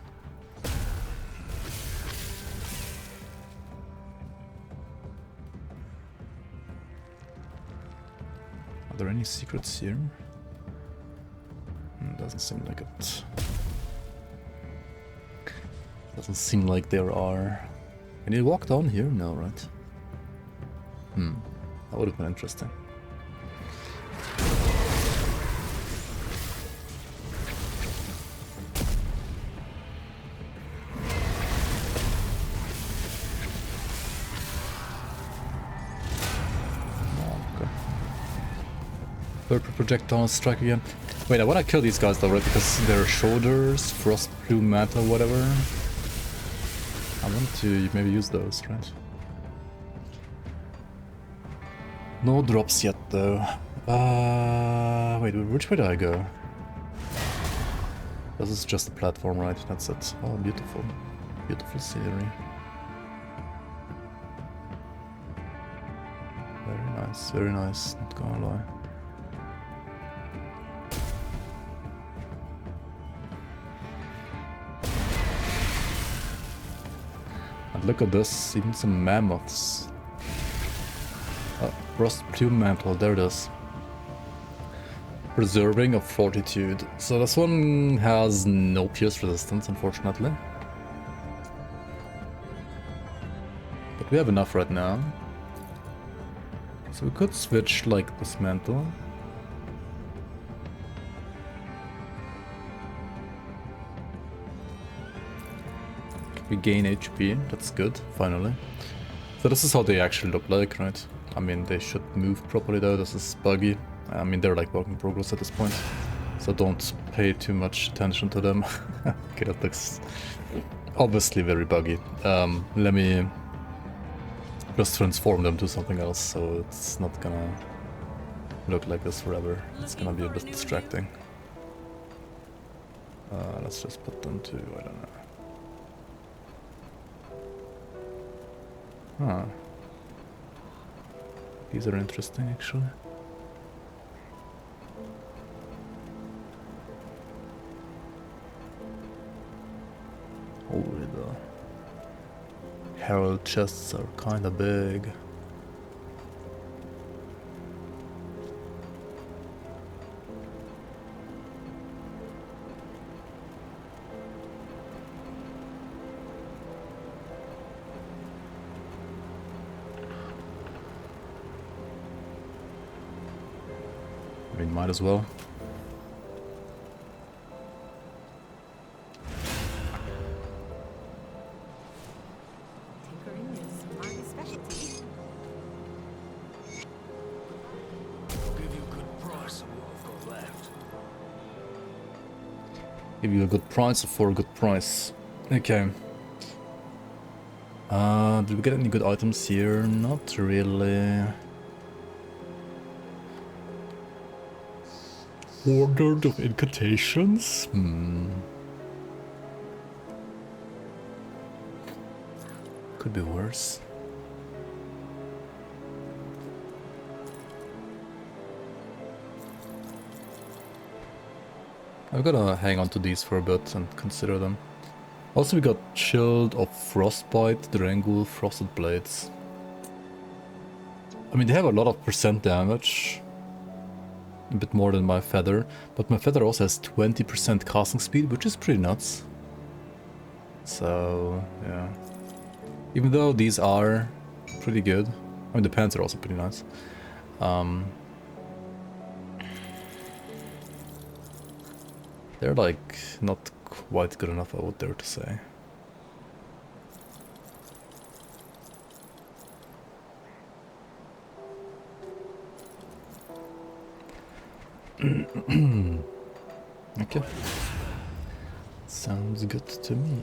A: Are there any secrets here? Doesn't seem like it. Doesn't seem like there are. Can you walk down here? No, right? That would have been interesting. Okay. Purple projectile strike again. Wait, I want to kill these guys though, right? Because their shoulders, frost plume mat or whatever. I want to maybe use those, right? No drops yet though. Wait, which way do I go? This is just a platform, right? That's it. Oh, beautiful. Beautiful scenery. Very nice, not gonna lie. Look at this, even some mammoths. Frost plume mantle, there it is. Preserving of fortitude. So this one has no pierce resistance, unfortunately. But we have enough right now. So we could switch like this mantle. We gain HP, that's good, finally. So this is how they actually look like, right? I mean, they should move properly though. This is buggy. I mean, they're like work in progress at this point, so don't pay too much attention to them. Okay, that looks obviously very buggy. Let me just transform them to something else, so it's not gonna look like this forever. It's gonna be a bit distracting. Let's just put them to, I don't know. Huh. These are interesting, actually. Holy, the herald chests are kinda big. I mean, might as well.
J: Tinkering is my specialty.
E: I'll give you a good price and what I've got left.
A: Give you a good price for a good price. Okay. Did we get any good items here? Not really. Order of incantations? Could be worse. I've gotta hang on to these for a bit and consider them. Also, we got Shield of Frostbite, Drangul, Frosted Blades. I mean, they have a lot of percent damage. A bit more than my feather, but my feather also has 20% casting speed, which is pretty nuts. So, yeah. Even though these are pretty good. I mean, the pants are also pretty nice. They're like not quite good enough, I would dare to say. Okay. Sounds good to me.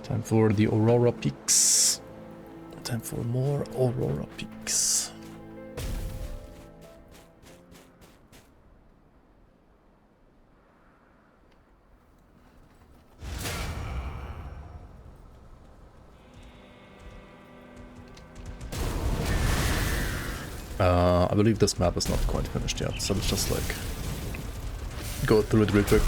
A: Time for the Aurora Peaks. Time for more Aurora Peaks. I believe this map is not quite finished yet, so let's just like go through it real quick.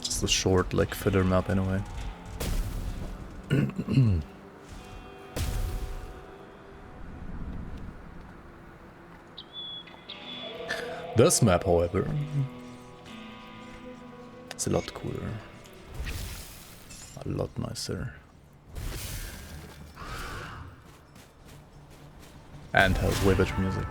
A: Just a short like filler map anyway. This map, however, it's a lot cooler. A lot nicer. And has way better music.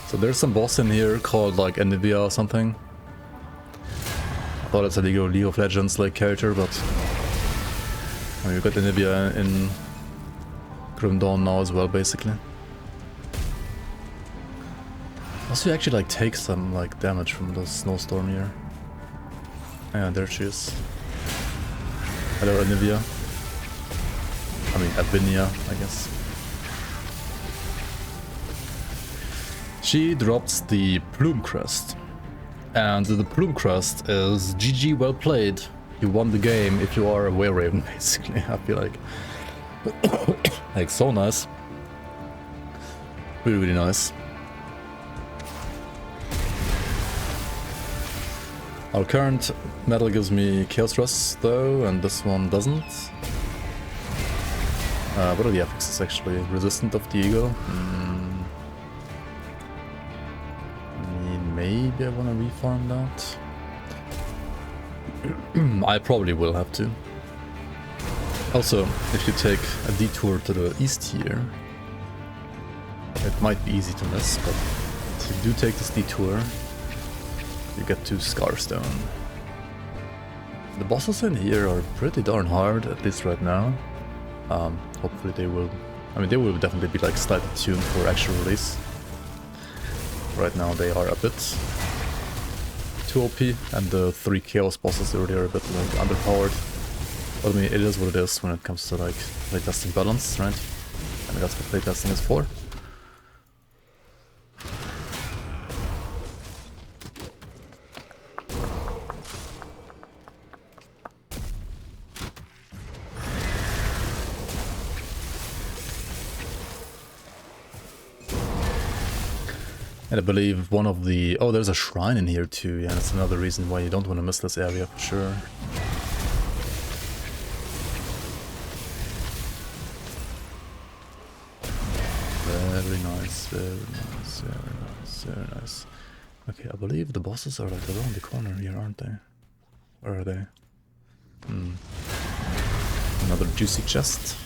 A: So there's some boss in here called like Anivia or something. I thought it's a League of Legends like character, but I mean, you got Anivia in Grim Dawn now as well, basically. Also, you actually like take some like damage from the snowstorm here. Yeah, there she is. Hello, Anivia. I mean, Avinia, I guess. She drops the Plume Crest. And the Plume Crest is GG, well played. You won the game if you are a Wereraven, basically. I feel like. Like, so nice. Really, really nice. Our current metal gives me Chaos Rust though, and this one doesn't. What are the affixes actually? Resistant of the Eagle? I mean, maybe I want to reform that. I probably will have to. Also, if you take a detour to the east here, it might be easy to miss, but if you do take this detour, you get to Scarstone. The bosses in here are pretty darn hard, at least right now. Hopefully they will... I mean, they will definitely be like slightly tuned for actual release. Right now they are a bit too OP, and the 3 Chaos bosses already are a bit like underpowered. But I mean, it is what it is when it comes to like playtesting balance, right? I mean, that's what playtesting is for. And I believe one of the... Oh, there's a shrine in here too. Yeah, that's another reason why you don't want to miss this area for sure. Very nice, very nice, very nice, very nice. Okay, I believe the bosses are like around the corner here, aren't they? Where are they? Another juicy chest.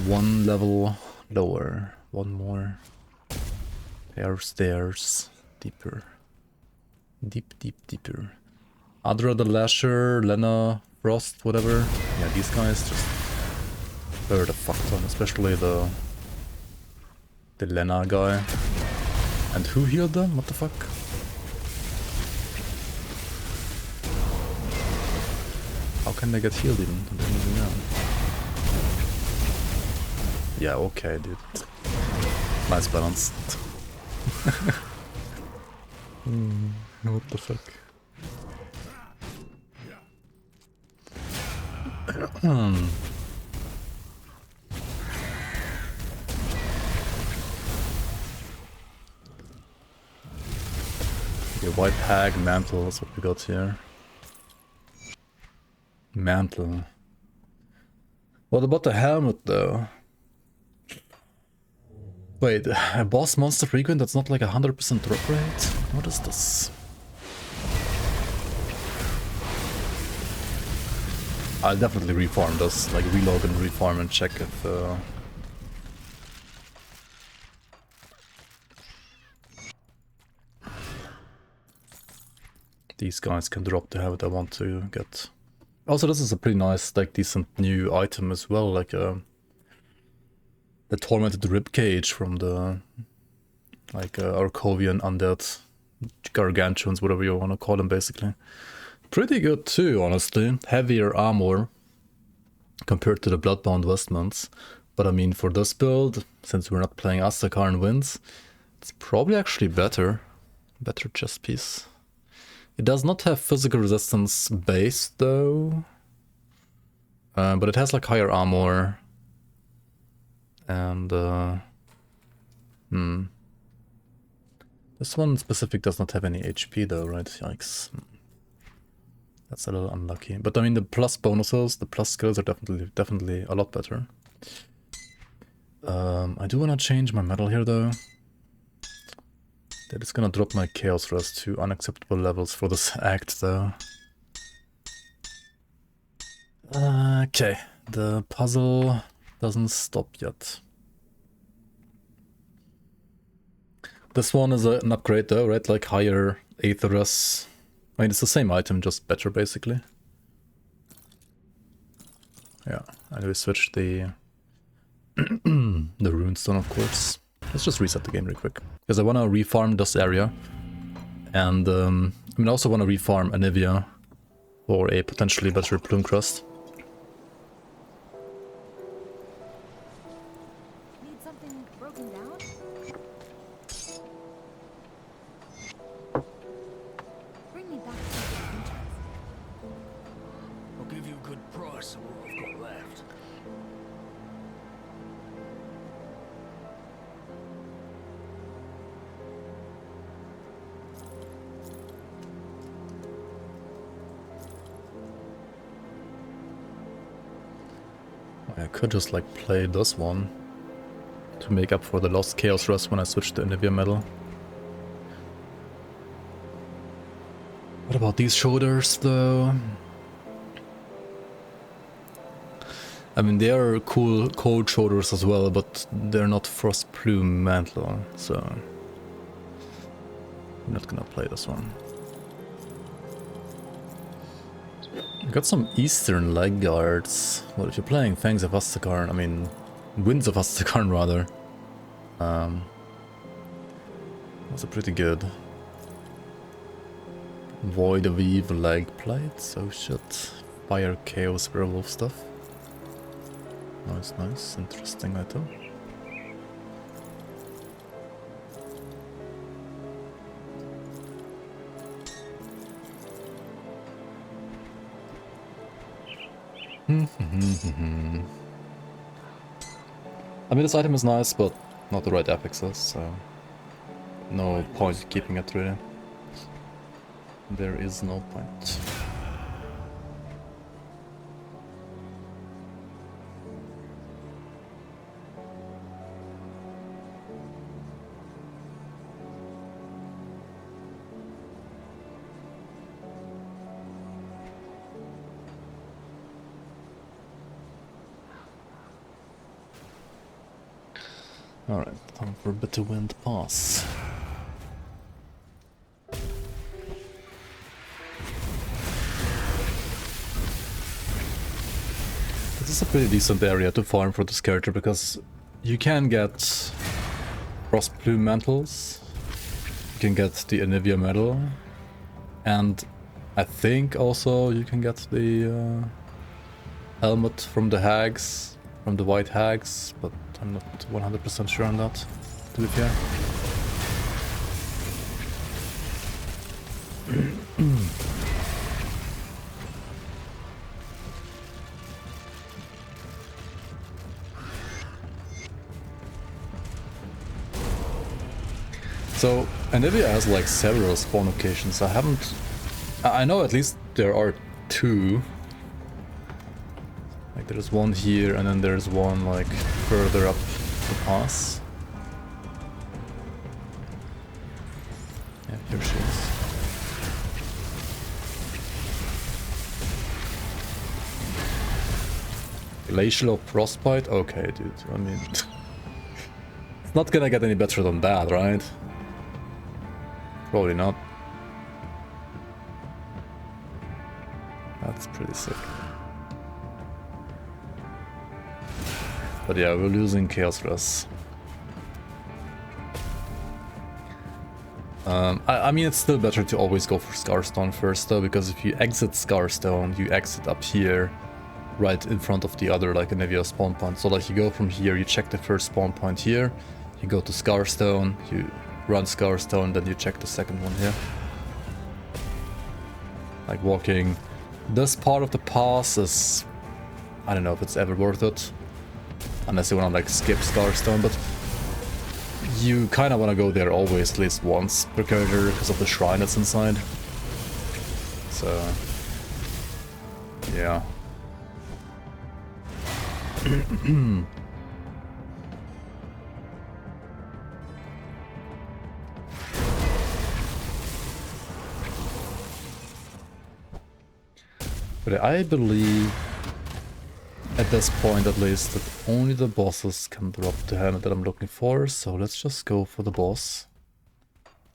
A: One level lower, one more pair of stairs, deeper, deeper. Adra the Lasher, Lena, Frost, whatever. Yeah, these guys just hurt a fuck ton, especially the Lena guy. And who healed them? What the fuck? How can they get healed even? I don't even know. Yeah, okay, dude. Nice balance. What the fuck? Okay, white hag, mantle, that's what we got here. Mantle. What about the helmet though? Wait, a boss monster frequent that's not like 100% drop rate? What is this? I'll definitely reform this, like relog and reform and check if... these guys can drop the habit I want to get. Also, this is a pretty nice, like decent new item as well, like the tormented ribcage from the like Arkovian undead gargantuans, whatever you want to call them, basically. Pretty good too, honestly. Heavier armor compared to the Bloodbound vestments. But I mean, for this build, since we're not playing Asterkarn Winds, it's probably actually better. Better chest piece. It does not have physical resistance base though. But it has like higher armor. And this one specific does not have any HP though, right? Yikes. That's a little unlucky. But I mean, the plus bonuses, the plus skills are definitely a lot better. I do want to change my metal here though. That is gonna drop my Chaos Rust to unacceptable levels for this act though. Okay, the puzzle doesn't stop yet. This one is an upgrade though, right? Like higher Aetherus. I mean, it's the same item, just better basically. Yeah, and we switched the the runestone, of course. Let's just reset the game real quick, because I want to refarm this area, and I mean, I also want to refarm Anivia for a potentially better Plume Crust.
J: Need something broken down?
A: I could just like play this one to make up for the lost Chaos Rust when I switch to Anivia Metal. What about these shoulders though? I mean, they are cool cold shoulders as well, but they're not Frost Plume Mantle, so I'm not gonna play this one. Got some Eastern leg guards. Well, if you're playing Fangs of Asterkarn, I mean, Winds of Asterkarn rather. Those are pretty good. Void of Evil leg plates, oh shit. Fire Chaos Werewolf stuff. Nice, nice, interesting item. I mean, this item is nice, but not the right affixes, so no point keeping it really. There is no point. Alright, time for Bitter Wind Pass. This is a pretty decent area to farm for this character because you can get Frost Plume Mantles, you can get the Anivia Medal, and I think also you can get the helmet from the hags, from the white hags, but I'm not 100% sure on that, to be fair. So, Anivia has like several spawn locations. I know at least there are two. Like there's one here and then there's one like further up the pass. Yeah, here she is. Glacial Frostbite? Okay, dude, I mean... it's not gonna get any better than that, right? Probably not. That's pretty sick. But yeah, we're losing Chaos Rust. I mean, it's still better to always go for Scarstone first though, because if you exit Scarstone, you exit up here, right in front of the other like Anivia spawn point. So like you go from here, you check the first spawn point here, you go to Scarstone, you run Scarstone, then you check the second one here. Like walking this part of the pass is... I don't know if it's ever worth it. Unless you want to like skip Scarstone, but you kind of want to go there always at least once per character because of the shrine that's inside. So yeah. But I believe at this point at least that only the bosses can drop the helmet that I'm looking for, so let's just go for the boss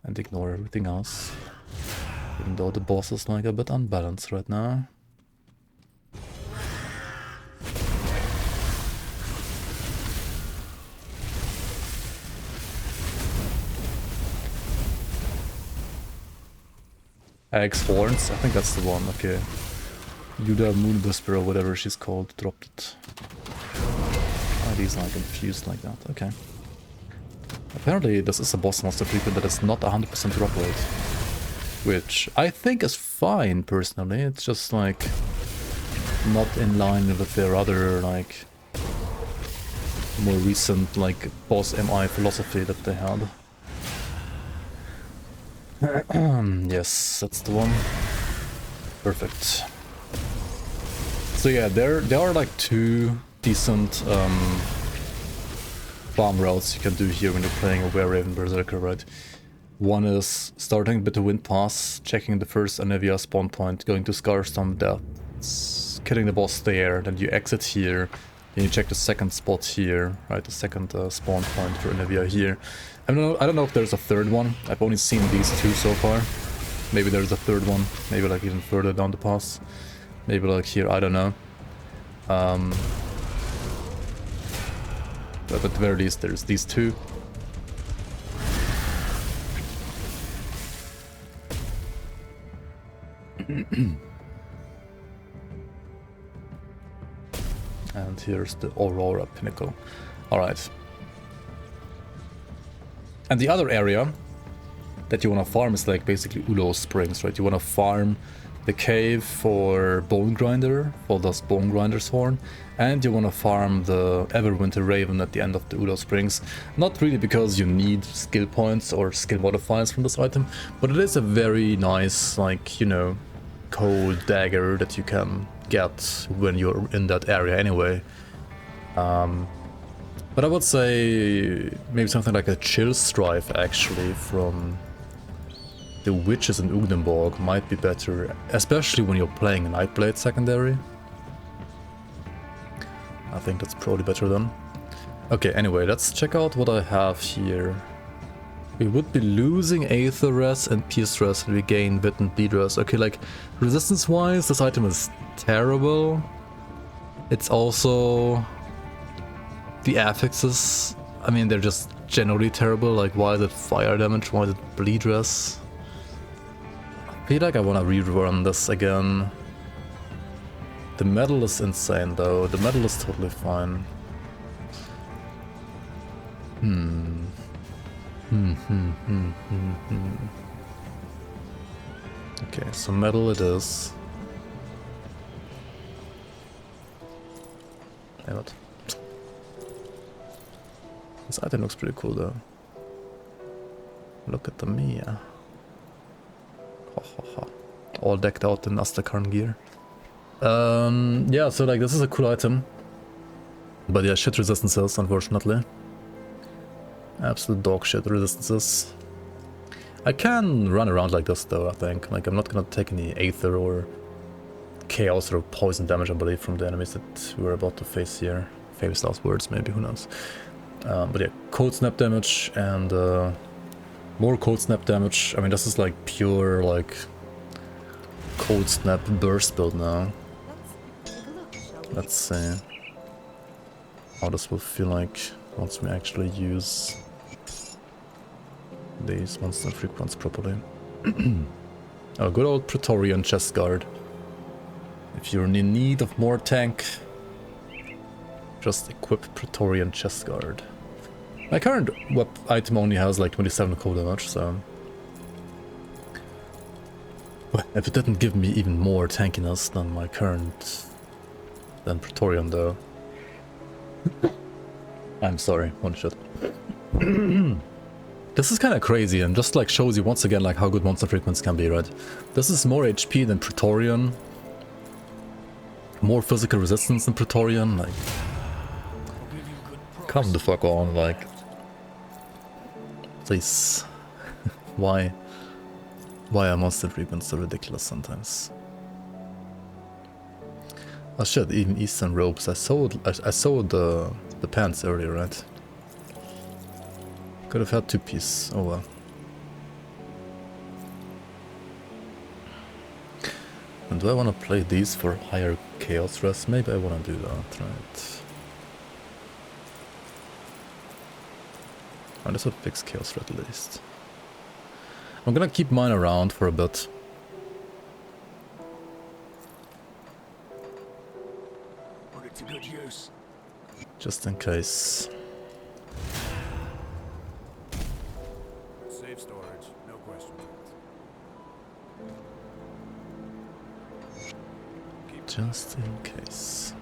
A: and ignore everything else. Even though the boss is like a bit unbalanced right now. Axe Horns, I think that's the one, okay. Yuda Moon Whisperer or whatever she's called dropped it. Why are these like confused like that? Okay. Apparently this is a boss monster creeper that is not 100% drop rate. Which I think is fine personally, it's just like not in line with their other like more recent like boss MI philosophy that they had. Yes, that's the one. Perfect. So yeah, there are like two decent farm routes you can do here when you're playing a Wereraven Berserker, right? One is starting with the Wind Pass, checking the first Anivia spawn point, going to Scarstorm Depths, killing the boss there, then you exit here, then you check the second spot here, right? The second spawn point for Anivia here. I don't know if there's a third one. I've only seen these two so far. Maybe there's a third one, maybe like even further down the pass. Maybe like here, I don't know. But at the very least, there's these two. And here's the Aurora Pinnacle. Alright. And the other area that you want to farm is like basically Ulo Springs, right? You want to farm the cave for Bone Grinder, for this Bone Grinder's Horn, and you want to farm the Everwinter Raven at the end of the Ulo Springs. Not really because you need skill points or skill modifiers from this item, but it is a very nice, like, you know, cold dagger that you can get when you're in that area anyway. But I would say maybe something like a Chill Strife actually from the Witches in Ugdenborg might be better, especially when you're playing Nightblade secondary. I think that's probably better then. Okay, anyway, let's check out what I have here. We would be losing Aether Res and Pierce Res and we gain Bit and Bleed Res. Okay, like, resistance-wise, this item is terrible. It's also... the affixes, I mean, they're just generally terrible. Like, why is it fire damage? Why is it bleed res? I feel like I want to rerun this again. The metal is insane though. The metal is totally fine. Okay, so metal it is. Damn it. This item looks pretty cool though. Look at the Mia. Ha ha ha. All decked out in Asterkarn gear. Yeah, so like this is a cool item. But yeah, shit resistances, unfortunately. Absolute dog shit resistances. I can run around like this though, I think. Like, I'm not gonna take any Aether or Chaos or Poison damage, I believe, from the enemies that we're about to face here. Famous last words, maybe, who knows. But yeah, Cold Snap damage and more Cold Snap damage. I mean, this is like pure, like, Cold Snap burst build now. Let's see how this will feel like once we actually use these monster frequents properly. Oh, good old Praetorian chest guard. If you're in need of more tank, just equip Praetorian chest guard. My current item only has like 27 cold damage, so... Well, if it didn't give me even more tankiness than my current... than Praetorian though. I'm sorry, one shot. This is kind of crazy and just like shows you once again like how good monster frequency can be, right? This is more HP than Praetorian. More physical resistance than Praetorian, like... Come the fuck on, like... Please. Why? Why are monster frequencies so ridiculous sometimes? Oh shit, even Eastern robes. I sewed the pants earlier, right? Could have had 2-piece. Oh well. And do I want to play these for higher chaos res? Maybe I want to do that, right? Oh, this would fix chaos red at least. I'm gonna keep mine around for a bit.
E: Put it to good use.
A: Just in case.
E: Safe storage, no question.
A: Just in case.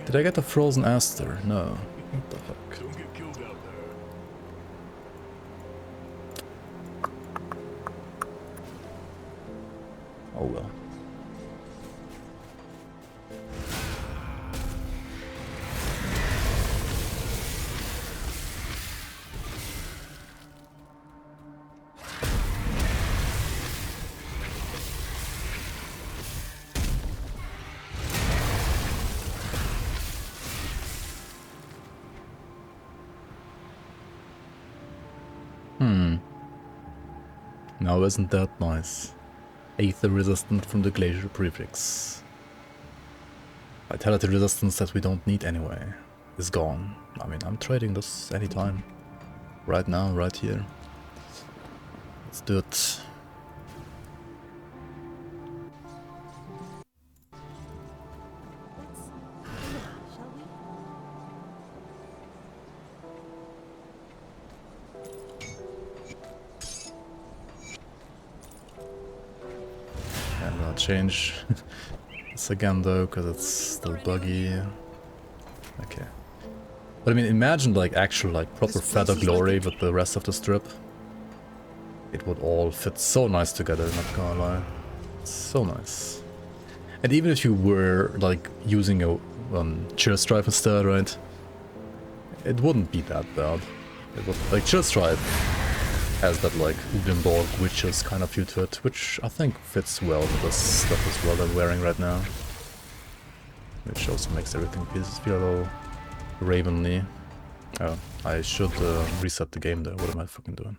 A: Did I get the frozen Aster? No. What the fuck?
E: Don't get killed out there.
A: Oh well. Now isn't that nice? Aether resistant from the glacier prefix. Vitality resistance that we don't need anyway is gone. I mean, I'm trading this anytime. Right now, right here. Let's do it. I'm gonna change this again though, because it's still buggy. Okay. But I mean, imagine like actual like proper feather glory with the rest of the strip. It would all fit so nice together, not gonna lie. So nice. And even if you were like using a chill stripe instead, right? It wouldn't be that bad. It would, like, chill stripe has that like Udenborg witches kind of feel to it, which I think fits well with this stuff as well that I'm wearing right now. Which also makes everything feel a little ravenly. Oh, I should reset the game though. What am I fucking doing?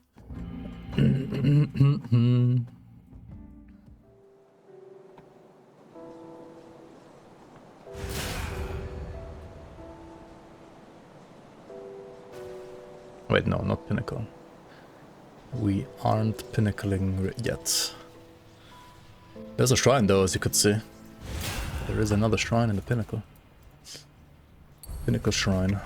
A: Wait, no, not pinnacle. We aren't pinnacling yet. There's a shrine though, as you could see. There is another shrine in the pinnacle. Pinnacle shrine.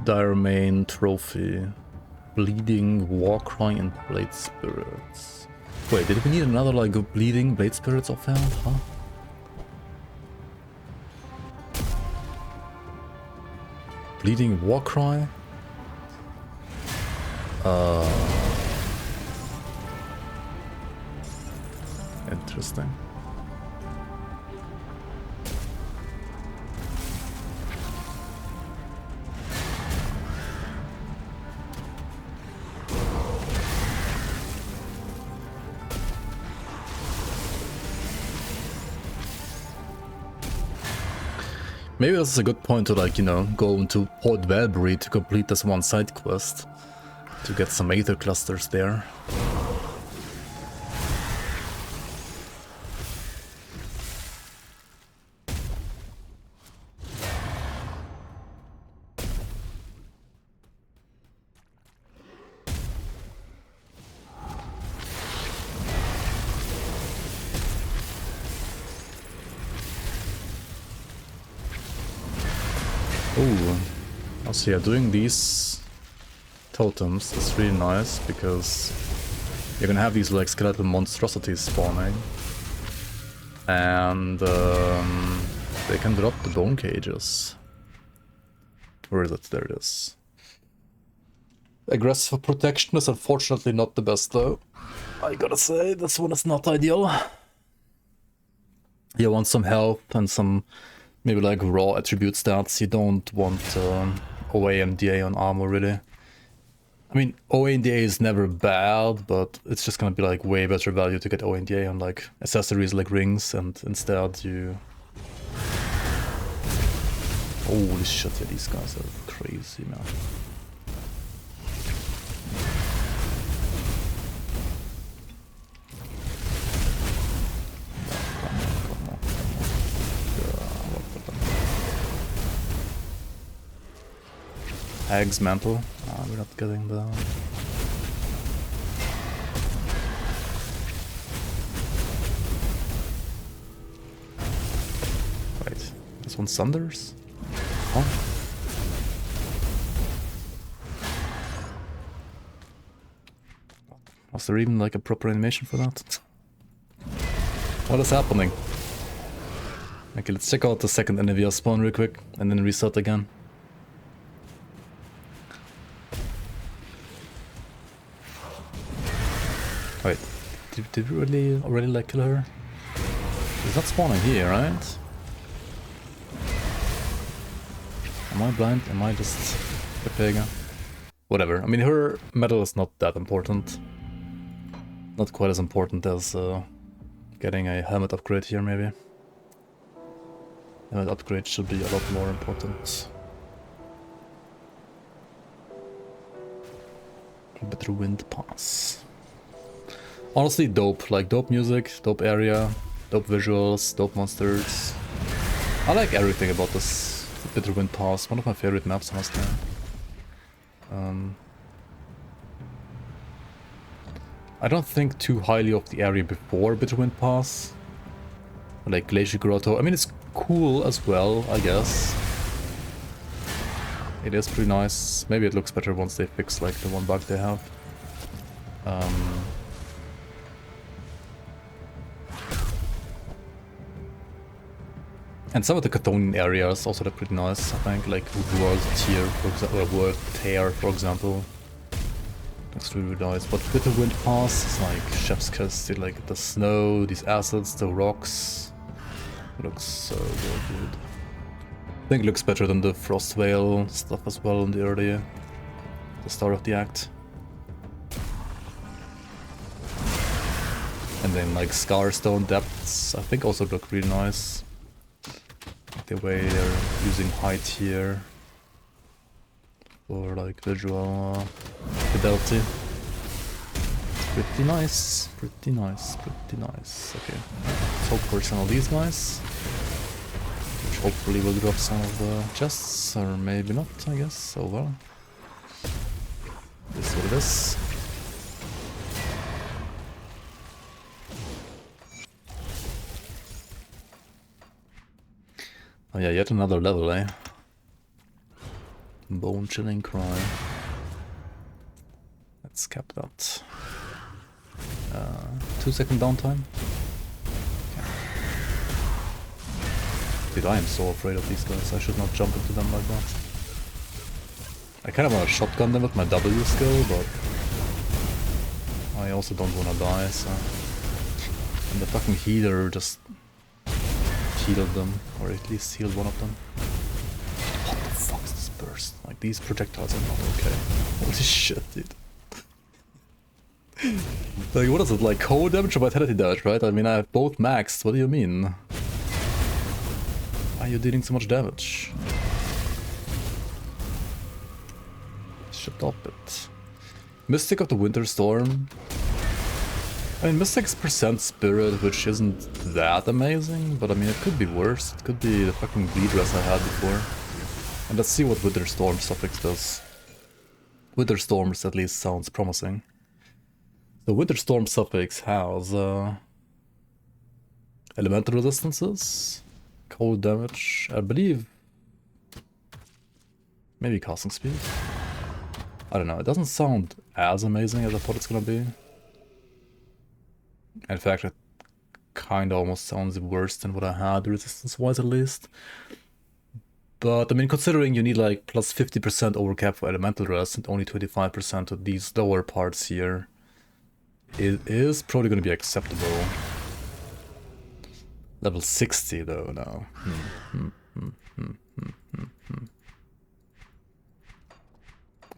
A: Dire Main Trophy. Bleeding Warcry and Blade Spirits. Wait, did we need another like Bleeding Blade Spirits offhand? Huh? Bleeding Warcry? Interesting. Maybe this is a good point to, like, you know, go into Port Valbury to complete this one side quest. To get some Aether clusters there. Ooh, also yeah, doing these totems is really nice because you're gonna have these like skeletal monstrosities spawning, and they can drop the bone cages. Where is it? There it is. Aggressive protection is unfortunately not the best though. I gotta say, this one is not ideal. You want some health and some maybe like raw attribute stats. You don't want OA and DA on armor really. I mean, OA and DA is never bad, but it's just gonna be like way better value to get OA and DA on like accessories like rings, and instead you... Holy shit, yeah, these guys are crazy, man. Hag's Mantle. We're not getting the... Wait, this one Sunders? Huh? Was there even like a proper animation for that? What is happening? Okay, let's check out the second Anivia spawn real quick and then reset again. Wait, did we really already like kill her? He's not spawning here, right? Am I blind? Am I just a pig? Whatever. I mean, her metal is not that important. Not quite as important as getting a helmet upgrade here, maybe. Helmet upgrade should be a lot more important. Better wind pass. Honestly, dope. Like, dope music, dope area, dope visuals, dope monsters. I like everything about this Bitter Wind Pass. One of my favorite maps, honestly. I don't think too highly of the area before Bitter Wind Pass. Like Glacier Grotto. I mean, it's cool as well, I guess. It is pretty nice. Maybe it looks better once they fix like the one bug they have. And some of the Chthonian areas also look pretty nice, I think, like World Tier, for example, or World Tear, for example. Looks really nice. But Bitter Wind Pass is like Chef's Kiss, like the snow, these acids, the rocks. Looks so good. I think it looks better than the Frost Veil stuff as well in the early, the start of the act. And then like Scarstone Depths, I think also look really nice. Like the way they're using height here for like visual fidelity. Pretty nice, pretty nice, pretty nice. Okay, let's hope for some of these guys. Which hopefully will drop some of the chests, or maybe not, I guess. Oh well. This is what it is. Oh yeah, yet another level, eh? Bone chilling cry. Let's cap that. 2-second downtime. Dude, I am so afraid of these guys. I should not jump into them like that. I kind of want to shotgun them with my W skill, but I also don't want to die, so... And the fucking healer just healed them, or at least healed one of them. What the fuck is this burst? Like, these projectiles are not okay. Holy shit, dude. Like, what is it? Like, cold damage or vitality damage, right? I mean, I have both maxed. What do you mean? Why are you dealing so much damage? Stop it. Mystic of the Winter Storm. I mean, Mystic's percent spirit, which isn't that amazing, but I mean, it could be worse. It could be the fucking bleed dress I had before. And let's see what Winter Storm suffix does. Winter Storms at least sounds promising. The Winter Storm suffix has elemental resistances, cold damage, I believe, maybe casting speed. I don't know, it doesn't sound as amazing as I thought it's gonna be. In fact, it kinda almost sounds worse than what I had, resistance-wise at least. But, I mean, considering you need like plus 50% overcap for elemental rest and only 25% of these lower parts here, it is probably gonna be acceptable. Level 60 though now.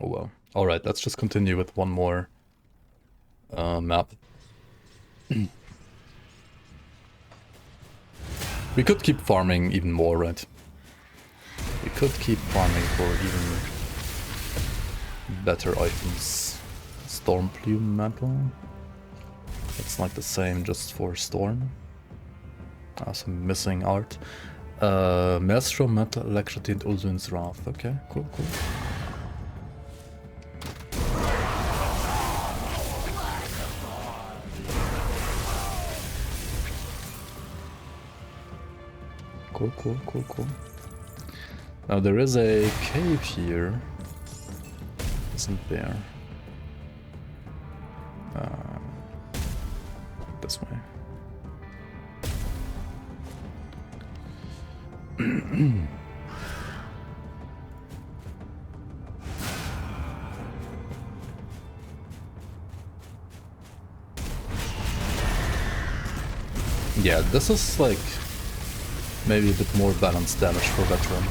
A: Oh well. Alright, let's just continue with one more map. We could keep farming even more, right? We could keep farming for even better items. Storm Plume Mantle. It's like the same just for Storm. Some missing art. Maelstrom, Metal, Electricity, and Ulduin's Wrath. Okay, cool, cool. Cool, cool, cool, cool. Now there is a cave here, isn't there? This way. Yeah, this is like maybe a bit more balanced damage for veteran.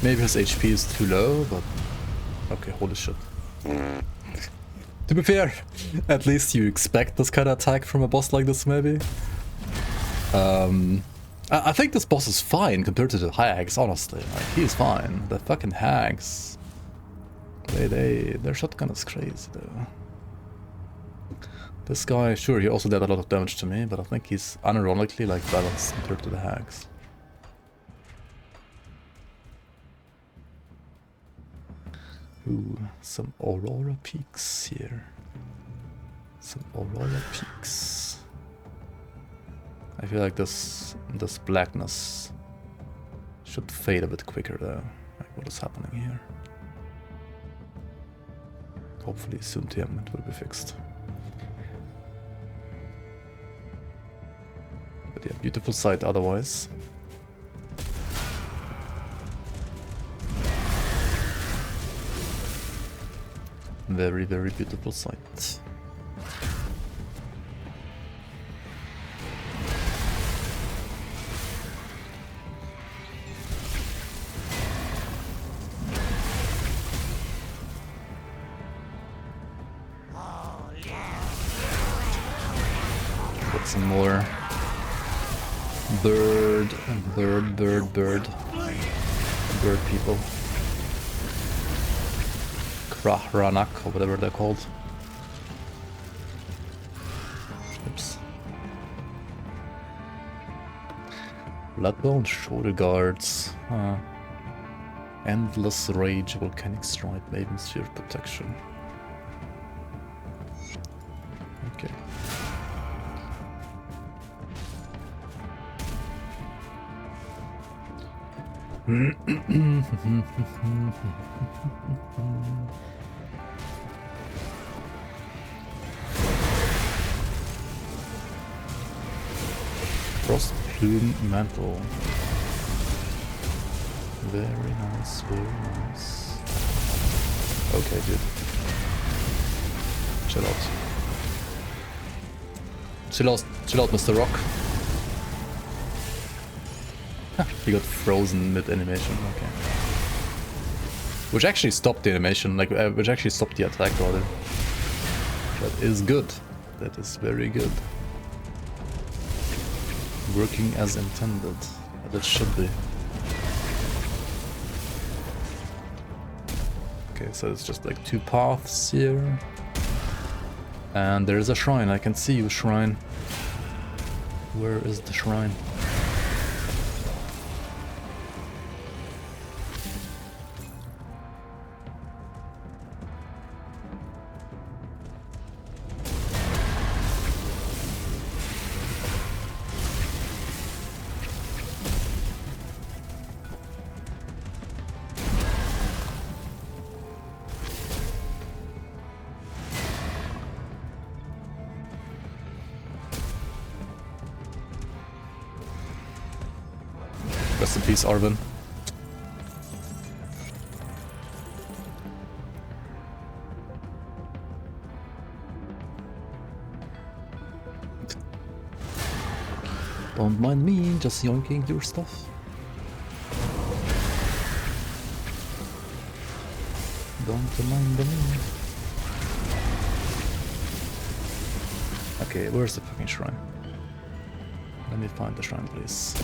A: Maybe his HP is too low, but okay, holy shit. To be fair, at least you expect this kind of attack from a boss like this, maybe. I think this boss is fine compared to the hags, honestly. Like, he's fine. The fucking hags, their shotgun is crazy though. This guy, sure, he also did a lot of damage to me, but I think he's unironically like balanced compared to the hags. Ooh, some Aurora Peaks here. Some Aurora Peaks. I feel like this blackness should fade a bit quicker though. Like, what is happening here? Hopefully soon to him it will be fixed. But yeah, beautiful sight otherwise. Very, very beautiful sight. Get some more bird people. Ranak or whatever they're called. Oops. Bloodbound shoulder guards. Endless rage, volcanic strike, maven sphere protection. Okay. Frost plume mantle. Very nice, very nice. Okay, dude. Chill out. Chill out, Mr. Rock. He got frozen mid-animation, okay. Which actually stopped the animation, like, which actually stopped the attack rather. That is good. That is very good. Working as intended. That should be. Okay, so it's just like 2 paths here. And there is a shrine, I can see you, shrine. Where is the shrine? Rest in peace, Arvin. Don't mind me, just yoinking your stuff. Don't mind me. Okay, where's the fucking shrine? Let me find the shrine, please.